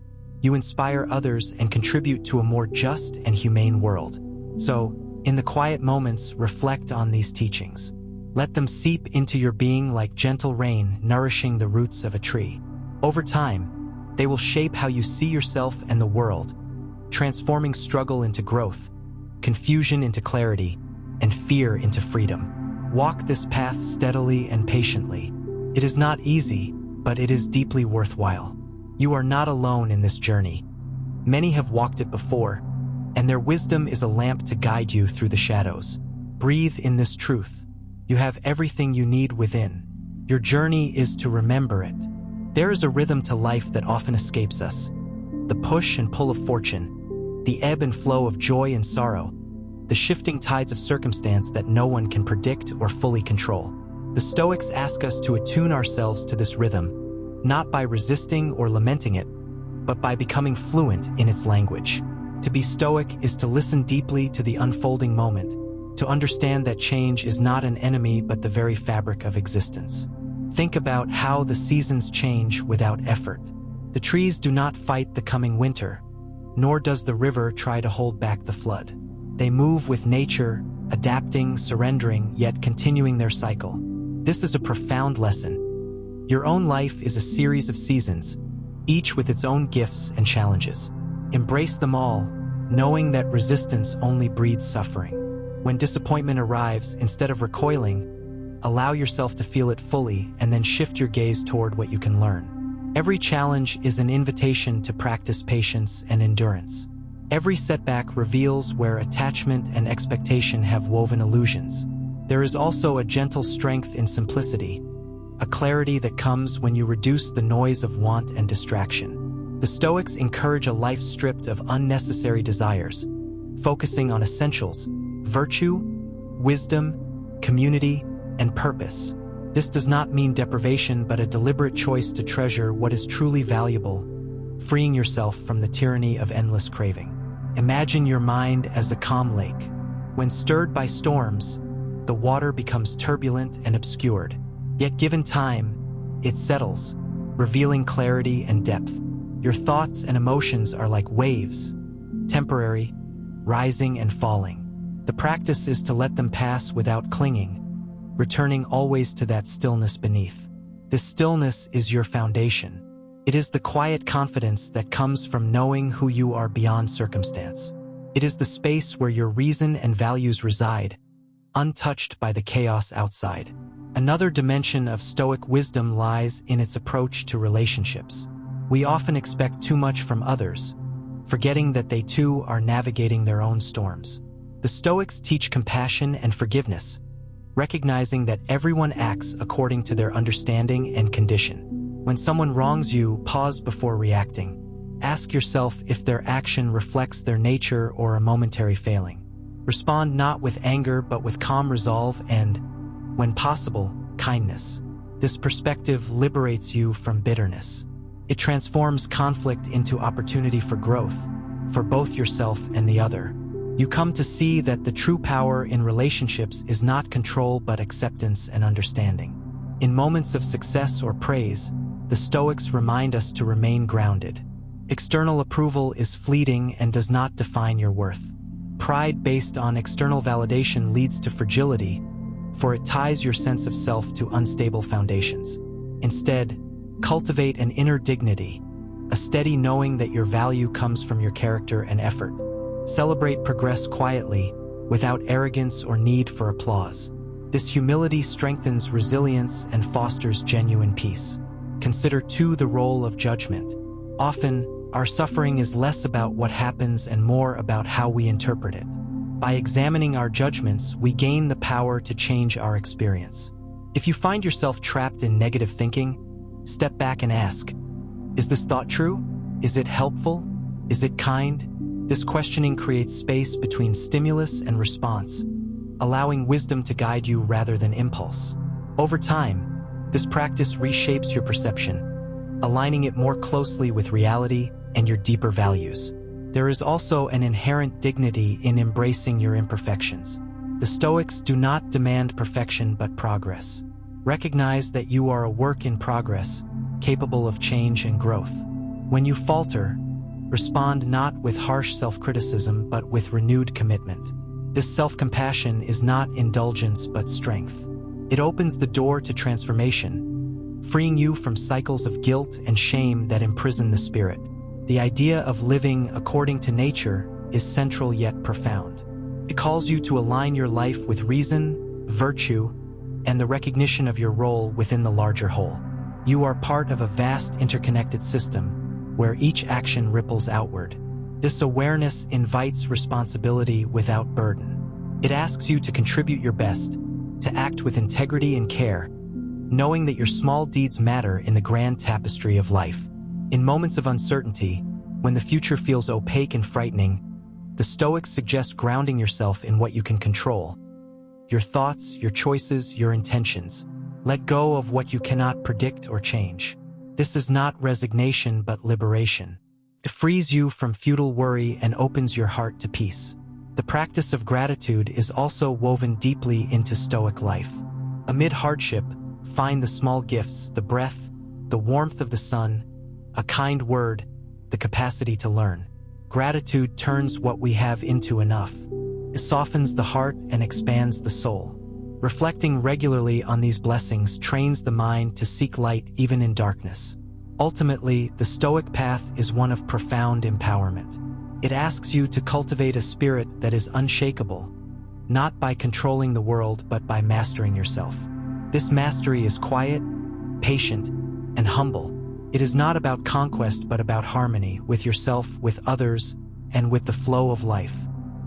you inspire others and contribute to a more just and humane world. So, in the quiet moments, reflect on these teachings. Let them seep into your being like gentle rain nourishing the roots of a tree. Over time, they will shape how you see yourself and the world, transforming struggle into growth, confusion into clarity, and fear into freedom. Walk this path steadily and patiently. It is not easy, but it is deeply worthwhile. You are not alone in this journey. Many have walked it before, and their wisdom is a lamp to guide you through the shadows. Breathe in this truth. You have everything you need within. Your journey is to remember it. There is a rhythm to life that often escapes us. The push and pull of fortune, the ebb and flow of joy and sorrow, the shifting tides of circumstance that no one can predict or fully control. The Stoics ask us to attune ourselves to this rhythm, not by resisting or lamenting it, but by becoming fluent in its language. To be Stoic is to listen deeply to the unfolding moment, to understand that change is not an enemy but the very fabric of existence. Think about how the seasons change without effort. The trees do not fight the coming winter, nor does the river try to hold back the flood. They move with nature, adapting, surrendering, yet continuing their cycle. This is a profound lesson. Your own life is a series of seasons, each with its own gifts and challenges. Embrace them all, knowing that resistance only breeds suffering. When disappointment arrives, instead of recoiling, allow yourself to feel it fully and then shift your gaze toward what you can learn. Every challenge is an invitation to practice patience and endurance. Every setback reveals where attachment and expectation have woven illusions. There is also a gentle strength in simplicity, a clarity that comes when you reduce the noise of want and distraction. The Stoics encourage a life stripped of unnecessary desires, focusing on essentials: virtue, wisdom, community, and purpose. This does not mean deprivation, but a deliberate choice to treasure what is truly valuable, freeing yourself from the tyranny of endless craving. Imagine your mind as a calm lake. When stirred by storms, the water becomes turbulent and obscured. Yet given time, it settles, revealing clarity and depth. Your thoughts and emotions are like waves, temporary, rising and falling. The practice is to let them pass without clinging, returning always to that stillness beneath. This stillness is your foundation. It is the quiet confidence that comes from knowing who you are beyond circumstance. It is the space where your reason and values reside, untouched by the chaos outside. Another dimension of Stoic wisdom lies in its approach to relationships. We often expect too much from others, forgetting that they too are navigating their own storms. The Stoics teach compassion and forgiveness, recognizing that everyone acts according to their understanding and condition. When someone wrongs you, pause before reacting. Ask yourself if their action reflects their nature or a momentary failing. Respond not with anger but with calm resolve and, when possible, kindness. This perspective liberates you from bitterness. It transforms conflict into opportunity for growth, for both yourself and the other. You come to see that the true power in relationships is not control but acceptance and understanding. In moments of success or praise, the Stoics remind us to remain grounded. External approval is fleeting and does not define your worth. Pride based on external validation leads to fragility, for it ties your sense of self to unstable foundations. Instead, cultivate an inner dignity, a steady knowing that your value comes from your character and effort. Celebrate progress quietly, without arrogance or need for applause. This humility strengthens resilience and fosters genuine peace. Consider too the role of judgment. Often, our suffering is less about what happens and more about how we interpret it. By examining our judgments, we gain the power to change our experience. If you find yourself trapped in negative thinking, step back and ask, is this thought true? Is it helpful? Is it kind? This questioning creates space between stimulus and response, allowing wisdom to guide you rather than impulse. Over time, this practice reshapes your perception, aligning it more closely with reality and your deeper values. There is also an inherent dignity in embracing your imperfections. The Stoics do not demand perfection but progress. Recognize that you are a work in progress, capable of change and growth. When you falter, respond not with harsh self-criticism but with renewed commitment. This self-compassion is not indulgence but strength. It opens the door to transformation, freeing you from cycles of guilt and shame that imprison the spirit. The idea of living according to nature is central yet profound. It calls you to align your life with reason, virtue, and the recognition of your role within the larger whole. You are part of a vast interconnected system where each action ripples outward. This awareness invites responsibility without burden. It asks you to contribute your best, to act with integrity and care, knowing that your small deeds matter in the grand tapestry of life. In moments of uncertainty, when the future feels opaque and frightening, the Stoics suggest grounding yourself in what you can control. Your thoughts, your choices, your intentions. Let go of what you cannot predict or change. This is not resignation but liberation. It frees you from futile worry and opens your heart to peace. The practice of gratitude is also woven deeply into Stoic life. Amid hardship, find the small gifts, the breath, the warmth of the sun, a kind word, the capacity to learn. Gratitude turns what we have into enough. It softens the heart and expands the soul. Reflecting regularly on these blessings trains the mind to seek light even in darkness. Ultimately, the Stoic path is one of profound empowerment. It asks you to cultivate a spirit that is unshakable, not by controlling the world but by mastering yourself. This mastery is quiet, patient, and humble. It is not about conquest but about harmony with yourself, with others, and with the flow of life.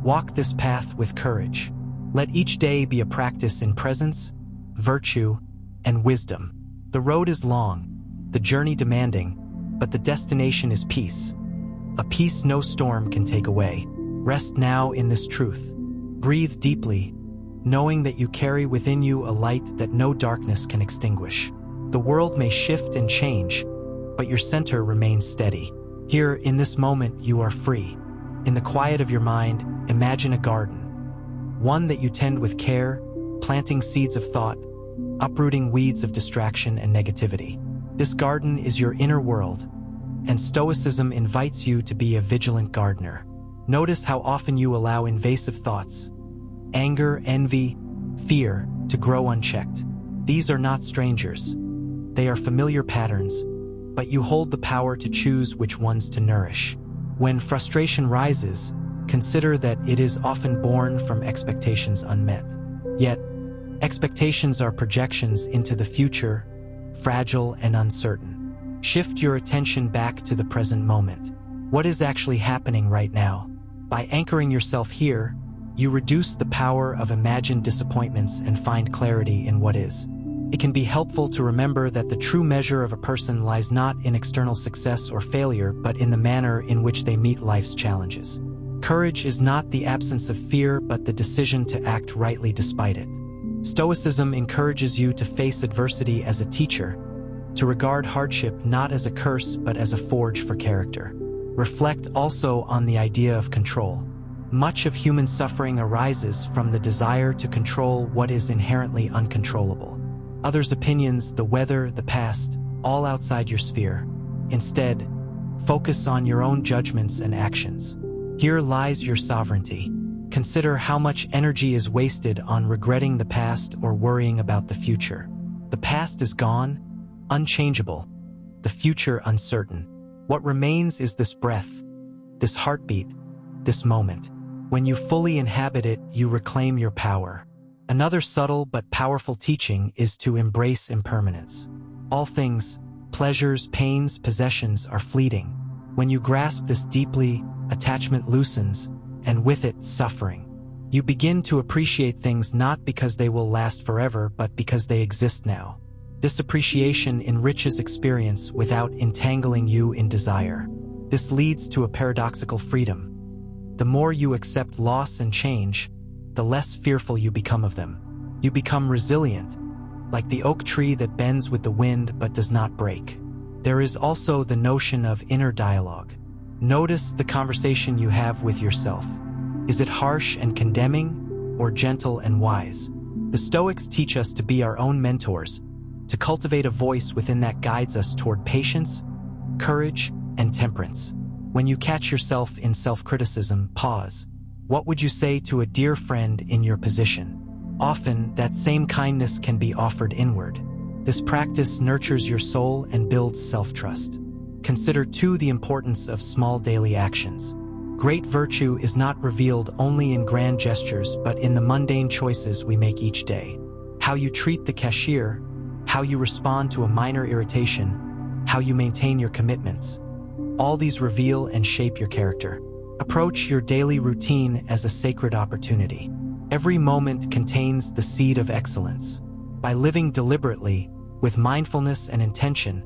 Walk this path with courage. Let each day be a practice in presence, virtue, and wisdom. The road is long, the journey demanding, but the destination is peace. A peace no storm can take away. Rest now in this truth. Breathe deeply, knowing that you carry within you a light that no darkness can extinguish. The world may shift and change, but your center remains steady. Here, in this moment, you are free. In the quiet of your mind, imagine a garden. One that you tend with care, planting seeds of thought, uprooting weeds of distraction and negativity. This garden is your inner world, and Stoicism invites you to be a vigilant gardener. Notice how often you allow invasive thoughts, anger, envy, fear, to grow unchecked. These are not strangers. They are familiar patterns, but you hold the power to choose which ones to nourish. When frustration rises, consider that it is often born from expectations unmet. Yet, expectations are projections into the future, fragile and uncertain. Shift your attention back to the present moment. What is actually happening right now? By anchoring yourself here, you reduce the power of imagined disappointments and find clarity in what is. It can be helpful to remember that the true measure of a person lies not in external success or failure, but in the manner in which they meet life's challenges. Courage is not the absence of fear, but the decision to act rightly despite it. Stoicism encourages you to face adversity as a teacher, to regard hardship not as a curse but as a forge for character. Reflect also on the idea of control. Much of human suffering arises from the desire to control what is inherently uncontrollable. Others' opinions, the weather, the past, all outside your sphere. Instead, focus on your own judgments and actions. Here lies your sovereignty. Consider how much energy is wasted on regretting the past or worrying about the future. The past is gone, unchangeable, the future uncertain. What remains is this breath, this heartbeat, this moment. When you fully inhabit it, you reclaim your power. Another subtle but powerful teaching is to embrace impermanence. All things, pleasures, pains, possessions, are fleeting. When you grasp this deeply, attachment loosens, and with it, suffering. You begin to appreciate things not because they will last forever, but because they exist now. This appreciation enriches experience without entangling you in desire. This leads to a paradoxical freedom. The more you accept loss and change, the less fearful you become of them. You become resilient, like the oak tree that bends with the wind but does not break. There is also the notion of inner dialogue. Notice the conversation you have with yourself. Is it harsh and condemning, or gentle and wise? The Stoics teach us to be our own mentors, to cultivate a voice within that guides us toward patience, courage, and temperance. When you catch yourself in self-criticism, pause. What would you say to a dear friend in your position? Often, that same kindness can be offered inward. This practice nurtures your soul and builds self-trust. Consider, too, the importance of small daily actions. Great virtue is not revealed only in grand gestures, but in the mundane choices we make each day. How you treat the cashier, how you respond to a minor irritation, how you maintain your commitments. All these reveal and shape your character. Approach your daily routine as a sacred opportunity. Every moment contains the seed of excellence. By living deliberately, with mindfulness and intention,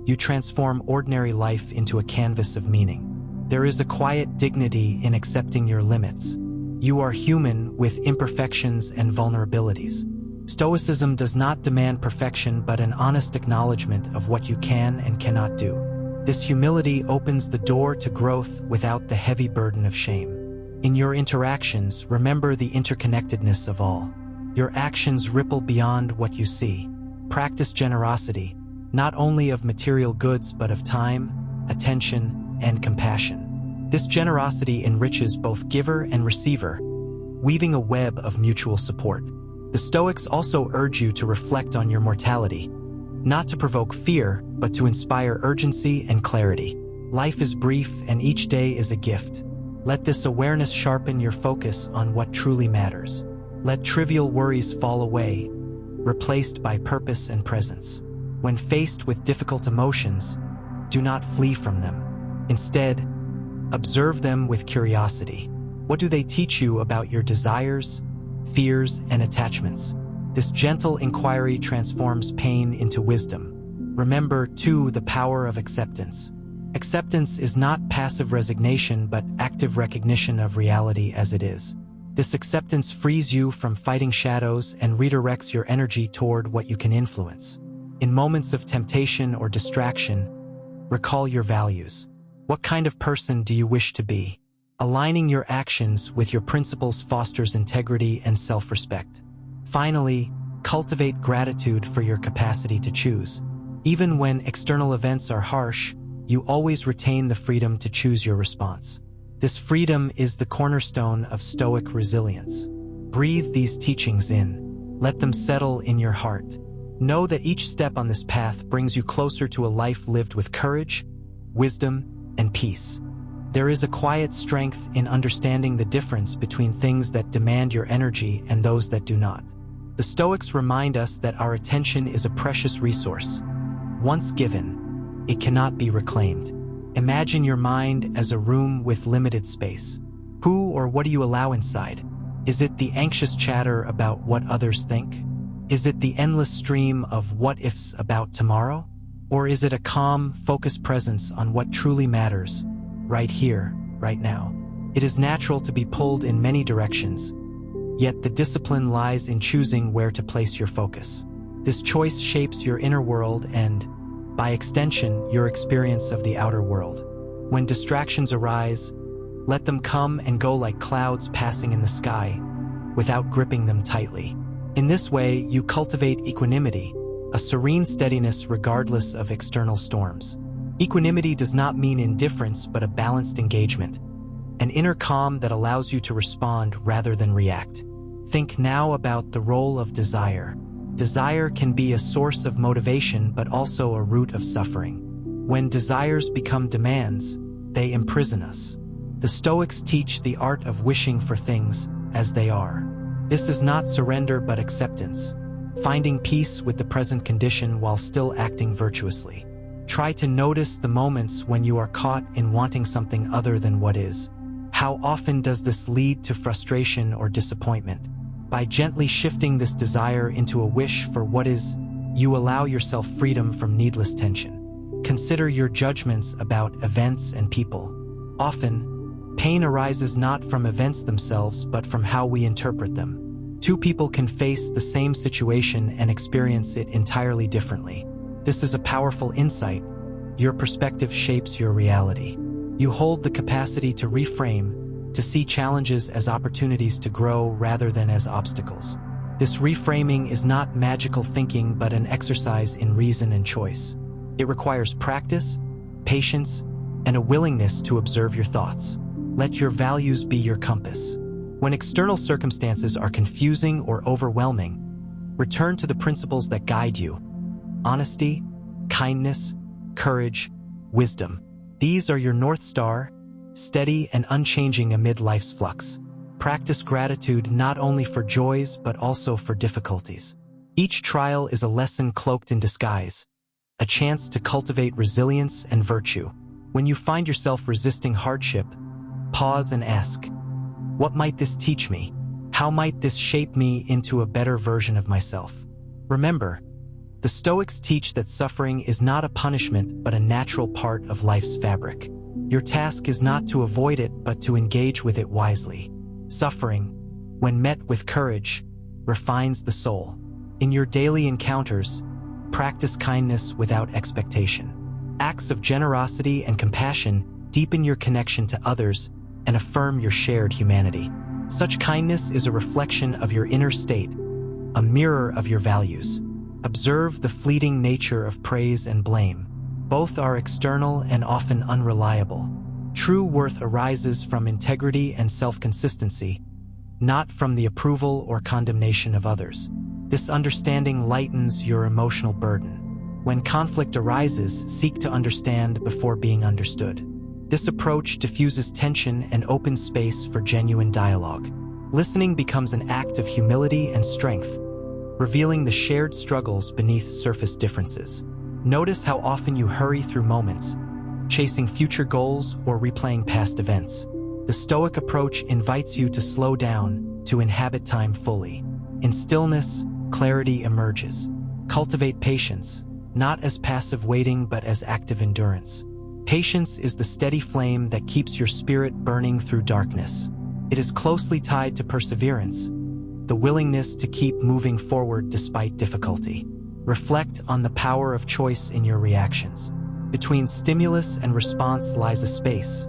you transform ordinary life into a canvas of meaning. There is a quiet dignity in accepting your limits. You are human with imperfections and vulnerabilities. Stoicism does not demand perfection but an honest acknowledgement of what you can and cannot do. This humility opens the door to growth without the heavy burden of shame. In your interactions, remember the interconnectedness of all. Your actions ripple beyond what you see. Practice generosity, not only of material goods but of time, attention, and compassion. This generosity enriches both giver and receiver, weaving a web of mutual support. The Stoics also urge you to reflect on your mortality, not to provoke fear, but to inspire urgency and clarity. Life is brief and each day is a gift. Let this awareness sharpen your focus on what truly matters. Let trivial worries fall away, replaced by purpose and presence. When faced with difficult emotions, do not flee from them. Instead, observe them with curiosity. What do they teach you about your desires, fears, and attachments? This gentle inquiry transforms pain into wisdom. Remember, too, the power of acceptance. Acceptance is not passive resignation, but active recognition of reality as it is. This acceptance frees you from fighting shadows and redirects your energy toward what you can influence. In moments of temptation or distraction, recall your values. What kind of person do you wish to be? Aligning your actions with your principles fosters integrity and self-respect. Finally, cultivate gratitude for your capacity to choose. Even when external events are harsh, you always retain the freedom to choose your response. This freedom is the cornerstone of Stoic resilience. Breathe these teachings in. Let them settle in your heart. Know that each step on this path brings you closer to a life lived with courage, wisdom, and peace. There is a quiet strength in understanding the difference between things that demand your energy and those that do not. The Stoics remind us that our attention is a precious resource. Once given, it cannot be reclaimed. Imagine your mind as a room with limited space. Who or what do you allow inside? Is it the anxious chatter about what others think? Is it the endless stream of what-ifs about tomorrow? Or is it a calm, focused presence on what truly matters, right here, right now? It is natural to be pulled in many directions, yet the discipline lies in choosing where to place your focus. This choice shapes your inner world and, by extension, your experience of the outer world. When distractions arise, let them come and go like clouds passing in the sky, without gripping them tightly. In this way, you cultivate equanimity, a serene steadiness regardless of external storms. Equanimity does not mean indifference, but a balanced engagement, an inner calm that allows you to respond rather than react. Think now about the role of desire. Desire can be a source of motivation, but also a root of suffering. When desires become demands, they imprison us. The Stoics teach the art of wishing for things as they are. This is not surrender but acceptance, finding peace with the present condition while still acting virtuously. Try to notice the moments when you are caught in wanting something other than what is. How often does this lead to frustration or disappointment? By gently shifting this desire into a wish for what is, you allow yourself freedom from needless tension. Consider your judgments about events and people. Often, pain arises not from events themselves, but from how we interpret them. Two people can face the same situation and experience it entirely differently. This is a powerful insight. Your perspective shapes your reality. You hold the capacity to reframe, to see challenges as opportunities to grow rather than as obstacles. This reframing is not magical thinking, but an exercise in reason and choice. It requires practice, patience, and a willingness to observe your thoughts. Let your values be your compass. When external circumstances are confusing or overwhelming, return to the principles that guide you. Honesty, kindness, courage, wisdom. These are your North Star, steady and unchanging amid life's flux. Practice gratitude not only for joys but also for difficulties. Each trial is a lesson cloaked in disguise, a chance to cultivate resilience and virtue. When you find yourself resisting hardship, pause and ask, what might this teach me? How might this shape me into a better version of myself? Remember, the Stoics teach that suffering is not a punishment but a natural part of life's fabric. Your task is not to avoid it but to engage with it wisely. Suffering, when met with courage, refines the soul. In your daily encounters, practice kindness without expectation. Acts of generosity and compassion deepen your connection to others and affirm your shared humanity. Such kindness is a reflection of your inner state, a mirror of your values. Observe the fleeting nature of praise and blame. Both are external and often unreliable. True worth arises from integrity and self-consistency, not from the approval or condemnation of others. This understanding lightens your emotional burden. When conflict arises, seek to understand before being understood. This approach diffuses tension and opens space for genuine dialogue. Listening becomes an act of humility and strength, revealing the shared struggles beneath surface differences. Notice how often you hurry through moments, chasing future goals or replaying past events. The Stoic approach invites you to slow down, to inhabit time fully. In stillness, clarity emerges. Cultivate patience, not as passive waiting but as active endurance. Patience is the steady flame that keeps your spirit burning through darkness. It is closely tied to perseverance, the willingness to keep moving forward despite difficulty. Reflect on the power of choice in your reactions. Between stimulus and response lies a space,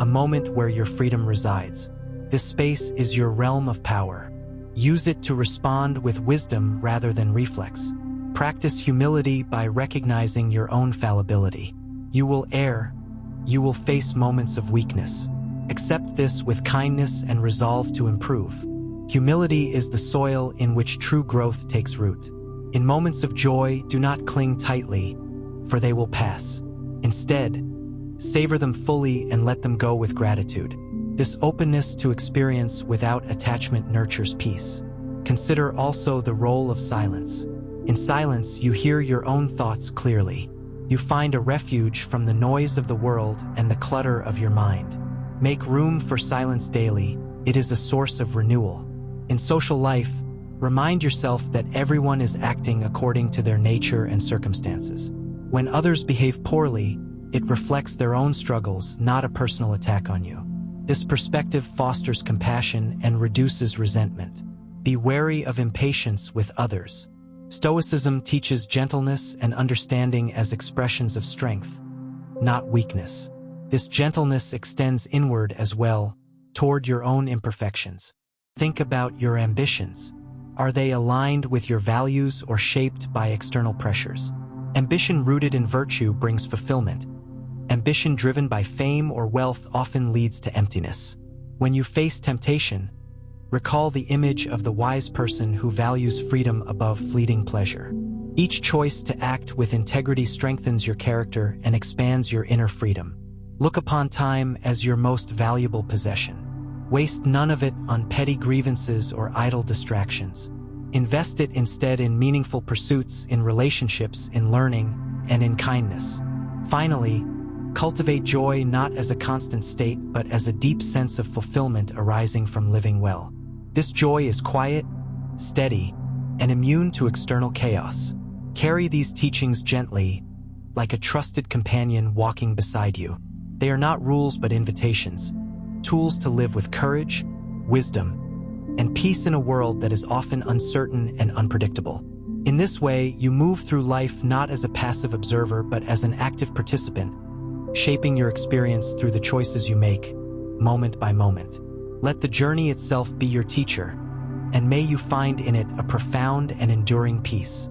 a moment where your freedom resides. This space is your realm of power. Use it to respond with wisdom rather than reflex. Practice humility by recognizing your own fallibility. You will err. You will face moments of weakness. Accept this with kindness and resolve to improve. Humility is the soil in which true growth takes root. In moments of joy, do not cling tightly, for they will pass. Instead, savor them fully and let them go with gratitude. This openness to experience without attachment nurtures peace. Consider also the role of silence. In silence, you hear your own thoughts clearly. You find a refuge from the noise of the world and the clutter of your mind. Make room for silence daily. It is a source of renewal. In social life, remind yourself that everyone is acting according to their nature and circumstances. When others behave poorly, it reflects their own struggles, not a personal attack on you. This perspective fosters compassion and reduces resentment. Be wary of impatience with others. Stoicism teaches gentleness and understanding as expressions of strength, not weakness. This gentleness extends inward as well, toward your own imperfections. Think about your ambitions. Are they aligned with your values or shaped by external pressures? Ambition rooted in virtue brings fulfillment. Ambition driven by fame or wealth often leads to emptiness. When you face temptation, recall the image of the wise person who values freedom above fleeting pleasure. Each choice to act with integrity strengthens your character and expands your inner freedom. Look upon time as your most valuable possession. Waste none of it on petty grievances or idle distractions. Invest it instead in meaningful pursuits, in relationships, in learning, and in kindness. Finally, cultivate joy not as a constant state, but as a deep sense of fulfillment arising from living well. This joy is quiet, steady, and immune to external chaos. Carry these teachings gently, like a trusted companion walking beside you. They are not rules but invitations, tools to live with courage, wisdom, and peace in a world that is often uncertain and unpredictable. In this way, you move through life not as a passive observer but as an active participant, shaping your experience through the choices you make, moment by moment. Let the journey itself be your teacher, and may you find in it a profound and enduring peace.